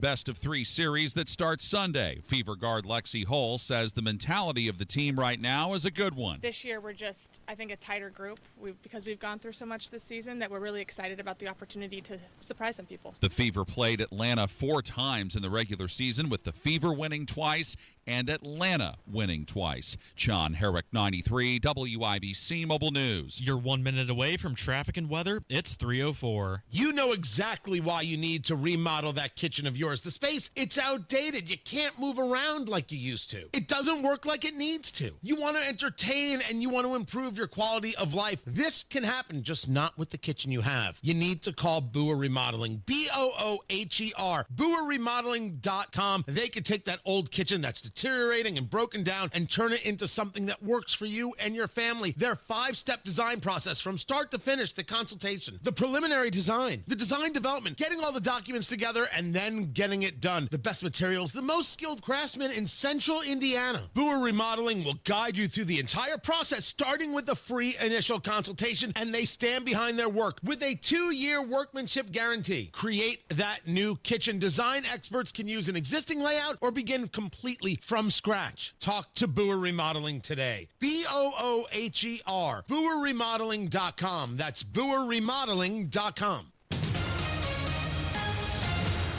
Best of 3 series that starts Sunday. Fever guard Lexi Hull says the mentality of the team right now is a good one. This year we're just, I think, a tighter group because we've gone through so much this season that we're really excited about the opportunity to surprise some people. The Fever played Atlanta 4 times in the regular season, with the Fever winning twice and Atlanta winning twice. John Herrick, 93, WIBC Mobile News. You're 1 minute away from traffic and weather. It's 3:04. You know exactly why you need to remodel that kitchen of yours. The space, it's outdated. You can't move around like you used to. It doesn't work like it needs to. You want to entertain and you want to improve your quality of life. This can happen, just not with the kitchen you have. You need to call Booher Remodeling, BOOHER, BooherRemodeling.com. They can take that old kitchen that's deteriorating and broken down and turn it into something that works for you and your family. Their 5-step design process from start to finish: the consultation, the preliminary design, the design development, getting all the documents together, and then getting it done. The best materials, the most skilled craftsmen in Central Indiana. Booher Remodeling will guide you through the entire process, starting with a free initial consultation, and they stand behind their work with a 2-year workmanship guarantee. Create that new kitchen. Design experts can use an existing layout or begin completely from scratch. Talk to Booher Remodeling today. BOOHER, BooherRemodeling.com. That's BooherRemodeling.com.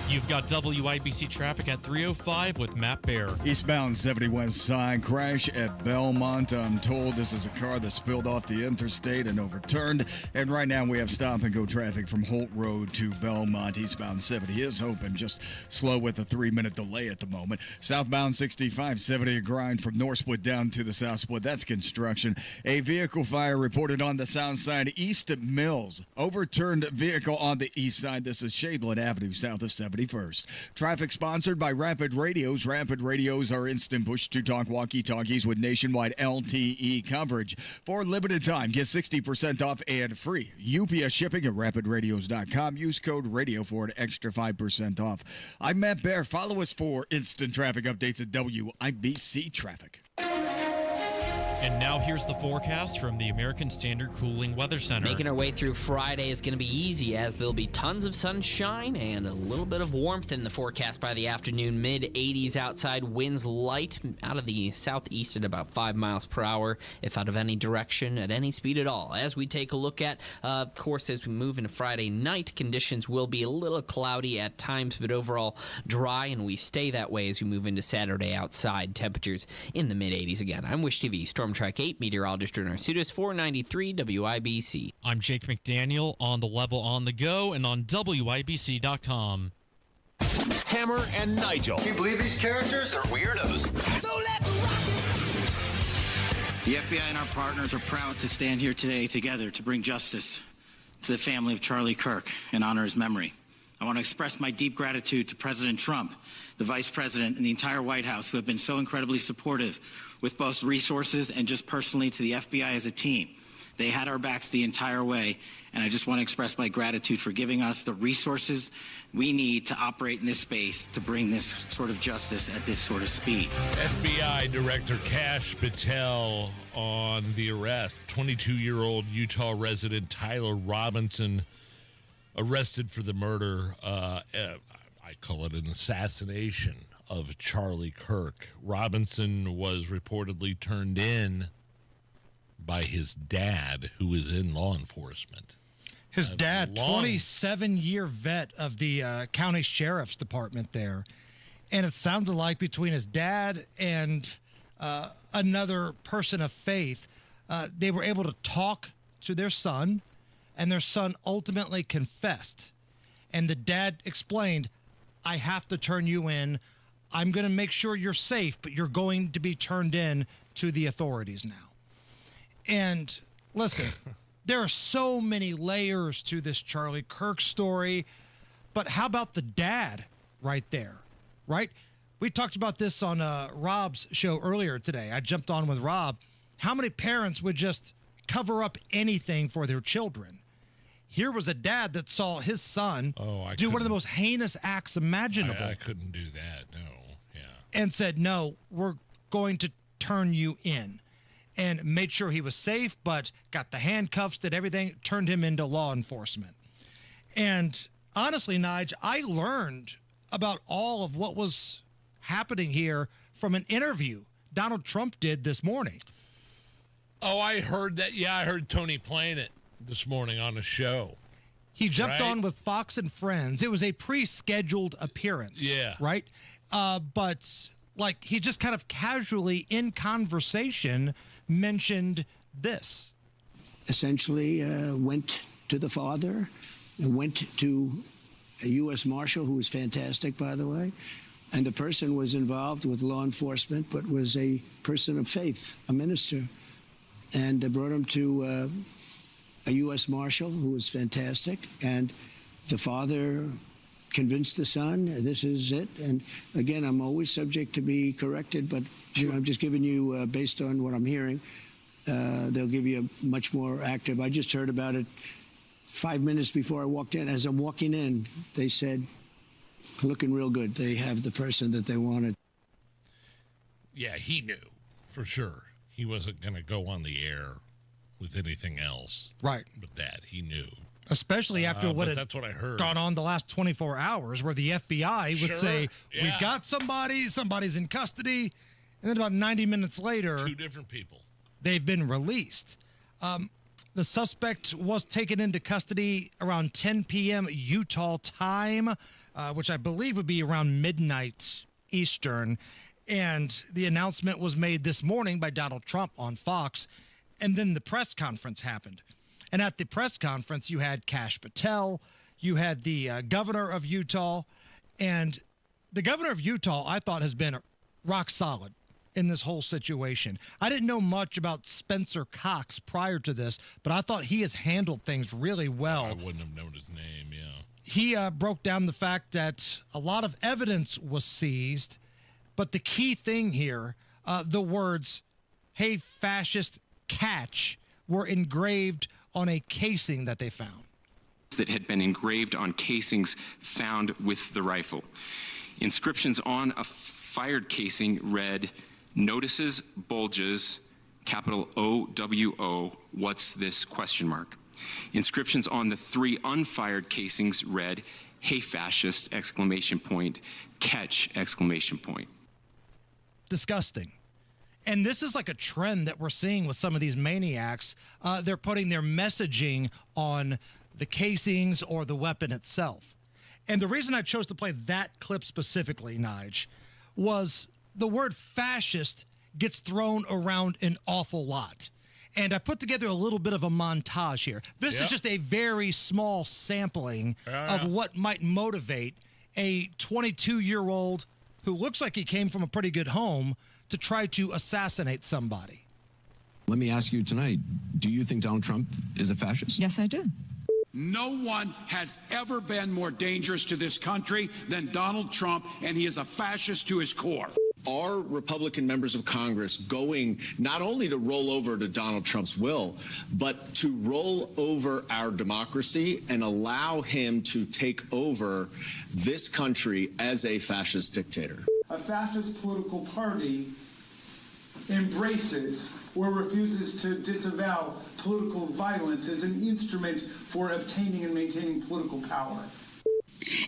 You've got WIBC traffic at 3:05 with Matt Bear. Eastbound 70 West Side crash at Belmont. I'm told this is a car that spilled off the interstate and overturned. And right now we have stop-and-go traffic from Holt Road to Belmont. Eastbound 70 is open, just slow with a 3-minute delay at the moment. Southbound 65, 70 a grind from North Split down to the South Split. That's construction. A vehicle fire reported on the south side east of Mills. Overturned vehicle on the east side. This is Shadeland Avenue south of 71st. Traffic sponsored by Rapid Radios. Rapid Radios are instant push-to-talk walkie-talkies with nationwide LTE coverage. For limited time, get 60% off and free. UPS shipping at rapidradios.com. Use code RADIO for an extra 5% off. I'm Matt Bear. Follow us for instant traffic updates at WIBC Traffic. And now here's the forecast from the American Standard Cooling Weather Center. Making our way through Friday is going to be easy, as there'll be tons of sunshine and a little bit of warmth in the forecast by the afternoon. Mid-80s outside, winds light out of the southeast at about 5 miles per hour, if out of any direction, at any speed at all. As we take a look at, of course, as we move into Friday night, conditions will be a little cloudy at times, but overall dry, and we stay that way as we move into Saturday outside. Temperatures in the mid-80s again. I'm Wish TV Storm Track 8 meteorologist Drew Narsutis, 493 WIBC. I'm Jake McDaniel on the level on the go and on WIBC.com. Hammer and Nigel. Can you believe these characters are weirdos? So let's rock it! The FBI and our partners are proud to stand here today together to bring justice to the family of Charlie Kirk and honor his memory. I want to express my deep gratitude to President Trump, the Vice President, and the entire White House, who have been so incredibly supportive with both resources and just personally to the FBI as a team. They had our backs the entire way, and I just want to express my gratitude for giving us the resources we need to operate in this space to bring this sort of justice at this sort of speed. FBI Director Kash Patel on the arrest. 22-year-old Utah resident Tyler Robinson arrested for the murder, I call it an assassination, of Charlie Kirk. Robinson was reportedly turned in by his dad, who is in law enforcement. His dad, 27-year vet of the county sheriff's department there. And it sounded like between his dad and another person of faith, they were able to talk to their son, and their son ultimately confessed. And the dad explained, I have to turn you in. I'm going to make sure you're safe, but you're going to be turned in to the authorities now. And listen, there are so many layers to this Charlie Kirk story, but how about the dad right there, right? We talked about this on Rob's show earlier today. I jumped on with Rob. How many parents would just cover up anything for their children? Here was a dad that saw his son do one of the most heinous acts imaginable. I couldn't do that, no. And said, no, we're going to turn you in. And made sure he was safe, but got the handcuffs, did everything, turned him into law enforcement. And honestly, Nige, I learned about all of what was happening here from an interview Donald Trump did this morning. Oh, I heard that. Yeah, I heard Tony playing it this morning on a show. He jumped on with Fox and Friends. It was a pre-scheduled appearance. Yeah. Right? But, like, he just kind of casually, in conversation, mentioned this. Essentially went to the father, went to a U.S. Marshal, who was fantastic, by the way, and the person was involved with law enforcement, but was a person of faith, a minister, and brought him to a U.S. Marshal, who was fantastic, and the father convinced the son, this is it. And again, I'm always subject to be corrected, but I'm just giving you, based on what I'm hearing, they'll give you a much more active. I just heard about it 5 minutes before I walked in. As I'm walking in, they said, looking real good. They have the person that they wanted. Yeah, he knew for sure. He wasn't going to go on the air with anything else. Right. But that, he knew. Especially after that's what I heard. Gone on the last 24 hours, where the FBI would say, we've got somebody's in custody, and then about 90 minutes later, 2 different people. They've been released. The suspect was taken into custody around 10 p.m. Utah time, which I believe would be around midnight Eastern. And the announcement was made this morning by Donald Trump on Fox. And then the press conference happened. And at the press conference, you had Kash Patel, you had the governor of Utah. And the governor of Utah, I thought, has been rock solid in this whole situation. I didn't know much about Spencer Cox prior to this, but I thought he has handled things really well. I wouldn't have known his name, yeah. He broke down the fact that a lot of evidence was seized, but the key thing here, the words, "Hey, fascist, catch," were engraved on a casing that they found. That had been engraved on casings found with the rifle. Inscriptions on a fired casing read, "Notices, bulges, capital OWO, what's this, question mark." Inscriptions on the 3 unfired casings read, "Hey fascist, exclamation point, catch, exclamation point." Disgusting. And this is like a trend that we're seeing with some of these maniacs. They're putting their messaging on the casings or the weapon itself. And the reason I chose to play that clip specifically, Nige, was the word fascist gets thrown around an awful lot. And I put together a little bit of a montage here. This is just a very small sampling of what might motivate a 22-year-old who looks like he came from a pretty good home to try to assassinate somebody. Let me ask you tonight, do you think Donald Trump is a fascist? Yes, I do. No one has ever been more dangerous to this country than Donald Trump, and he is a fascist to his core. Are Republican members of Congress going not only to roll over to Donald Trump's will, but to roll over our democracy and allow him to take over this country as a fascist dictator? A fascist political party embraces or refuses to disavow political violence as an instrument for obtaining and maintaining political power.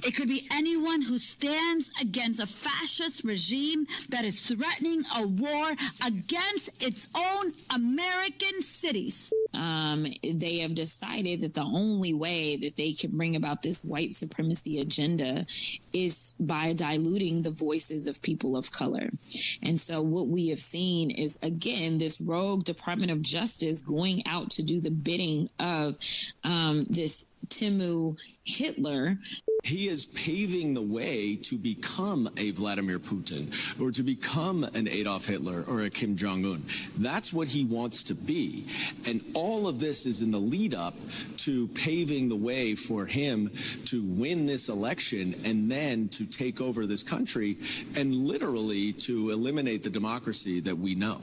It could be anyone who stands against a fascist regime that is threatening a war against its own American cities. They have decided that the only way that they can bring about this white supremacy agenda is by diluting the voices of people of color. And so what we have seen is, again, this rogue Department of Justice going out to do the bidding of this Timu Hitler. He is paving the way to become a Vladimir Putin or to become an Adolf Hitler or a Kim Jong-un. That's what he wants to be. And all of this is in the lead up to paving the way for him to win this election and then to take over this country and literally to eliminate the democracy that we know.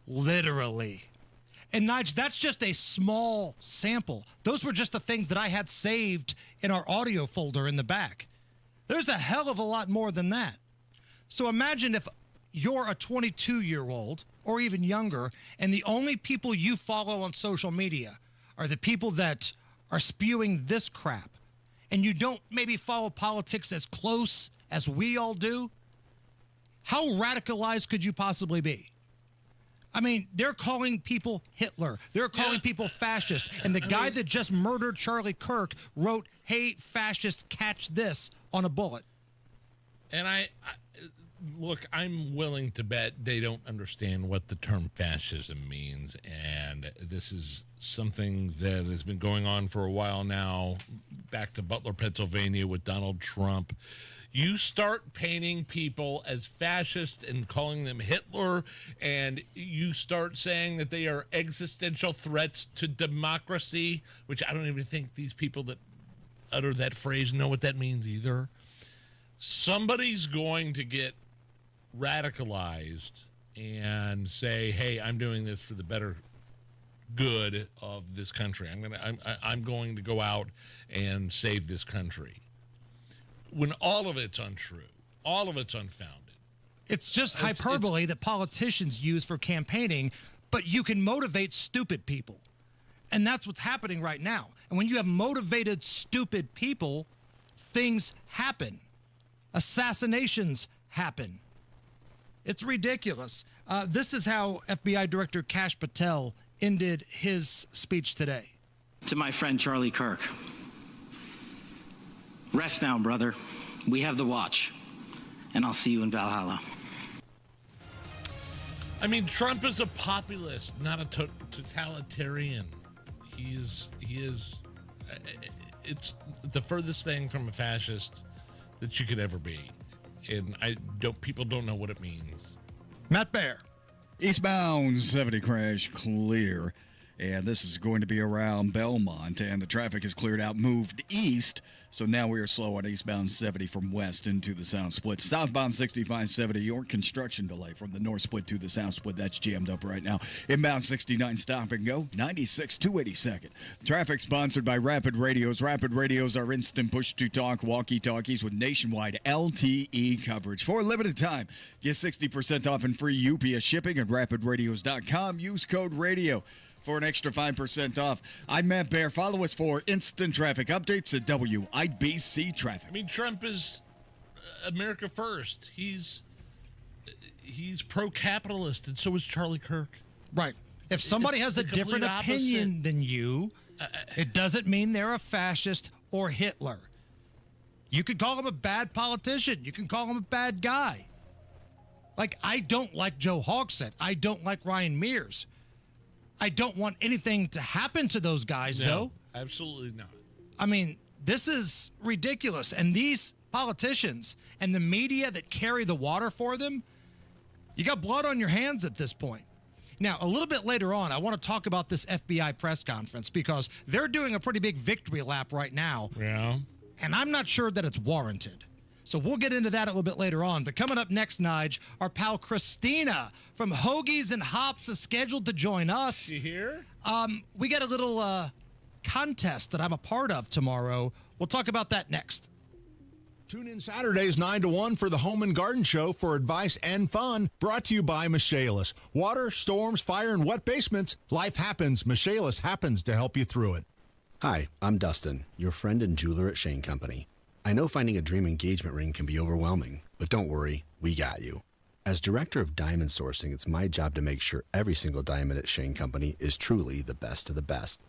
Literally. And Nige, that's just a small sample. Those were just the things that I had saved in our audio folder in the back. There's a hell of a lot more than that. So imagine if you're a 22-year-old or even younger, and the only people you follow on social media are the people that are spewing this crap. and you don't maybe follow politics as close as we all do, how radicalized could you possibly be? I mean, they're calling people Hitler. They're calling people fascist. And the guy that just murdered Charlie Kirk wrote, "Hey, fascists, catch this," on a bullet. And I look, I'm willing to bet they don't understand what the term fascism means. And this is something that has been going on for a while now, back to Butler, Pennsylvania with Donald Trump. You start painting people as fascist and calling them Hitler, and you start saying that they are existential threats to democracy, which I don't even think these people that utter that phrase know what that means either. Somebody's going to get radicalized and say, hey, I'm doing this for the better good of this country. I'm going to go out and save this country. When all of it's untrue, all of it's unfounded. It's just hyperbole that politicians use for campaigning, but you can motivate stupid people. And that's what's happening right now. And when you have motivated, stupid people, things happen. Assassinations happen. It's ridiculous. This is how FBI Director Kash Patel ended his speech today. To my friend Charlie Kirk. Rest now, brother. We have the watch, and I'll see you in Valhalla. I mean, Trump is a populist, not a totalitarian. He is. It's the furthest thing from a fascist that you could ever be, and people don't know what it means. Matt Bear. Eastbound 70 crash clear. And this is going to be around Belmont, and the traffic is cleared out, moved east. So now we are slow on eastbound 70 from west into the south split. Southbound 6570, your construction delay from the north split to the south split. That's jammed up right now. Inbound 69, stop and go, 96 282nd. Traffic sponsored by Rapid Radios. Rapid Radios are instant push-to-talk walkie-talkies with nationwide LTE coverage. For a limited time, get 60% off and free UPS shipping at rapidradios.com. Use code RADIO for an extra 5% off. I'm Matt Bear. Follow us for instant traffic updates at WIBC Traffic. I mean, Trump is America first. He's pro-capitalist, and so is Charlie Kirk. Right. If somebody has a different opinion than you, it doesn't mean they're a fascist or Hitler. You could call him a bad politician. You can call him a bad guy. Like, I don't like Joe Hogsett. I don't like Ryan Mears. I don't want anything to happen to those guys, though. Absolutely not. I mean, this is ridiculous. And these politicians and the media that carry the water for them, you got blood on your hands at this point. Now, a little bit later on, I want to talk about this FBI press conference because they're doing a pretty big victory lap right now. Yeah. And I'm not sure that it's warranted. So we'll get into that a little bit later on. But coming up next, Nige, our pal Christina from Hoagies and Hops is scheduled to join us. You hear? We got a little contest that I'm a part of tomorrow. We'll talk about that next. Tune in Saturdays 9 to 1 for the Home and Garden Show for advice and fun. Brought to you by Michaelis. Water, storms, fire, and wet basements. Life happens. Michaelis happens to help you through it. Hi, I'm Dustin, your friend and jeweler at Shane Company. I know finding a dream engagement ring can be overwhelming, but don't worry, we got you. As director of diamond sourcing, it's my job to make sure every single diamond at Shane Company is truly the best of the best.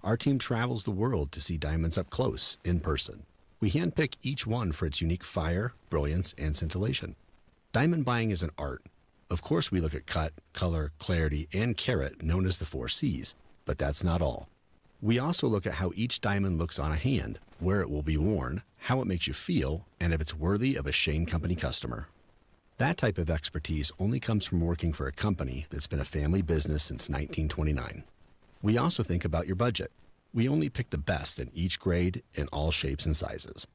Our team travels the world to see diamonds up close, in person. We handpick each one for its unique fire, brilliance, and scintillation. Diamond buying is an art. Of course, we look at cut, color, clarity, and carat, known as the 4 C's, but that's not all. We also look at how each diamond looks on a hand, where it will be worn, how it makes you feel, and if it's worthy of a Shane Company customer. That type of expertise only comes from working for a company that's been a family business since 1929. We also think about your budget. We only pick the best in each grade in all shapes and sizes.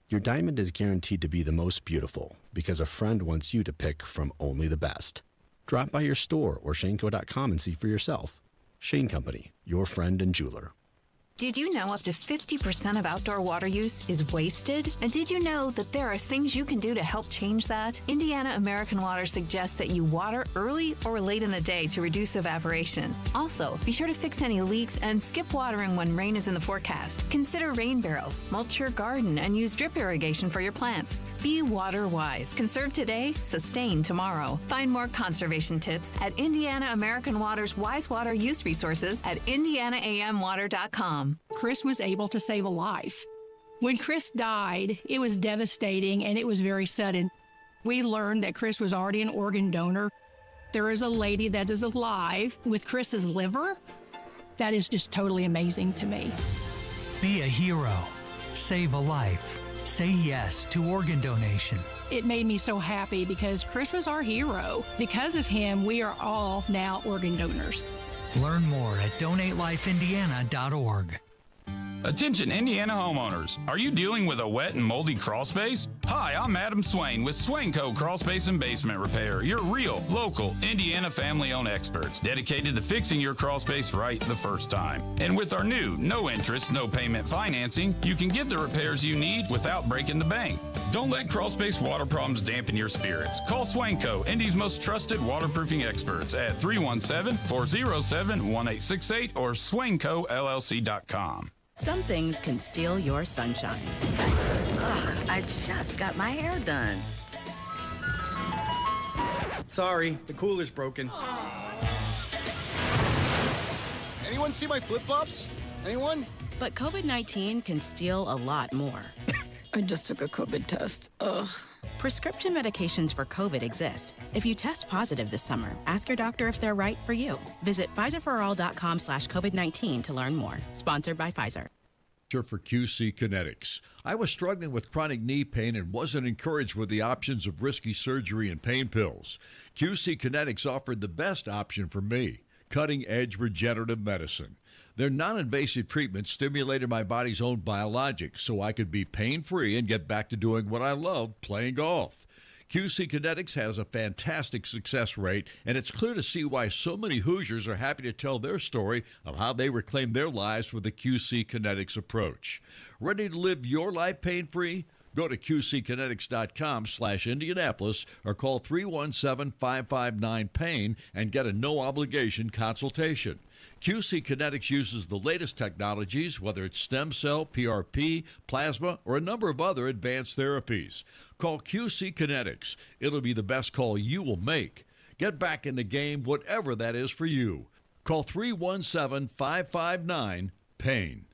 Your diamond is guaranteed to be the most beautiful because a friend wants you to pick from only the best. Drop by your store or shaneco.com and see for yourself. Shane Company, your friend and jeweler. Did you know up to 50% of outdoor water use is wasted? And did you know that there are things you can do to help change that? Indiana American Water suggests that you water early or late in the day to reduce evaporation. Also, be sure to fix any leaks and skip watering when rain is in the forecast. Consider rain barrels, mulch your garden, and use drip irrigation for your plants. Be water wise. Conserve today, sustain tomorrow. Find more conservation tips at Indiana American Water's Wise Water Use Resources at indianaamwater.com. Chris was able to save a life. When Chris died, it was devastating and it was very sudden. We learned that Chris was already an organ donor. There is a lady that is alive with Chris's liver. That is just totally amazing to me. Be a hero. Save a life. Say yes to organ donation. It made me so happy because Chris was our hero. Because of him, we are all now organ donors. Learn more at donatelifeindiana.org. Attention Indiana homeowners. Are you dealing with a wet and moldy crawl space? Hi, I'm Adam Swain with Swain Co. Crawl Space and Basement Repair, your real, local, Indiana family-owned experts dedicated to fixing your crawl space right the first time. And with our new no interest, no payment financing, you can get the repairs you need without breaking the bank. Don't let crawl space water problems dampen your spirits. Call Swain Co., Indy's most trusted waterproofing experts at 317-407-1868 or swaincollc.com. Some things can steal your sunshine. Ugh, I just got my hair done. Sorry, the cooler's broken. Anyone see my flip-flops? Anyone? But COVID-19 can steal a lot more. I just took a COVID test. Ugh. Prescription medications for COVID exist. If you test positive this summer, ask your doctor if they're right for you. Visit PfizerForAll.com/COVID-19 to learn more. Sponsored by Pfizer. For QC Kinetics. I was struggling with chronic knee pain and wasn't encouraged with the options of risky surgery and pain pills. QC Kinetics offered the best option for me, cutting-edge regenerative medicine. Their non-invasive treatment stimulated my body's own biologics so I could be pain-free and get back to doing what I love, playing golf. QC Kinetics has a fantastic success rate, and it's clear to see why so many Hoosiers are happy to tell their story of how they reclaim their lives with the QC Kinetics approach. Ready to live your life pain-free? Go to qckinetics.com/Indianapolis or call 317-559-PAIN and get a no-obligation consultation. QC Kinetics uses the latest technologies, whether it's stem cell, PRP, plasma, or a number of other advanced therapies. Call QC Kinetics. It'll be the best call you will make. Get back in the game, whatever that is for you. Call 317-559-PAIN.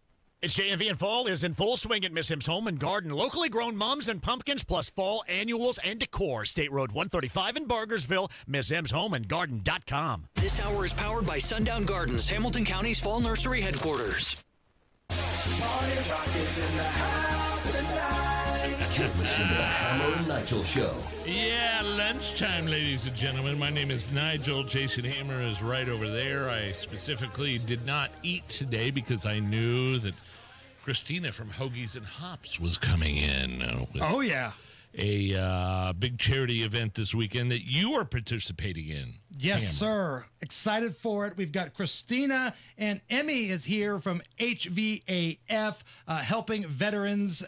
It's JMV and fall is in full swing at Miss M's Home and Garden. Locally grown mums and pumpkins plus fall annuals and decor. State Road 135 in Bargersville. MissMsHomeandGarden.com. This hour is powered by Sundown Gardens, Hamilton County's fall nursery headquarters. You're listening to the Hammer and Nigel Show. Yeah, lunchtime, ladies and gentlemen. My name is Nigel. Jason Hammer is right over there. I specifically did not eat today because I knew that Christina from Hoagies and Hops was coming in. With a big charity event this weekend that you are participating in. Yes, sir. Excited for it. We've got Christina, and Emmy is here from HVAF, helping veterans.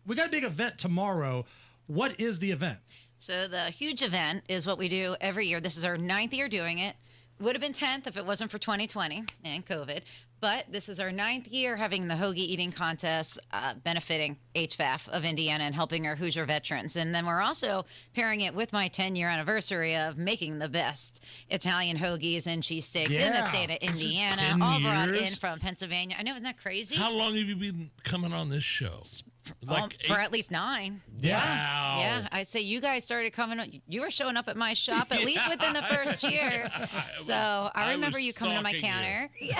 We got a big event tomorrow. What is the event? So the huge event is what we do every year. This is our 9th year doing it. Would have been 10th if it wasn't for 2020 and COVID. But this is our 9th year having the Hoagie Eating Contest, benefiting HVAF of Indiana and helping our Hoosier veterans. And then we're also pairing it with my 10-year anniversary of making the best Italian hoagies and cheesesteaks in the state of Indiana, all brought in from Pennsylvania. I know, isn't that crazy? How long have you been coming on this show? For at least 9. Yeah. Yeah. I'd say you guys started coming. You were showing up at my shop at least within the first year. So I remember you coming to my counter. Yeah.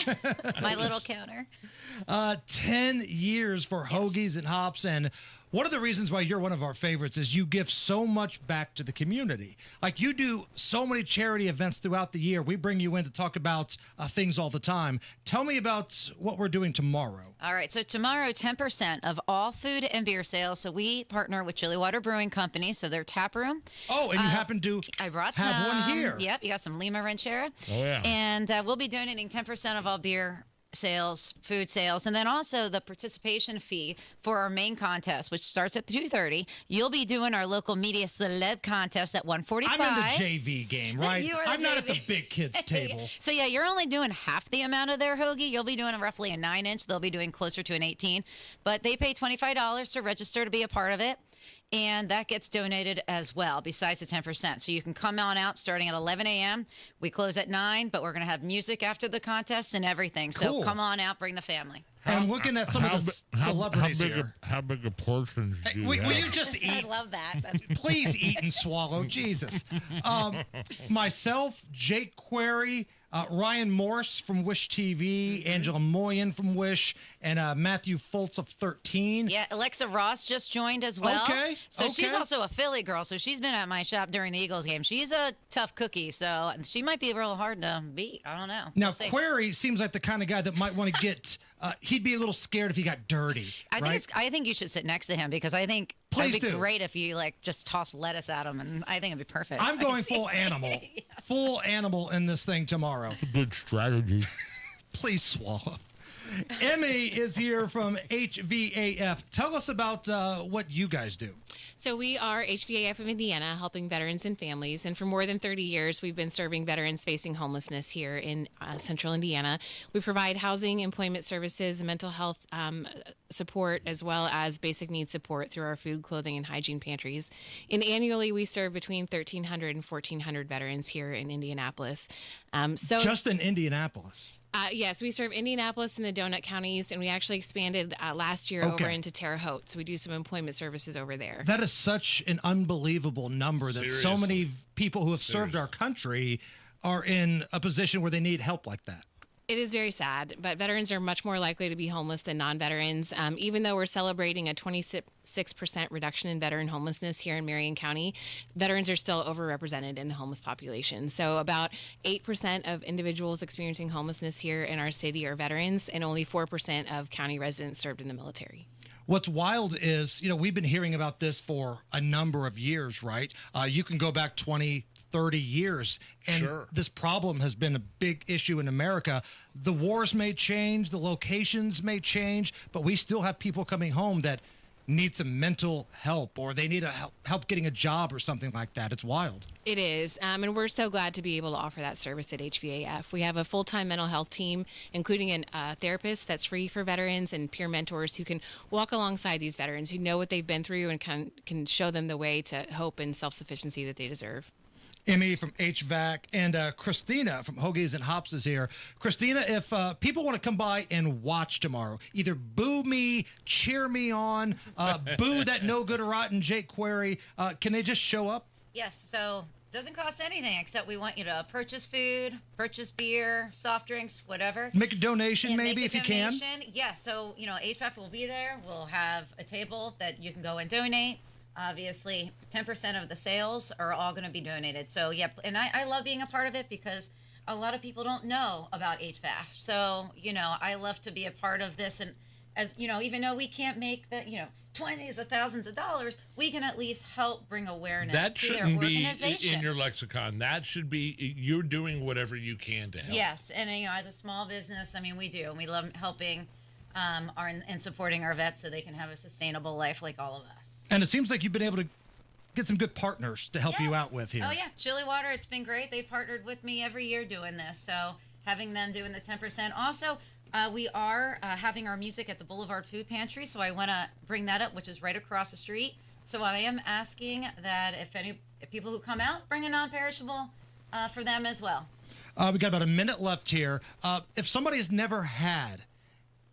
My little counter. 10 years for Hoagies and Hops. And one of the reasons why you're one of our favorites is you give so much back to the community. Like, you do so many charity events throughout the year. We bring you in to talk about things all the time. Tell me about what we're doing tomorrow. All right. So tomorrow, 10% of all food and beer sales. So we partner with Chili Water Brewing Company. So their tap room. Oh, and you happen to have one here. Yep. You got some Lima Ranchera. Oh, yeah. And we'll be donating 10% of all beer sales, food sales, and then also the participation fee for our main contest, which starts at 2:30. You'll be doing our local media celeb contest at 1:45. I'm in the JV game, right? You are the I'm not at the JV. big kids table. So yeah, you're only doing half the amount of their hoagie. You'll be doing roughly a 9-inch. They'll be doing closer to an 18, but they pay $25 to register to be a part of it. And that gets donated as well, besides the 10%. So you can come on out starting at 11 a.m. We close at 9, but we're going to have music after the contest and everything. Cool. So come on out, bring the family. And I'm looking at some of the celebrities here. How big a portions do you have? Will you just eat? I love that. Please eat and swallow. Jesus. Myself, Jake Query, Ryan Morse from Wish TV, Angela Moyen from Wish, and Matthew Foltz of 13. Yeah, Alexa Ross just joined as well. Okay. So she's also a Philly girl. So she's been at my shop during the Eagles game. She's a tough cookie. So she might be real hard to beat. I don't know. Now, We'll see. Query seems like the kind of guy that might want to get, he'd be a little scared if he got dirty. I think you should sit next to him because I think Please it'd be do. great if you just toss lettuce at him, and I think it'd be perfect. I'm going full animal. Full animal in this thing tomorrow. It's a good strategy. Please swallow. Emmy is here from HVAF. Tell us about what you guys do. So we are HVAF of Indiana, helping veterans and families. And for more than 30 years, we've been serving veterans facing homelessness here in central Indiana. We provide housing, employment services, mental health support, as well as basic needs support through our food, clothing, and hygiene pantries. And annually, we serve between 1,300 and 1,400 veterans here in Indianapolis. Just in Indianapolis? Yes, we serve Indianapolis and the Donut counties, and we actually expanded last year over into Terre Haute. So we do some employment services over there. That is such an unbelievable number that so many people who have served our country are in a position where they need help like that. It is very sad, but veterans are much more likely to be homeless than non-veterans. Even though we're celebrating a 26% reduction in veteran homelessness here in Marion County, veterans are still overrepresented in the homeless population. So about 8% of individuals experiencing homelessness here in our city are veterans, and only 4% of county residents served in the military. What's wild is, we've been hearing about this for a number of years, right? You can go back 20, 30 years, and this problem has been a big issue in America. The wars may change, the locations may change, but we still have people coming home that need some mental help, or they need help getting a job or something like that. It's wild. It is, and we're so glad to be able to offer that service at HVAF. We have a full-time mental health team, including a therapist that's free for veterans, and peer mentors who can walk alongside these veterans who know what they've been through and can show them the way to hope and self-sufficiency that they deserve. Emmy from HVAC, and Christina from Hoagies and Hops is here. Christina, if people want to come by and watch tomorrow, either boo me, cheer me on, boo that no good or rotten Jake Query, can they just show up? Yes, so doesn't cost anything except we want you to purchase food, purchase beer, soft drinks, whatever. Make a donation, And maybe, make a if you can. donation. Yeah, so, HVAC will be there. We'll have a table that you can go and donate. Obviously, 10% of the sales are all going to be donated. So, yeah, and I love being a part of it because a lot of people don't know about HVAF. So, I love to be a part of this. And as, even though we can't make the, 20s of thousands of dollars, we can at least help bring awareness That to their shouldn't be organization. in your lexicon. That should be, you're doing whatever you can to help. Yes, and as a small business, we do, and we love helping and supporting our vets so they can have a sustainable life like all of us. And it seems like you've been able to get some good partners to help you out with here. Oh yeah, Chili Water, it's been great. They've partnered with me every year doing this, so having them doing the 10%. Also, we are having our music at the Boulevard Food Pantry, so I want to bring that up, which is right across the street. So I am asking that if people who come out, bring a non-perishable for them as well. We got about a minute left here. If somebody has never had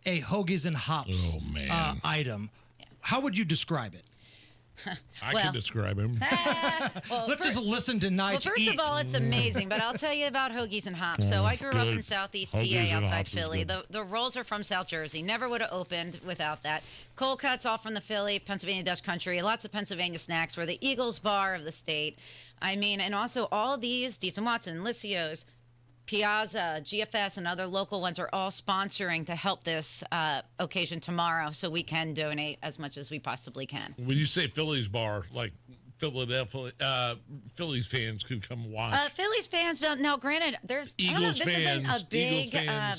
a Hoagies and Hops item, how would you describe it? I can describe him. Let's just listen to Nigel Well, first of all, it's amazing, but I'll tell you about Hoagies and Hops. So I grew up in Southeast PA outside Philly. The rolls are from South Jersey. Never would have opened without that. Cold cuts all from the Philly, Pennsylvania Dutch country. Lots of Pennsylvania snacks. We're the Eagles bar of the state. And also all these, Dees & Watson, Lycios, Piazza, GFS, and other local ones are all sponsoring to help this occasion tomorrow so we can donate as much as we possibly can. When you say Philly's bar, like Phillies fans could come watch. Phillies fans, now granted, this isn't a big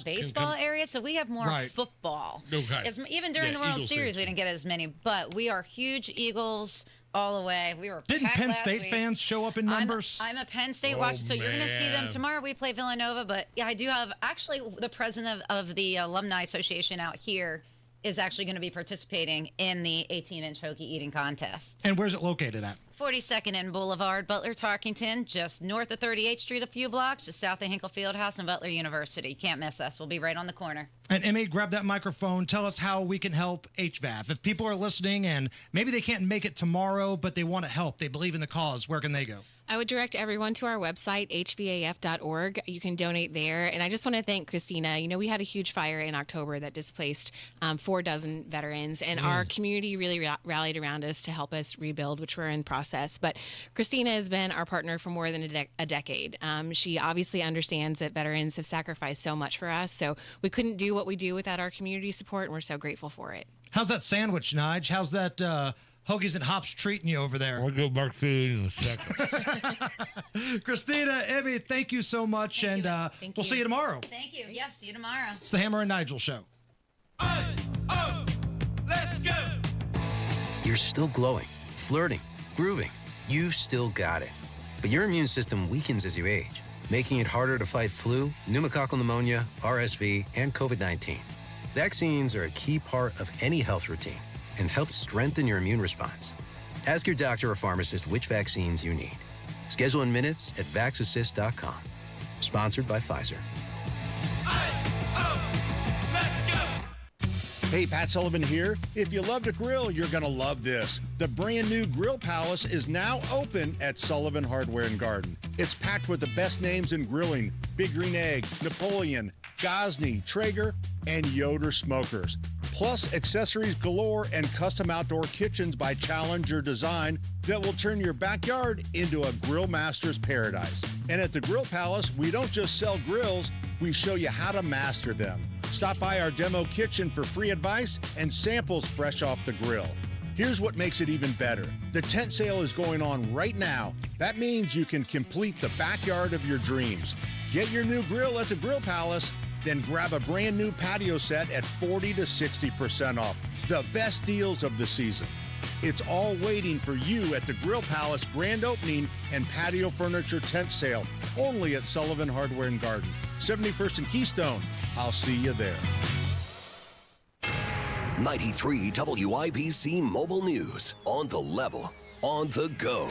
baseball area, so we have more football. Okay. Even during the World Eagles Series, fans. we didn't get as many, but we are huge Eagles all the way. We were Didn't packed Penn last State week. fans show up in numbers? I'm a Penn State watcher, so you're going to see them tomorrow. We play Villanova, but yeah, I do have actually the president of the Alumni Association out here is actually going to be participating in the 18-inch hoagie eating contest. And where's it located at? 42nd and Boulevard, Butler, Tarkington, just north of 38th Street, a few blocks, just south of Hinkle Fieldhouse and Butler University. Can't miss us. We'll be right on the corner. And Emmy, grab that microphone. Tell us how we can help HVAF. If people are listening and maybe they can't make it tomorrow, but they want to help, they believe in the cause, where can they go? I would direct everyone to our website, hvaf.org. You can donate there. And I just want to thank Christina. You know, we had a huge fire in October that displaced 4 dozen veterans, and our community really rallied around us to help us rebuild, which we're in process. But Christina has been our partner for more than a decade. She obviously understands that veterans have sacrificed so much for us, so we couldn't do what we do without our community support, and we're so grateful for it. How's that sandwich, Nige? How's that Hoagies and Hops treating you over there? I'll go back to it in a second. Christina, Emmy, thank you so much, and we'll see you tomorrow. Thank you. Yes, see you tomorrow. It's the Hammer and Nigel Show. Let's go! You're still glowing, flirting, grooving. You still got it. But your immune system weakens as you age, making it harder to fight flu, pneumococcal pneumonia, RSV, and COVID-19. Vaccines are a key part of any health routine and help strengthen your immune response. Ask your doctor or pharmacist which vaccines you need. Schedule in minutes at vaxassist.com. Sponsored by Pfizer. Hey, Pat Sullivan here. If you love to grill, you're going to love this. The brand new Grill Palace is now open at Sullivan Hardware and Garden. It's packed with the best names in grilling: Big Green Egg, Napoleon, Gosney, Traeger, and Yoder smokers. Plus accessories galore and custom outdoor kitchens by Challenger Design that will turn your backyard into a grill master's paradise. And at the Grill Palace, we don't just sell grills, we show you how to master them. Stop by our demo kitchen for free advice and samples fresh off the grill. Here's what makes it even better. The tent sale is going on right now. That means you can complete the backyard of your dreams. Get your new grill at the Grill Palace, then grab a brand new patio set at 40 to 60% off. The best deals of the season. It's all waiting for you at the Grill Palace grand opening and patio furniture tent sale, only at Sullivan Hardware and Garden, 71st and Keystone. I'll see you there. 93 WIBC Mobile News. On the level, on the go.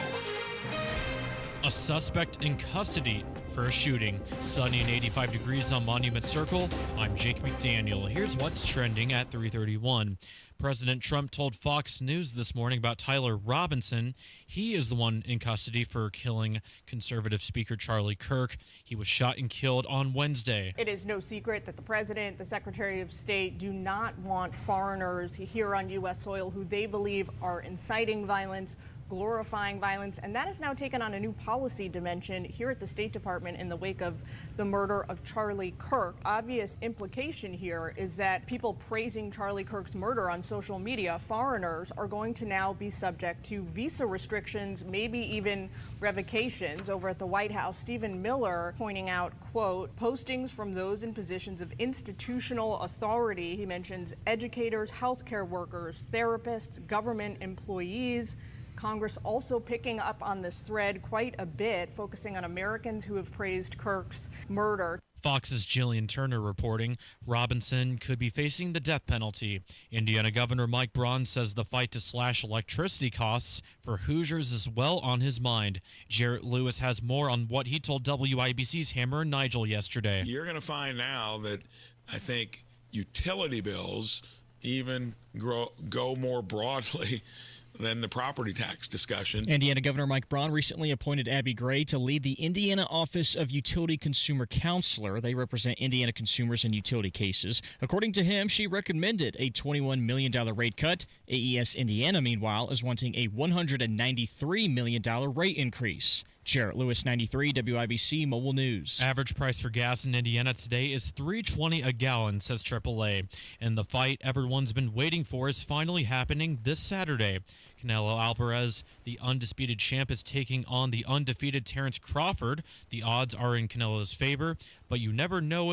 A suspect in custody for a shooting. Sunny and 85 degrees on Monument Circle. I'm Jake McDaniel. Here's what's trending at 3:31. President Trump told Fox News this morning about Tyler Robinson. He is the one in custody for killing conservative Speaker Charlie Kirk. He was shot and killed on Wednesday. It is no secret that the president, the Secretary of State do not want foreigners here on U.S. soil who they believe are inciting violence, glorifying violence, and that has now taken on a new policy dimension here at the State Department in the wake of the murder of Charlie Kirk. Obvious implication here is that people praising Charlie Kirk's murder on social media, foreigners, are going to now be subject to visa restrictions, maybe even revocations. Over at the White House, Stephen Miller pointing out, quote, postings from those in positions of institutional authority. He mentions educators, healthcare workers, therapists, government employees. Congress also picking up on this thread quite a bit, focusing on Americans who have praised Kirk's murder. Fox's Jillian Turner reporting Robinson could be facing the death penalty. Indiana Governor Mike Braun says the fight to slash electricity costs for Hoosiers is well on his mind. Jarrett Lewis has more on what he told WIBC's Hammer and Nigel yesterday. You're going to find now that I think utility bills even go more broadly than the property tax discussion. Indiana Governor Mike Braun recently appointed Abby Gray to lead the Indiana Office of Utility Consumer Counselor. They represent Indiana consumers in utility cases. According to him, she recommended a $21 million rate cut. AES Indiana, meanwhile, is wanting a $193 million rate increase. Jarrett Lewis, 93 WIBC Mobile News. Average price for gas in Indiana today is $3.20 a gallon, says AAA. And the fight everyone's been waiting for is finally happening this Saturday. Canelo Alvarez, the undisputed champ, is taking on the undefeated Terrence Crawford. The odds are in Canelo's favor, but you never know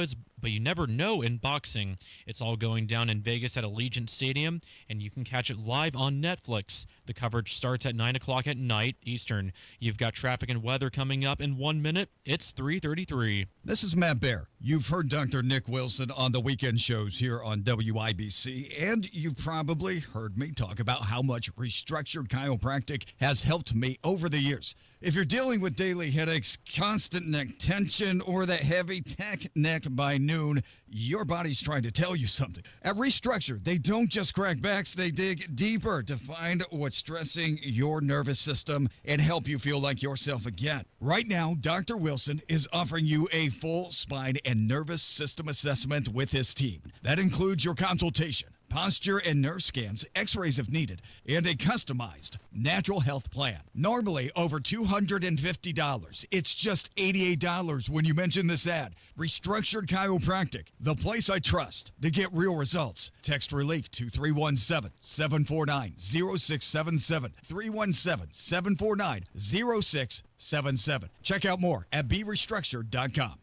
in boxing. It's all going down in Vegas at Allegiant Stadium, and you can catch it live on Netflix. The coverage starts at 9 o'clock at night Eastern. You've got traffic and weather coming up in 1 minute. It's 3:33. This is Matt Baer. You've heard Dr. Nick Wilson on the weekend shows here on WIBC, and you've probably heard me talk about how much restructured chiropractic has helped me over the years. If you're dealing with daily headaches, constant neck tension, or that heavy tech neck by noon, your body's trying to tell you something. At Restructure, they don't just crack backs, they dig deeper to find what's stressing your nervous system and help you feel like yourself again. Right now, Dr. Wilson is offering you a full spine and nervous system assessment with his team. That includes your consultation, posture and nerve scans, x-rays if needed, and a customized natural health plan. Normally over $250. It's just $88 when you mention this ad. Restructured Chiropractic, the place I trust to get real results. Text relief to 317-749-0677. 317-749-0677. Check out more at berestructured.com.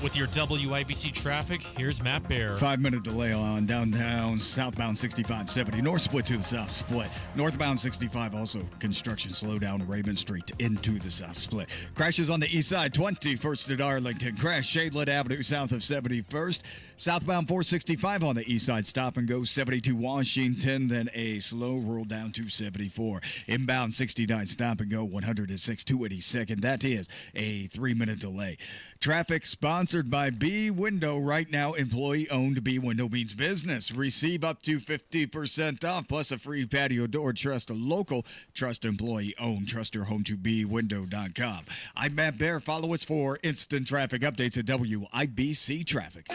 With your WIBC traffic, here's Matt Baer. 5-minute delay on downtown southbound 6570. North split to the south split. Northbound 65 also construction slowdown Raymond Street into the south split. Crashes on the east side 21st at Arlington. Crash Shadeland Avenue south of 71st. Southbound 465 on the east side, stop and go 72 Washington, then a slow roll down to 74. Inbound 69, stop and go 106 282nd. That is a 3-minute delay. Traffic sponsored by B Window. Right now, employee-owned B Window means business. Receive up to 50% off, plus a free patio door. Trust a local, trust employee-owned. Trust your home to bwindow.com. I'm Matt Baer. Follow us for instant traffic updates at WIBC Traffic.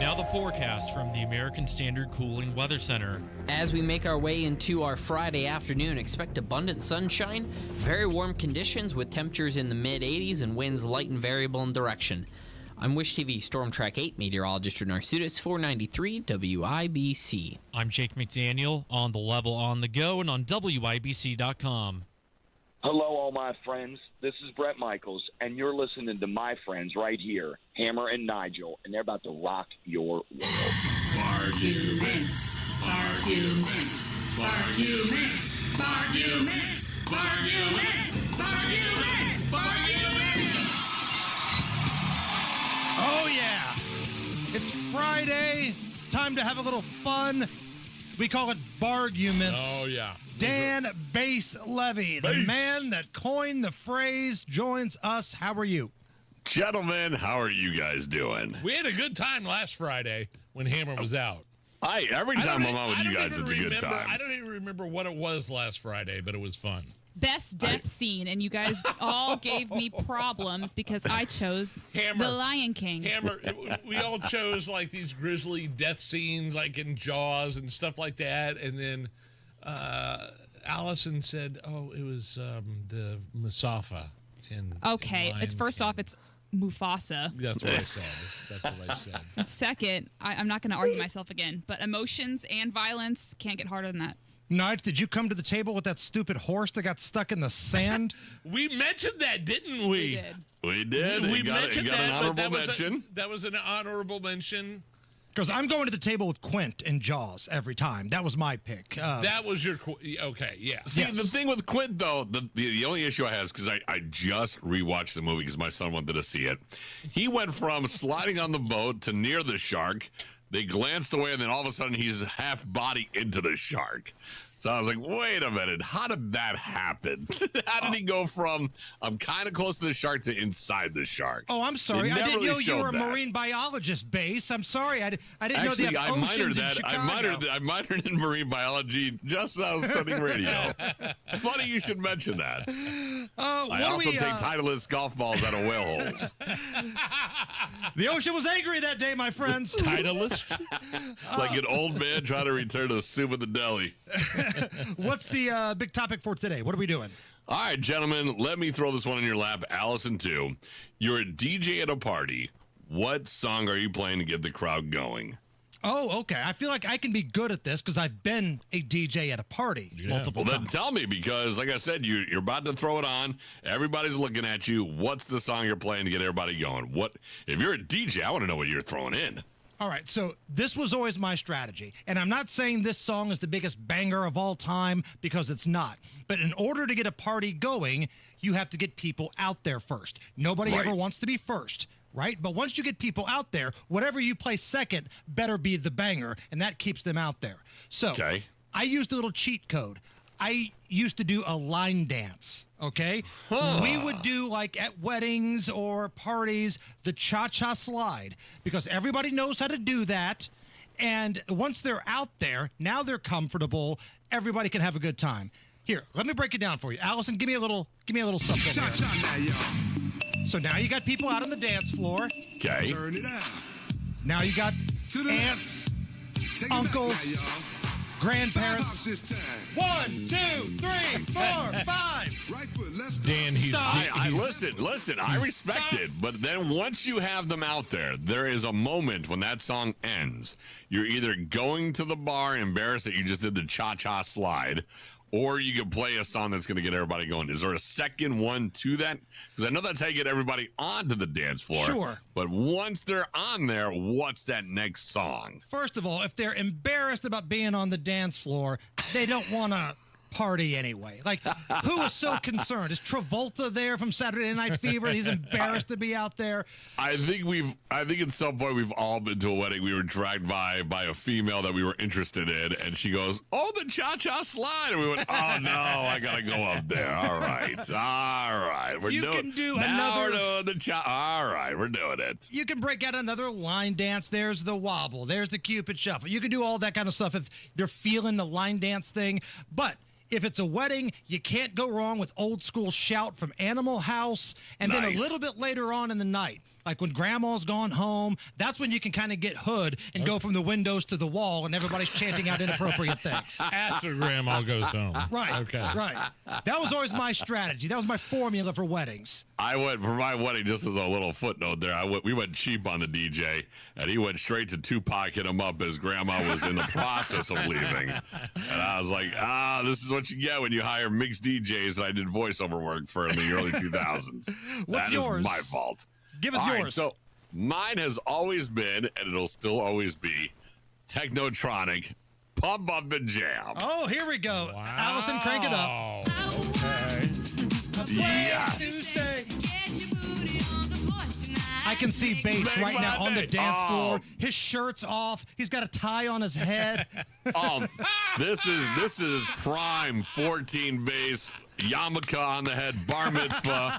Now the forecast from the American Standard Cooling Weather Center. As we make our way into our Friday afternoon, expect abundant sunshine, very warm conditions with temperatures in the mid-80s and winds light and variable in direction. I'm Wish TV Storm Track 8 meteorologist Renard Sudas, 493 WIBC. I'm Jake McDaniel on the level on the go and on WIBC.com. Hello, all my friends. This is Brett Michaels, and you're listening to my friends right here, Hammer and Nigel, and they're about to rock your world. Barguments, barguments, barguments, barguments, barguments, barguments, barguments. Oh, yeah. It's Friday. It's time to have a little fun. We call it Barguments. Oh, yeah. Dan Bass Levy, the man that coined the phrase, joins us. How are you? Gentlemen, how are you guys doing? We had a good time last Friday when Hammer was out. Every time I'm on with you guys, it's a good time. I don't even remember what it was last Friday, but it was fun. Best death scene, and you guys all gave me problems because I chose Hammer, The Lion King. Hammer, we all chose like these grisly death scenes, like in Jaws and stuff like that, and then Allison said, "Oh, it was the Musafa." Okay, it's first off, it's Mufasa. That's what I said. That's what I said. And second, I'm not going to argue myself again, but emotions and violence can't get harder than that. Nige, did you come to the table with that stupid horse that got stuck in the sand? We mentioned that, didn't we? We did. We got mentioned an that, honorable but mention. that was an honorable mention. Because I'm going to the table with Quint and Jaws every time. That was my pick. That was your... Okay, yeah. See, the thing with Quint, though, the only issue I have is because I just rewatched the movie because my son wanted to see it. He went from sliding on the boat to near the shark. They glanced away, and then all of a sudden, he's half body into the shark. So I was like, wait a minute, how did that happen? How did he go from, I'm kind of close to the shark to inside the shark? Oh, I'm sorry. I didn't know you were a that. marine biologist, Base. I'm sorry. I didn't know they have oceans in Chicago. I minored in marine biology just as I was studying radio. Funny you should mention that. I also take Titleist golf balls out of whale holes. The ocean was angry that day, my friends. Titleist? Like an old man trying to return to the soup at the deli. What's the big topic for today? What are we doing? All right, gentlemen, let me throw this one in your lap. Allison, too. You're a DJ at a party. What song are you playing to get the crowd going? Oh, okay. I feel like I can be good at this because I've been a DJ at a party multiple Well, times. then tell me, because like I said, you're about to throw it on. Everybody's looking at you. What's the song you're playing to get everybody going? What if you're a DJ? I want to know what you're throwing in. All right, so this was always my strategy. And I'm not saying this song is the biggest banger of all time because it's not. But in order to get a party going, you have to get people out there first. Nobody ever wants to be first, right? But once you get people out there, whatever you play second better be the banger, and that keeps them out there. So I used a little cheat code. I used to do a line dance, okay? We would do, like, at weddings or parties, the cha-cha slide, because everybody knows how to do that. And once they're out there, now they're comfortable, everybody can have a good time. Here, let me break it down for you. Allison, give me a little something. Cha-cha now, y'all. So now you got people out on the dance floor. Okay. Turn it out. Now you got aunts, uncles, grandparents. 1, 2, 3, 4, 5. Right foot, let's Dan, he's listen. I respect it, but then once you have them out there, there is a moment when that song ends. You're either going to the bar embarrassed that you just did the cha-cha slide, or you can play a song that's going to get everybody going. Is there a second one to that? Because I know that's how you get everybody onto the dance floor. Sure. But once they're on there, what's that next song? First of all, if they're embarrassed about being on the dance floor, they don't want to party anyway. Like, who is so concerned? Is Travolta there from Saturday Night Fever? He's embarrassed to be out there. I think at some point we've all been to a wedding. We were dragged by a female that we were interested in, and she goes, "Oh, the cha-cha slide." And we went, "Oh no, I gotta go up there." All right. We're doing the cha. All right, we're doing it. You can break out another line dance. There's the wobble. There's the Cupid shuffle. You can do all that kind of stuff if they're feeling the line dance thing. But if it's a wedding, you can't go wrong with old school Shout from Animal House. And then a little bit later on in the night, like when grandma's gone home, that's when you can kind of get hood and go from the windows to the wall and everybody's chanting out inappropriate things. After grandma goes home. Right. Okay. Right. That was always my strategy. That was my formula for weddings. I went for my wedding, just as a little footnote there. We went cheap on the DJ, and he went straight to Tupac, hit him up as grandma was in the process of leaving. And I was like, this is what you get when you hire mixed DJs. And I did voiceover work for in the early 2000s. What's that yours? is my fault. Give us All right, yours. so mine has always been, and it'll still always be, Technotronic. Pump up the jam. Oh, here we go. Wow. Allison, crank it up. Okay. Yeah. I can see Bass right now on the dance floor. His shirt's off. He's got a tie on his head. This is prime 14 bass. Yarmulke on the head, bar mitzvah,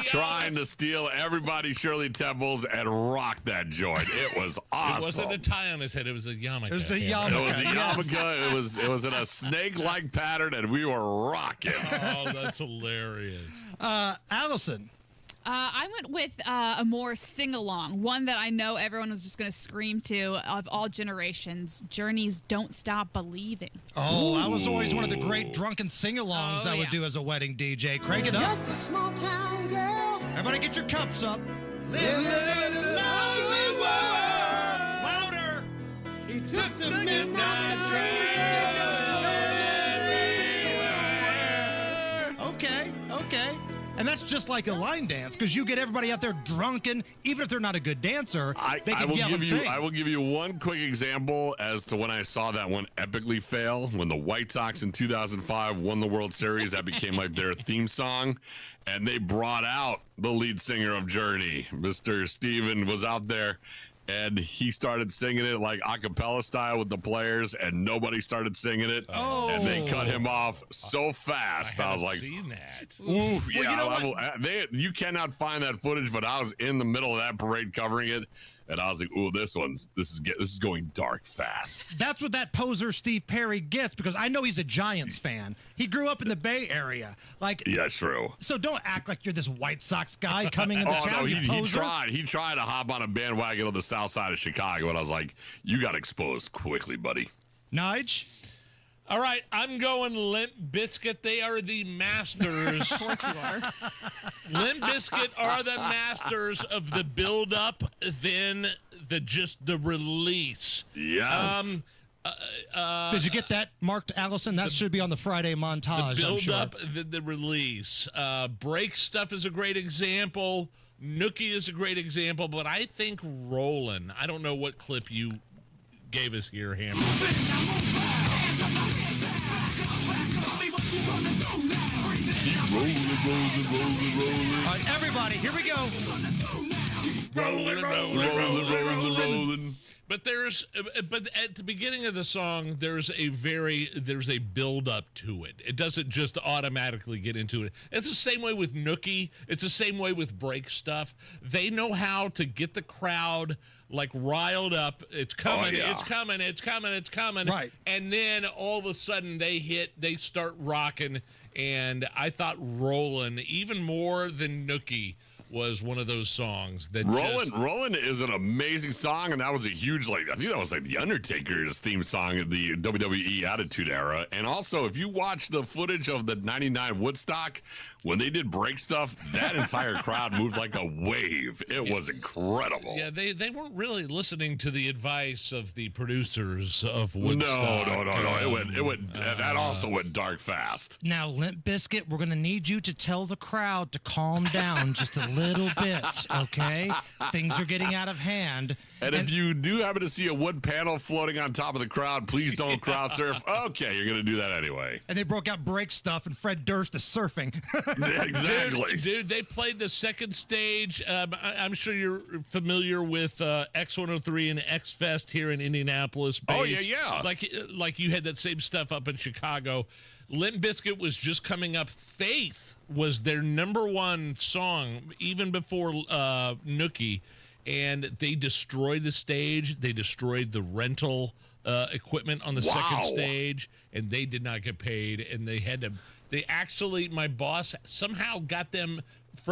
trying to steal everybody's Shirley Temples and rock that joint. It was awesome. It wasn't a tie on his head; it was a yarmulke. It was the yarmulke. It was a yarmulke. It was in a snake-like pattern, and we were rocking. Oh, that's hilarious. Allison. I went with a more sing-along, one that I know everyone was just going to scream to of all generations, Journey's Don't Stop Believing. Oh, that was always one of the great drunken sing-alongs I would do as a wedding DJ. Crank it up. Just a small town girl. Everybody get your cups up. Living in a lonely world. Louder. She took the midnight train. Okay. And that's just like a line dance because you get everybody out there drunken, even if they're not a good dancer. They can yell and sing. I will give you one quick example as to when I saw that one epically fail. When the White Sox in 2005 won the World Series, that became like their theme song. And they brought out the lead singer of Journey. Mr. Steven was out there. And he started singing it like a cappella style with the players, and nobody started singing it. Oh. And they cut him off so fast. I was like, seen that. oof, Well, yeah. You cannot find that footage, but I was in the middle of that parade covering it. And I was like, "Ooh, this is going dark fast." That's what that poser Steve Perry gets because I know he's a Giants fan. He grew up in the Bay Area, Yeah, true. So don't act like you're this White Sox guy coming into town. No, you poser. He tried to hop on a bandwagon on the south side of Chicago, and I was like, "You got exposed quickly, buddy." Nige. All right, I'm going Limp Bizkit. They are the masters. Of course you are. Limp Bizkit are the masters of the build-up, then the release. Yes. Did you get that marked, Allison? That should be on the Friday montage. The I'm build sure. up, the release. Break Stuff is a great example. Nookie is a great example, but I think Rollin'. I don't know what clip you gave us here, Hammer. All right, everybody, here we go. Rolling. But at the beginning of the song, there's a build up to it. It doesn't just automatically get into it. It's the same way with Nookie. It's the same way with Break Stuff. They know how to get the crowd like riled up. It's coming, it's coming. Right. And then all of a sudden they start rocking. And I thought Rollin', even more than Nookie, was one of those songs that Rollin' is an amazing song, and that was a huge, I think that was the Undertaker's theme song of the WWE Attitude Era. And also, if you watch the footage of the 99 Woodstock, when they did Break Stuff, that entire crowd moved like a wave. It was incredible. Yeah, they weren't really listening to the advice of the producers of Woodstock. No. It went. That also went dark fast. Now, Limp Bizkit, we're going to need you to tell the crowd to calm down just a little bit, okay? Things are getting out of hand. And if you do happen to see a wood panel floating on top of the crowd, please don't crowd surf. Okay, you're going to do that anyway. And they broke out Break Stuff, and Fred Durst is surfing. Exactly. Dude, they played the second stage. I'm sure you're familiar with X103 and X Fest here in Indianapolis. Oh, yeah. Like you had that same stuff up in Chicago. Limp Bizkit was just coming up. Faith was their number one song, even before Nookie. And they destroyed the stage. They destroyed the rental equipment on the second stage, and they did not get paid. And they had to. They actually, my boss somehow got them.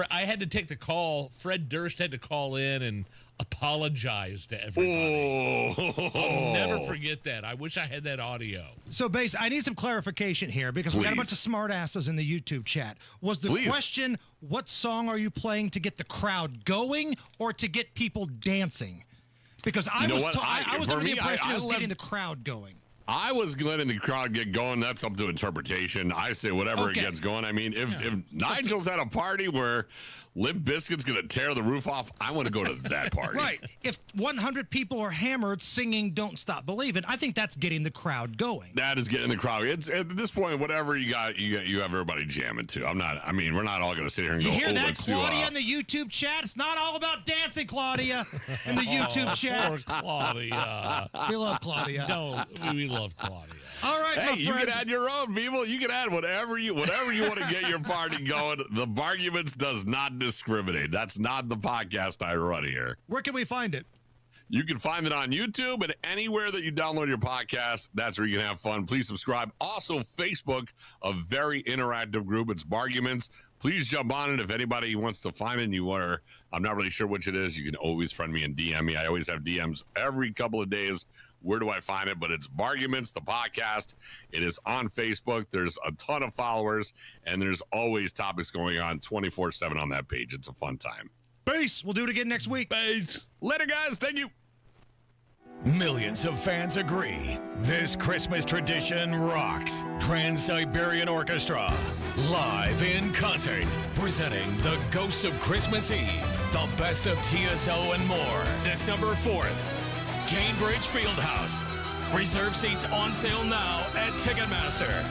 I had to take the call. Fred Durst had to call in and apologize to everybody. I'll never forget that. I wish I had that audio. So, Base, I need some clarification here because we got a bunch of smart asses in the YouTube chat. Was the question, what song are you playing to get the crowd going or to get people dancing? Because I was under the impression it was getting the crowd going. I was letting the crowd get going. That's up to interpretation. I say whatever it gets going. I mean, if Nigel's at a party where Limp Bizkit's going to tear the roof off, I want to go to that party. Right. If 100 people are hammered singing Don't Stop Believin', I think that's getting the crowd going. That is getting the crowd. It's at this point, whatever you got, you have everybody jamming to. We're not all going to sit here and go, You hear that, Claudia, in the YouTube chat? It's not all about dancing, Claudia, in the YouTube chat. Poor Claudia. We love Claudia. No, we love Claudia. All right, hey, you can add your own, people. You can add whatever you want to get your party going. The Barguments does not discriminate. That's not the podcast I run here. Where can we find it? You can find it on YouTube and anywhere that you download your podcast. That's where you can have fun. Please subscribe. Also, Facebook, a very interactive group. It's Barguments. Please jump on it if anybody wants to find it and you are. I'm not really sure which it is. You can always friend me and DM me. I always have DMs every couple of days. Where do I find it? But it's Barguments, the podcast. It is on Facebook. There's a ton of followers, and there's always topics going on 24/7 on that page. It's a fun time. Base, we'll do it again next week. Base. Later, guys. Thank you. Millions of fans agree this Christmas tradition rocks. Trans-Siberian Orchestra, live in concert, presenting the Ghosts of Christmas Eve, the best of TSO and more, December 4th. Cambridge Fieldhouse. Reserve seats on sale now at Ticketmaster.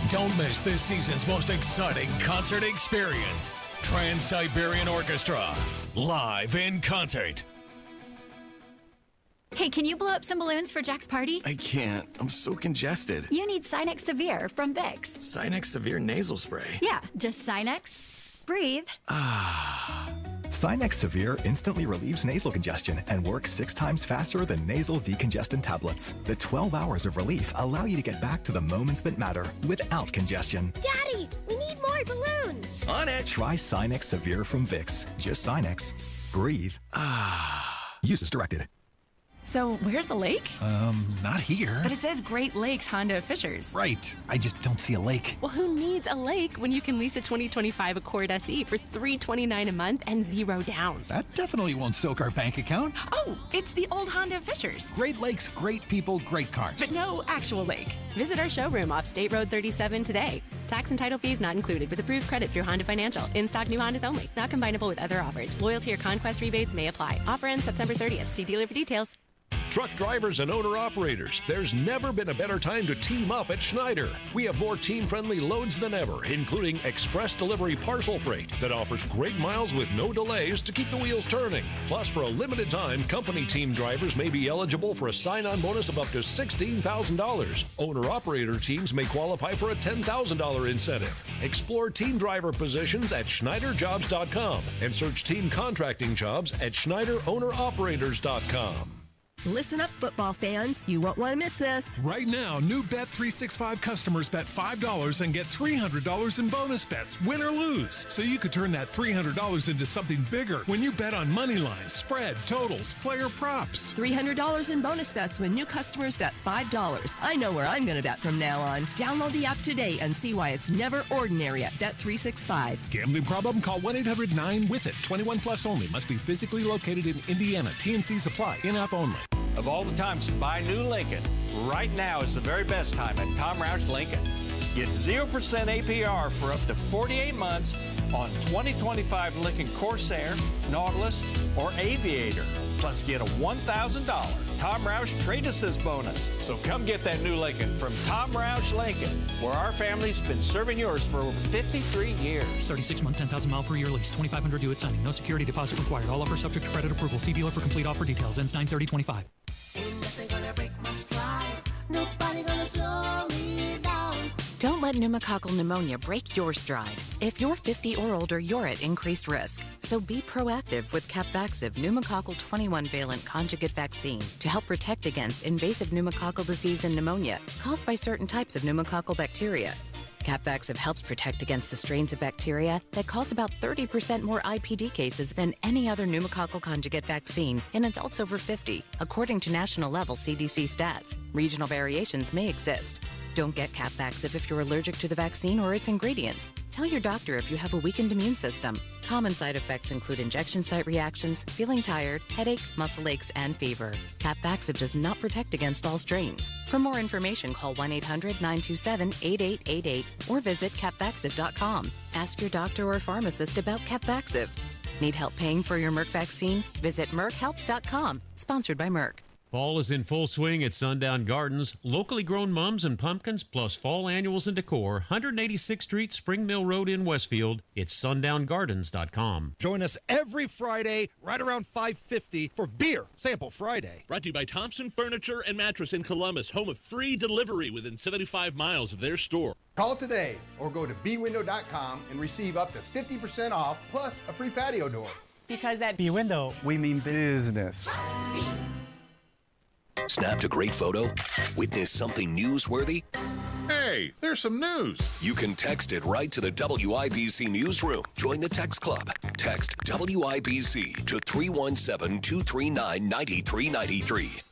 Don't miss this season's most exciting concert experience. Trans-Siberian Orchestra, live in concert. Hey, can you blow up some balloons for Jack's party? I can't. I'm so congested. You need Sinex Severe from Vicks. Sinex Severe nasal spray. Yeah, just Sinex. Breathe. Sinex Severe instantly relieves nasal congestion and works 6 times faster than nasal decongestant tablets. The 12 hours of relief allow you to get back to the moments that matter without congestion. Daddy, we need more balloons. On it. Try Sinex Severe from Vicks. Just Sinex. Breathe. Use as directed. So, where's the lake? Not here. But it says Great Lakes Honda of Fishers. Right. I just don't see a lake. Well, who needs a lake when you can lease a 2025 Accord SE for $329 a month and 0 down? That definitely won't soak our bank account. Oh, it's the old Honda of Fishers. Great Lakes, great people, great cars. But no actual lake. Visit our showroom off State Road 37 today. Tax and title fees not included with approved credit through Honda Financial. In-stock new Hondas only. Not combinable with other offers. Loyalty or conquest rebates may apply. Offer ends September 30th. See dealer for details. Truck drivers and owner-operators, there's never been a better time to team up at Schneider. We have more team-friendly loads than ever, including express delivery parcel freight that offers great miles with no delays to keep the wheels turning. Plus, for a limited time, company team drivers may be eligible for a sign-on bonus of up to $16,000. Owner-operator teams may qualify for a $10,000 incentive. Explore team driver positions at SchneiderJobs.com and search team contracting jobs at SchneiderOwnerOperators.com. Listen up, football fans. You won't want to miss this. Right now, new Bet365 customers bet $5 and get $300 in bonus bets, win or lose. So you could turn that $300 into something bigger when you bet on money lines, spread, totals, player props. $300 in bonus bets when new customers bet $5. I know where I'm going to bet from now on. Download the app today and see why it's never ordinary at Bet365. Gambling problem? Call 1-800-9-WITH-IT. 21 plus only. Must be physically located in Indiana. TNCs apply. In-app only. Of all the times to buy new Lincoln, right now is the very best time at Tom Roush Lincoln. Get 0% APR for up to 48 months on 2025 Lincoln Corsair, Nautilus, or Aviator. Plus get a $1,000 Tom Roush Trade Assist bonus. So come get that new Lincoln from Tom Roush Lincoln, where our family's been serving yours for over 53 years. 36-month, 10,000-mile per year lease. 2,500 due at signing. No security deposit required. All offers subject to credit approval. See dealer for complete offer details. Ends 9/30/25. Ain't nothing gonna break my stride. Nobody gonna slow me down. Don't let pneumococcal pneumonia break your stride. If you're 50 or older, you're at increased risk. So be proactive with Capvaxive pneumococcal 21-valent conjugate vaccine to help protect against invasive pneumococcal disease and pneumonia caused by certain types of pneumococcal bacteria. Capvaxive helps protect against the strains of bacteria that cause about 30% more IPD cases than any other pneumococcal conjugate vaccine in adults over 50, according to national level CDC stats. Regional variations may exist. Don't get Capvaxive if you're allergic to the vaccine or its ingredients. Tell your doctor if you have a weakened immune system. Common side effects include injection site reactions, feeling tired, headache, muscle aches, and fever. Capvaxive does not protect against all strains. For more information, call 1-800-927-8888 or visit capvaxive.com. Ask your doctor or pharmacist about Capvaxive. Need help paying for your Merck vaccine? Visit merckhelps.com. Sponsored by Merck. Fall is in full swing at Sundown Gardens. Locally grown mums and pumpkins plus fall annuals and decor. 186th Street, Spring Mill Road in Westfield. It's sundown.gardens.com. Join us every Friday right around 5:50 for Beer Sample Friday. Brought to you by Thompson Furniture and Mattress in Columbus, home of free delivery within 75 miles of their store. Call today or go to bwindow.com and receive up to 50% off plus a free patio door. Because at B-Window, we mean business. Snapped a great photo? Witnessed something newsworthy? Hey, there's some news. You can text it right to the WIBC newsroom. Join the text club. Text WIBC to 317-239-9393.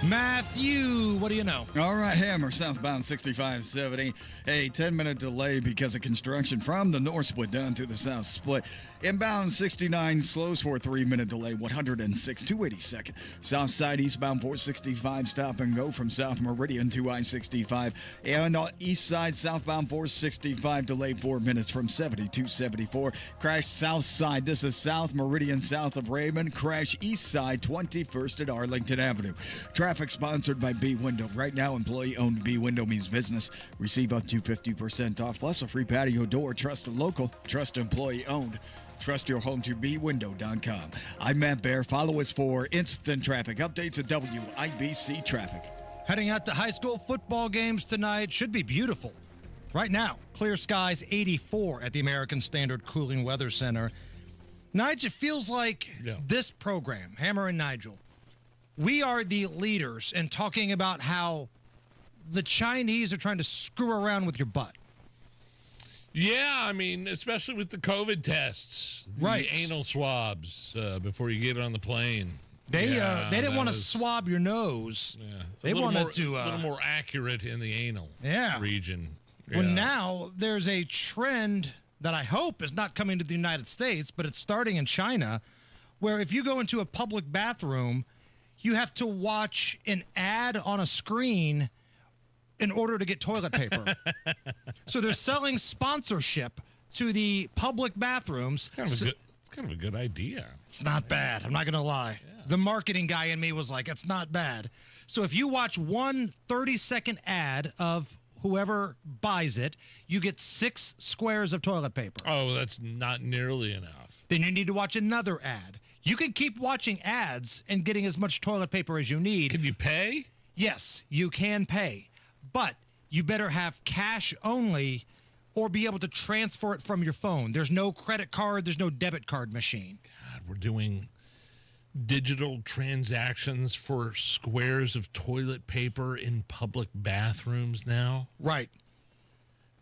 Matthew, what do you know? All right, Hammer, southbound 6570. A 10-minute delay because of construction from the north split down to the south split. Inbound 69 slows for a 3-minute delay, 106, 282nd. South side eastbound 465 stop and go from South Meridian to I-65. And on east side southbound 465 delay 4 minutes from 7274. Crash south side. This is South Meridian south of Raymond. Crash east side 21st at Arlington Avenue. Traffic sponsored by B-Window. Right now, employee-owned B-Window means business. Receive up to 50% off, plus a free patio door. Trust a local. Trust employee-owned. Trust your home to bwindow.com. I'm Matt Bear. Follow us for instant traffic updates at WIBC Traffic. Heading out to high school football games tonight. Should be beautiful. Right now, clear skies 84 at the American Standard Cooling Weather Center. Nigel, it feels like this program, Hammer and Nigel, we are the leaders in talking about how the Chinese are trying to screw around with your butt. Yeah, I mean, especially with the COVID tests, right? The anal swabs before you get on the plane. They didn't want to swab your nose. Yeah. They wanted to a little more accurate in the anal region. Well, now there's a trend that I hope is not coming to the United States, but it's starting in China, where if you go into a public bathroom, you have to watch an ad on a screen in order to get toilet paper. So they're selling sponsorship to the public bathrooms. It's kind of a good idea. It's not bad. I'm not going to lie. Yeah. The marketing guy in me was like, it's not bad. So if you watch one 30-second ad of whoever buys it, you get 6 squares of toilet paper. Oh, that's not nearly enough. Then you need to watch another ad. You can keep watching ads and getting as much toilet paper as you need. Can you pay? Yes, you can pay. But you better have cash only or be able to transfer it from your phone. There's no credit card. There's no debit card machine. God, we're doing digital transactions for squares of toilet paper in public bathrooms now. Right.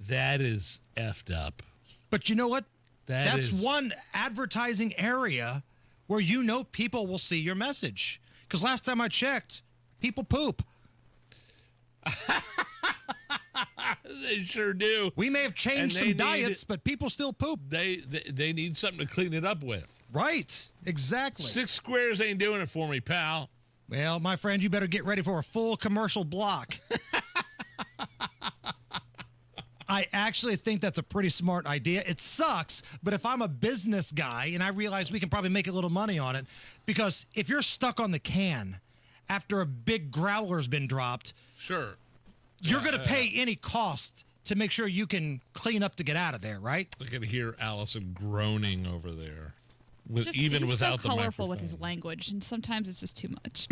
That is effed up. But you know what? That's one advertising area where you know people will see your message. Because last time I checked, people poop. They sure do. We may have changed some diets, but people still poop. They need something to clean it up with. Right. Exactly. 6 squares ain't doing it for me, pal. Well, my friend, you better get ready for a full commercial block. I actually think that's a pretty smart idea. It sucks, but if I'm a business guy and I realize we can probably make a little money on it, because if you're stuck on the can after a big growler's been dropped, sure, you're going to pay any cost to make sure you can clean up to get out of there, right? I can hear Allison groaning over there, he's without so the colorful microphone. with his language, and sometimes it's just too much.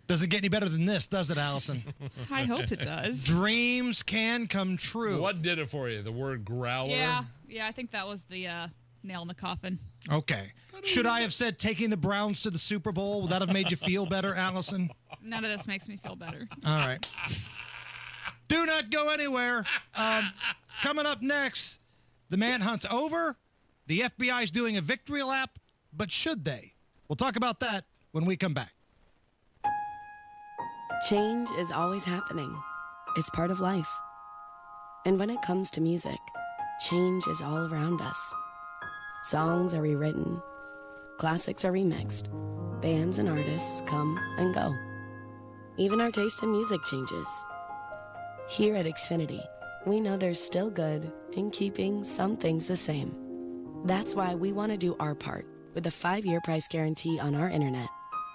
Doesn't get any better than this, does it, Allison? I hope it does. Dreams can come true. What did it for you? The word growler? Yeah, I think that was the nail in the coffin. Okay. Should I have said taking the Browns to the Super Bowl? Would that have made you feel better, Allison? None of this makes me feel better. All right. Do not go anywhere. Coming up next, the manhunt's over. The FBI's doing a victory lap, but should they? We'll talk about that when we come back. Change is always happening. It's part of life. And when it comes to music, change is all around us. Songs are rewritten. Classics are remixed. Bands and artists come and go. Even our taste in music changes. Here at Xfinity, we know there's still good in keeping some things the same. That's why we want to do our part with a 5-year price guarantee on our internet.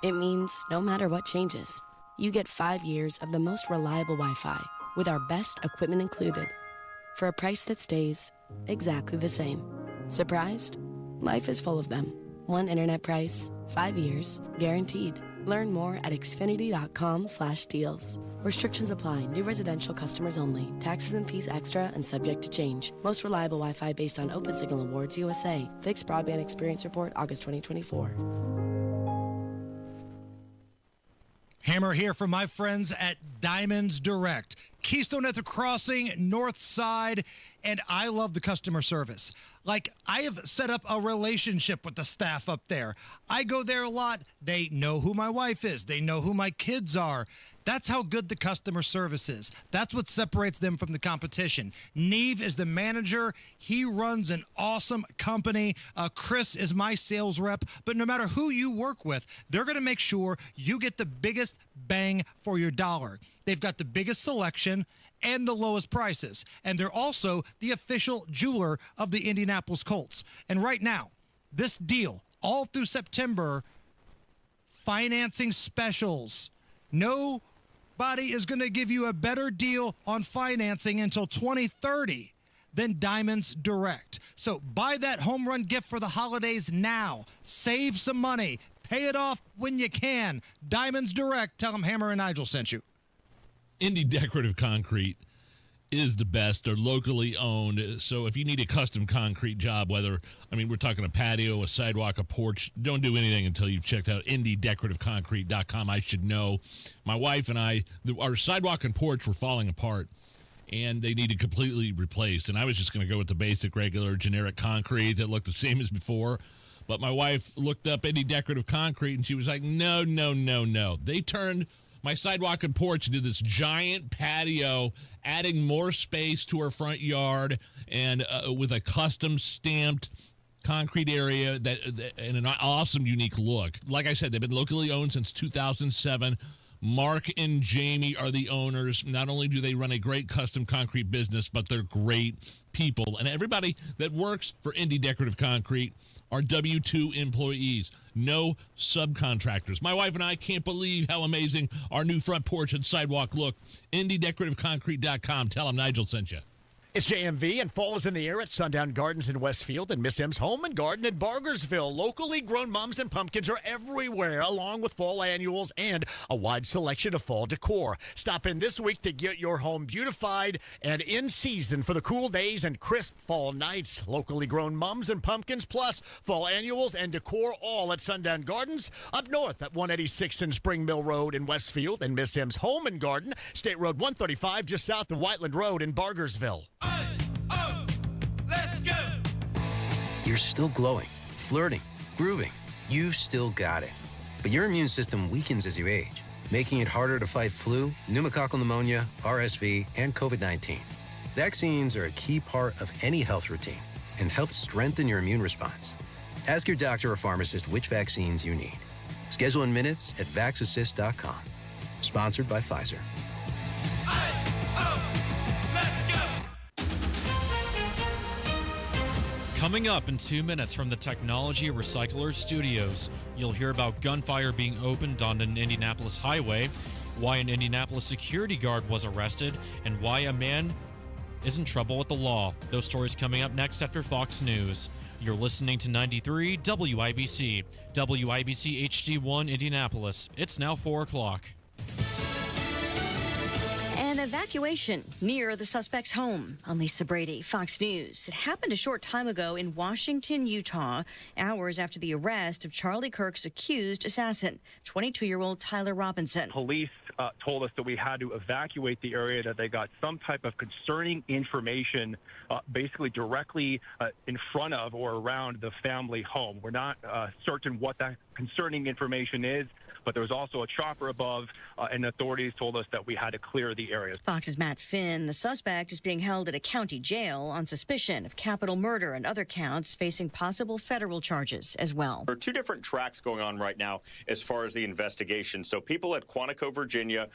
It means no matter what changes, you get 5 years of the most reliable Wi-Fi with our best equipment included for a price that stays exactly the same. Surprised? Life is full of them. One internet price, 5 years, guaranteed. Learn more at xfinity.com/deals. Restrictions apply. New residential customers only. Taxes and fees extra and subject to change. Most reliable Wi-Fi based on Open Signal Awards USA. Fixed Broadband Experience Report, August 2024. Hammer here from my friends at Diamonds Direct. Keystone at the Crossing, North Side, and I love the customer service. Like, I have set up a relationship with the staff up there. I go there a lot. They know who my wife is. They know who my kids are. That's how good the customer service is. That's what separates them from the competition. Neve is the manager. He runs an awesome company. Chris is my sales rep. But no matter who you work with, they're going to make sure you get the biggest bang for your dollar. They've got the biggest selection and the lowest prices. And they're also the official jeweler of the Indianapolis Colts. And right now, this deal, all through September, financing specials. Nobody is going to give you a better deal on financing until 2030 than Diamonds Direct. So buy that home run gift for the holidays now. Save some money. Pay it off when you can. Diamonds Direct. Tell them Hammer and Nigel sent you. Indie Decorative Concrete is the best. They're locally owned. So if you need a custom concrete job, we're talking a patio, a sidewalk, a porch, don't do anything until you've checked out indiedecorativeconcrete.com. I should know. My wife and I, our sidewalk and porch were falling apart, and they needed completely replaced. And I was just going to go with the basic, regular, generic concrete that looked the same as before. But my wife looked up any decorative concrete, and she was like, no. They turned my sidewalk and porch into this giant patio, adding more space to our front yard, and with a custom stamped concrete area that and an awesome, unique look. Like I said, they've been locally owned since 2007. Mark and Jamie are the owners. Not only do they run a great custom concrete business, but they're great people. And everybody that works for Indy Decorative Concrete are W-2 employees, no subcontractors. My wife and I can't believe how amazing our new front porch and sidewalk look. IndyDecorativeConcrete.com. Tell them Nigel sent you. It's JMV, and fall is in the air at Sundown Gardens in Westfield and Miss M's Home and Garden in Bargersville. Locally grown mums and pumpkins are everywhere, along with fall annuals and a wide selection of fall decor. Stop in this week to get your home beautified and in season for the cool days and crisp fall nights. Locally grown mums and pumpkins, plus fall annuals and decor, all at Sundown Gardens. Up north at 186 and Spring Mill Road in Westfield and Miss M's Home and Garden. State Road 135 just south of Whiteland Road in Bargersville. You're still glowing, flirting, grooving. You've still got it. But your immune system weakens as you age, making it harder to fight flu, pneumococcal pneumonia, RSV, and COVID-19. Vaccines are a key part of any health routine and help strengthen your immune response. Ask your doctor or pharmacist which vaccines you need. Schedule in minutes at vaxassist.com. Sponsored by Pfizer. Coming up in 2 minutes from the Technology Recyclers Studios, you'll hear about gunfire being opened on an Indianapolis highway, why an Indianapolis security guard was arrested, and why a man is in trouble with the law. Those stories coming up next after Fox News. You're listening to 93 WIBC, WIBC HD1 Indianapolis. It's now 4 o'clock. An evacuation near the suspect's home. On Lisa Brady, Fox News. It happened a short time ago in Washington, Utah, hours after the arrest of Charlie Kirk's accused assassin, 22-year-old Tyler Robinson. Police told us that we had to evacuate the area, that they got some type of concerning information basically directly in front of or around the family home. We're not certain what that concerning information is, but there was also a chopper above, and authorities told us that we had to clear the area. Fox's Matt Finn. The suspect is being held at a county jail on suspicion of capital murder and other counts, facing possible federal charges as well. There are two different tracks going on right now as far as the investigation. So people at Quantico, Virginia,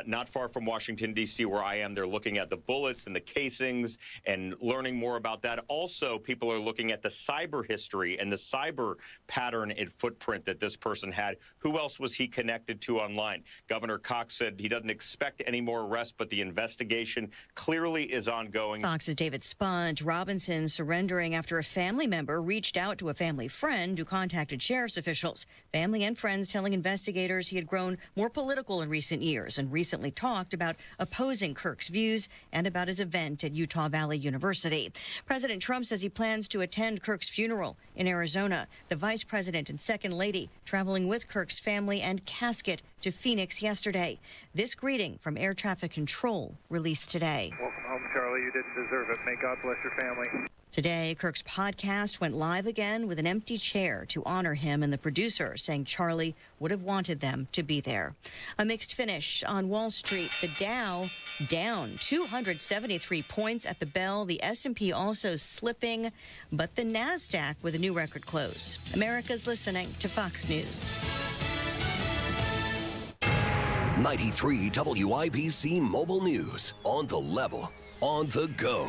not far from Washington, D.C., where I am, they're looking at the bullets and the casings and learning more about that. Also, people are looking at the cyber history and the cyber pattern and footprint that this person had. Who else was he connected to online? Governor Cox said he doesn't expect any more arrests, but the investigation clearly is ongoing. Fox's David Spunt. Robinson surrendering after a family member reached out to a family friend who contacted sheriff's officials. Family and friends telling investigators he had grown more political in recent years and recently talked about opposing Kirk's views and about his event at Utah Valley University. President Trump says he plans to attend Kirk's funeral in Arizona. The vice president and second lady traveling with Kirk's family and casket to Phoenix yesterday. This greeting from air traffic control released today. Welcome home, Charlie. You didn't deserve it. May God bless your family. Today, Kirk's podcast went live again with an empty chair to honor him and the producer, saying Charlie would have wanted them to be there. A mixed finish on Wall Street. The Dow down 273 points at the bell. The S&P also slipping, but the NASDAQ with a new record close. America's listening to Fox News. 93 WIBC Mobile News. On the level, on the go.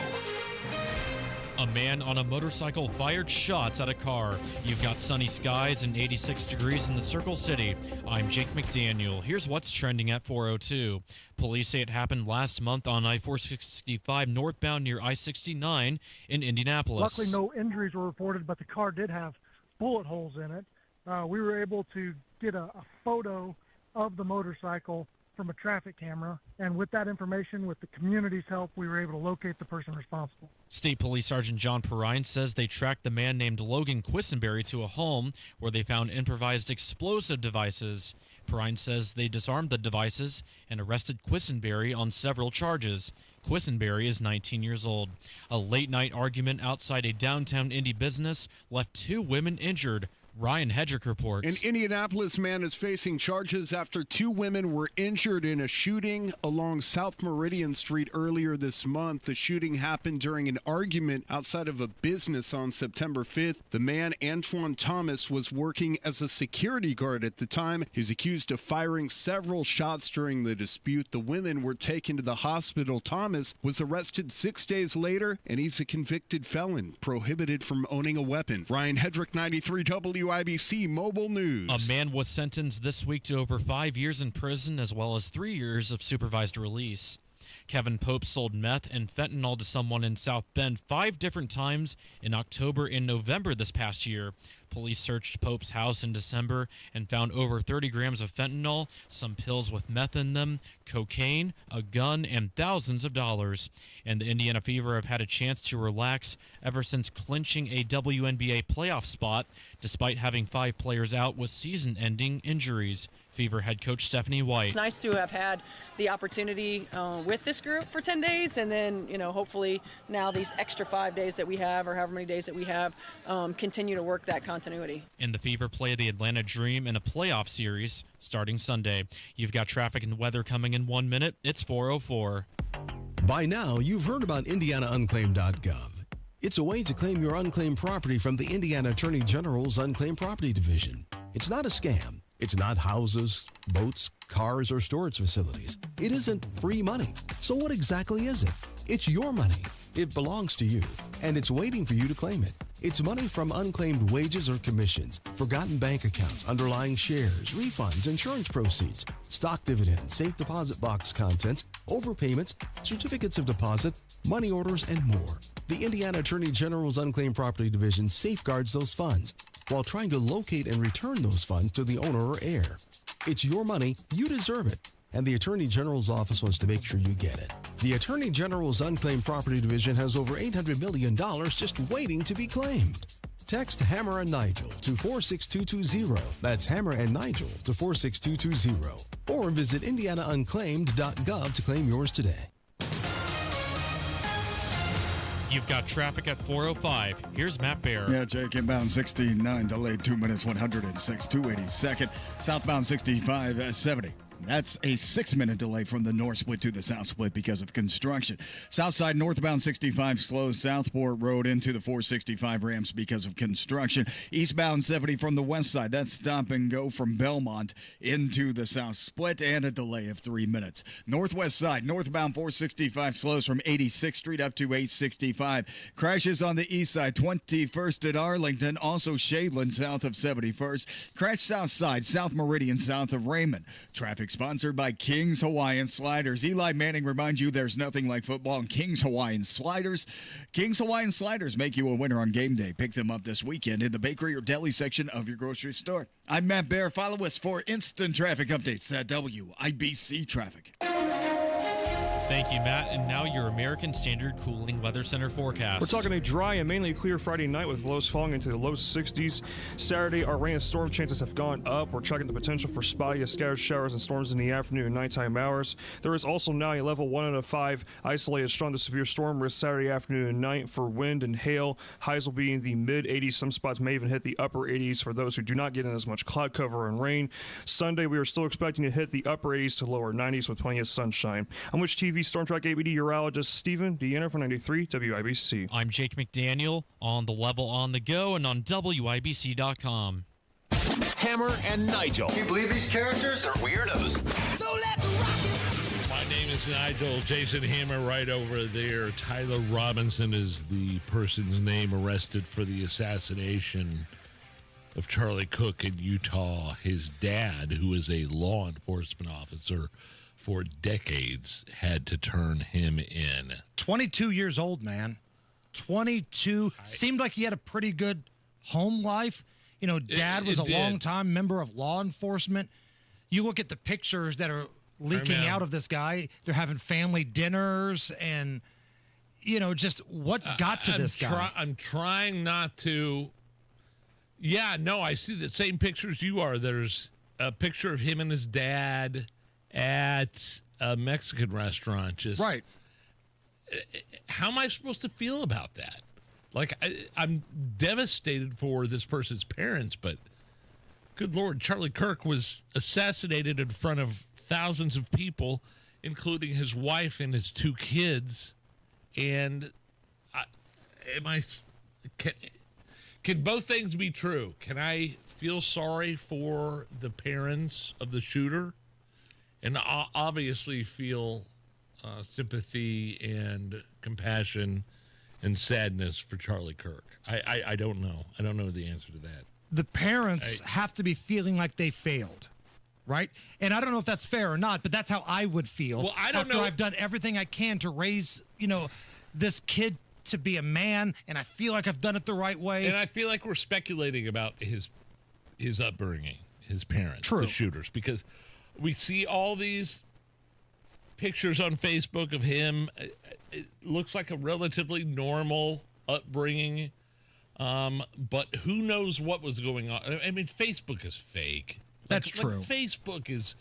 A man on a motorcycle fired shots at a car. You've got sunny skies and 86 degrees in the Circle City. I'm Jake McDaniel. Here's what's trending at 4:02. Police say it happened last month on I-465 northbound near I-69 in Indianapolis. Luckily, no injuries were reported, but the car did have bullet holes in it. We were able to get a photo of the motorcycle from a traffic camera, and with that information, with the community's help, we were able to locate the person responsible. State Police Sergeant John Perrine says they tracked the man named Logan Quisenberry to a home where they found improvised explosive devices. Perrine says they disarmed the devices and arrested Quisenberry on several charges. Quisenberry is 19 years old. A late-night argument outside a downtown Indy business left 2 women injured. Ryan Hedrick reports. An Indianapolis man is facing charges after 2 women were injured in a shooting along South Meridian Street earlier this month. The shooting happened during an argument outside of a business on September 5th. The man, Antoine Thomas, was working as a security guard at the time. He was accused of firing several shots during the dispute. The women were taken to the hospital. Thomas was arrested 6 days later, and he's a convicted felon, prohibited from owning a weapon. Ryan Hedrick, 93 WIBC Mobile News. A man was sentenced this week to over 5 years in prison as well as 3 years of supervised release. Kevin Pope sold meth and fentanyl to someone in South Bend 5 different times in October and November this past year. Police searched Pope's house in December and found over 30 grams of fentanyl, some pills with meth in them, cocaine, a gun, and thousands of dollars. And the Indiana Fever have had a chance to relax ever since clinching a WNBA playoff spot, despite having 5 players out with season-ending injuries. Fever head coach Stephanie White. It's nice to have had the opportunity with this group for 10 days, and then, hopefully now these extra 5 days that we have, or however many days that we have, continue to work that continuity. And the Fever play the Atlanta Dream in a playoff series starting Sunday. You've got traffic and weather coming in 1 minute. It's 4:04. By now, you've heard about IndianaUnclaimed.gov. It's a way to claim your unclaimed property from the Indiana Attorney General's Unclaimed Property Division. It's not a scam. It's not houses, boats, cars, or storage facilities. It isn't free money. So what exactly is it? It's your money. It belongs to you, and it's waiting for you to claim it. It's money from unclaimed wages or commissions, forgotten bank accounts, underlying shares, refunds, insurance proceeds, stock dividends, safe deposit box contents, overpayments, certificates of deposit, money orders, and more. The Indiana Attorney General's Unclaimed Property Division safeguards those funds while trying to locate and return those funds to the owner or heir. It's your money, you deserve it, and the Attorney General's office wants to make sure you get it. The Attorney General's Unclaimed Property Division has over $800 million just waiting to be claimed. Text Hammer and Nigel to 46220. That's Hammer and Nigel to 46220. Or visit IndianaUnclaimed.gov to claim yours today. You've got traffic at 4:05. Here's Matt Bear. Yeah, Jake, inbound 69, delayed 2 minutes, 106, 282nd. Southbound 65, 70. That's a 6-minute delay from the north split to the south split because of construction. Southside northbound 65 slows Southport Road into the 465 ramps because of construction. Eastbound 70 from the west side, that's stop and go from Belmont into the south split and a delay of 3 minutes. Northwest side northbound 465 slows from 86th Street up to 865. Crashes on the east side 21st at Arlington, also Shadeland south of 71st. Crash south side South Meridian south of Raymond. Traffic sponsored by King's Hawaiian Sliders. Eli Manning reminds you there's nothing like football and King's Hawaiian Sliders. King's Hawaiian Sliders make you a winner on game day. Pick them up this weekend in the bakery or deli section of your grocery store. I'm Matt Bear. Follow us for instant traffic updates at WIBC Traffic. Thank you, Matt. And now your American Standard Cooling Weather Center forecast. We're talking a dry and mainly clear Friday night with lows falling into the low 60s. Saturday, our rain and storm chances have gone up. We're checking the potential for spotty scattered showers and storms in the afternoon and nighttime hours. There is also now a level 1 out of 5 isolated strong to severe storm risk Saturday afternoon and night for wind and hail. Highs will be in the mid-80s. Some spots may even hit the upper 80s for those who do not get in as much cloud cover and rain. Sunday, we are still expecting to hit the upper 80s to lower 90s with plenty of sunshine. On which TV Storm Track ABD urologist Stephen Deanna for 93 WIBC. I'm Jake McDaniel on the level on the go and on WIBC.com. Hammer and Nigel. Can you believe these characters are weirdos? So let's rock it. My name is Nigel. Jason Hammer right over there. Tyler Robinson is the person's name arrested for the assassination of Charlie Cook in Utah. His dad, who is a law enforcement officer for decades, had to turn him in. 22 years old, man. 22. Seemed like he had a pretty good home life. You know, dad was a long-time member of law enforcement. You look at the pictures that are leaking out of this guy. They're having family dinners and, you know, just what got to this guy. I'm trying not to. Yeah, no, I see the same pictures you are. There's a picture of him and his dad at a Mexican restaurant. Just Right. how am I supposed to feel about that? Like, I'm devastated for this person's parents, but good Lord, Charlie Kirk was assassinated in front of thousands of people, including his wife and his 2 kids. And can both things be true? Can I feel sorry for the parents of the shooter and obviously feel sympathy and compassion and sadness for Charlie Kirk? I don't know. I don't know the answer to that. The parents have to be feeling like they failed, right? And I don't know if that's fair or not, but that's how I would feel. Well, I don't after know. I've done everything I can to raise, this kid to be a man, and I feel like I've done it the right way. And I feel like we're speculating about his upbringing, his parents, True. the shooters, because we see all these pictures on Facebook of him. It looks like a relatively normal upbringing, but who knows what was going on? I mean, Facebook is fake. That's true. Facebook is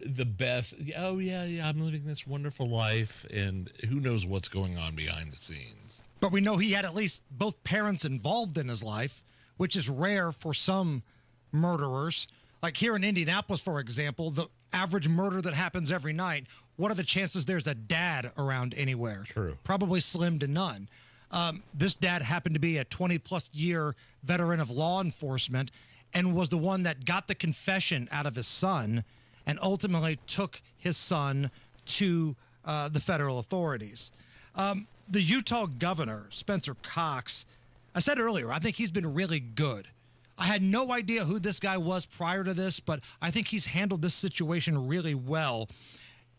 the best. Oh, yeah, I'm living this wonderful life, and who knows what's going on behind the scenes. But we know he had at least both parents involved in his life, which is rare for some murderers. Like here in Indianapolis, for example, the average murder that happens every night, what are the chances there's a dad around anywhere? True. Probably slim to none. This dad happened to be a 20-plus year veteran of law enforcement and was the one that got the confession out of his son and ultimately took his son to the federal authorities. The Utah governor, Spencer Cox, I said earlier, I think he's been really good. I had no idea who this guy was prior to this, but I think he's handled this situation really well.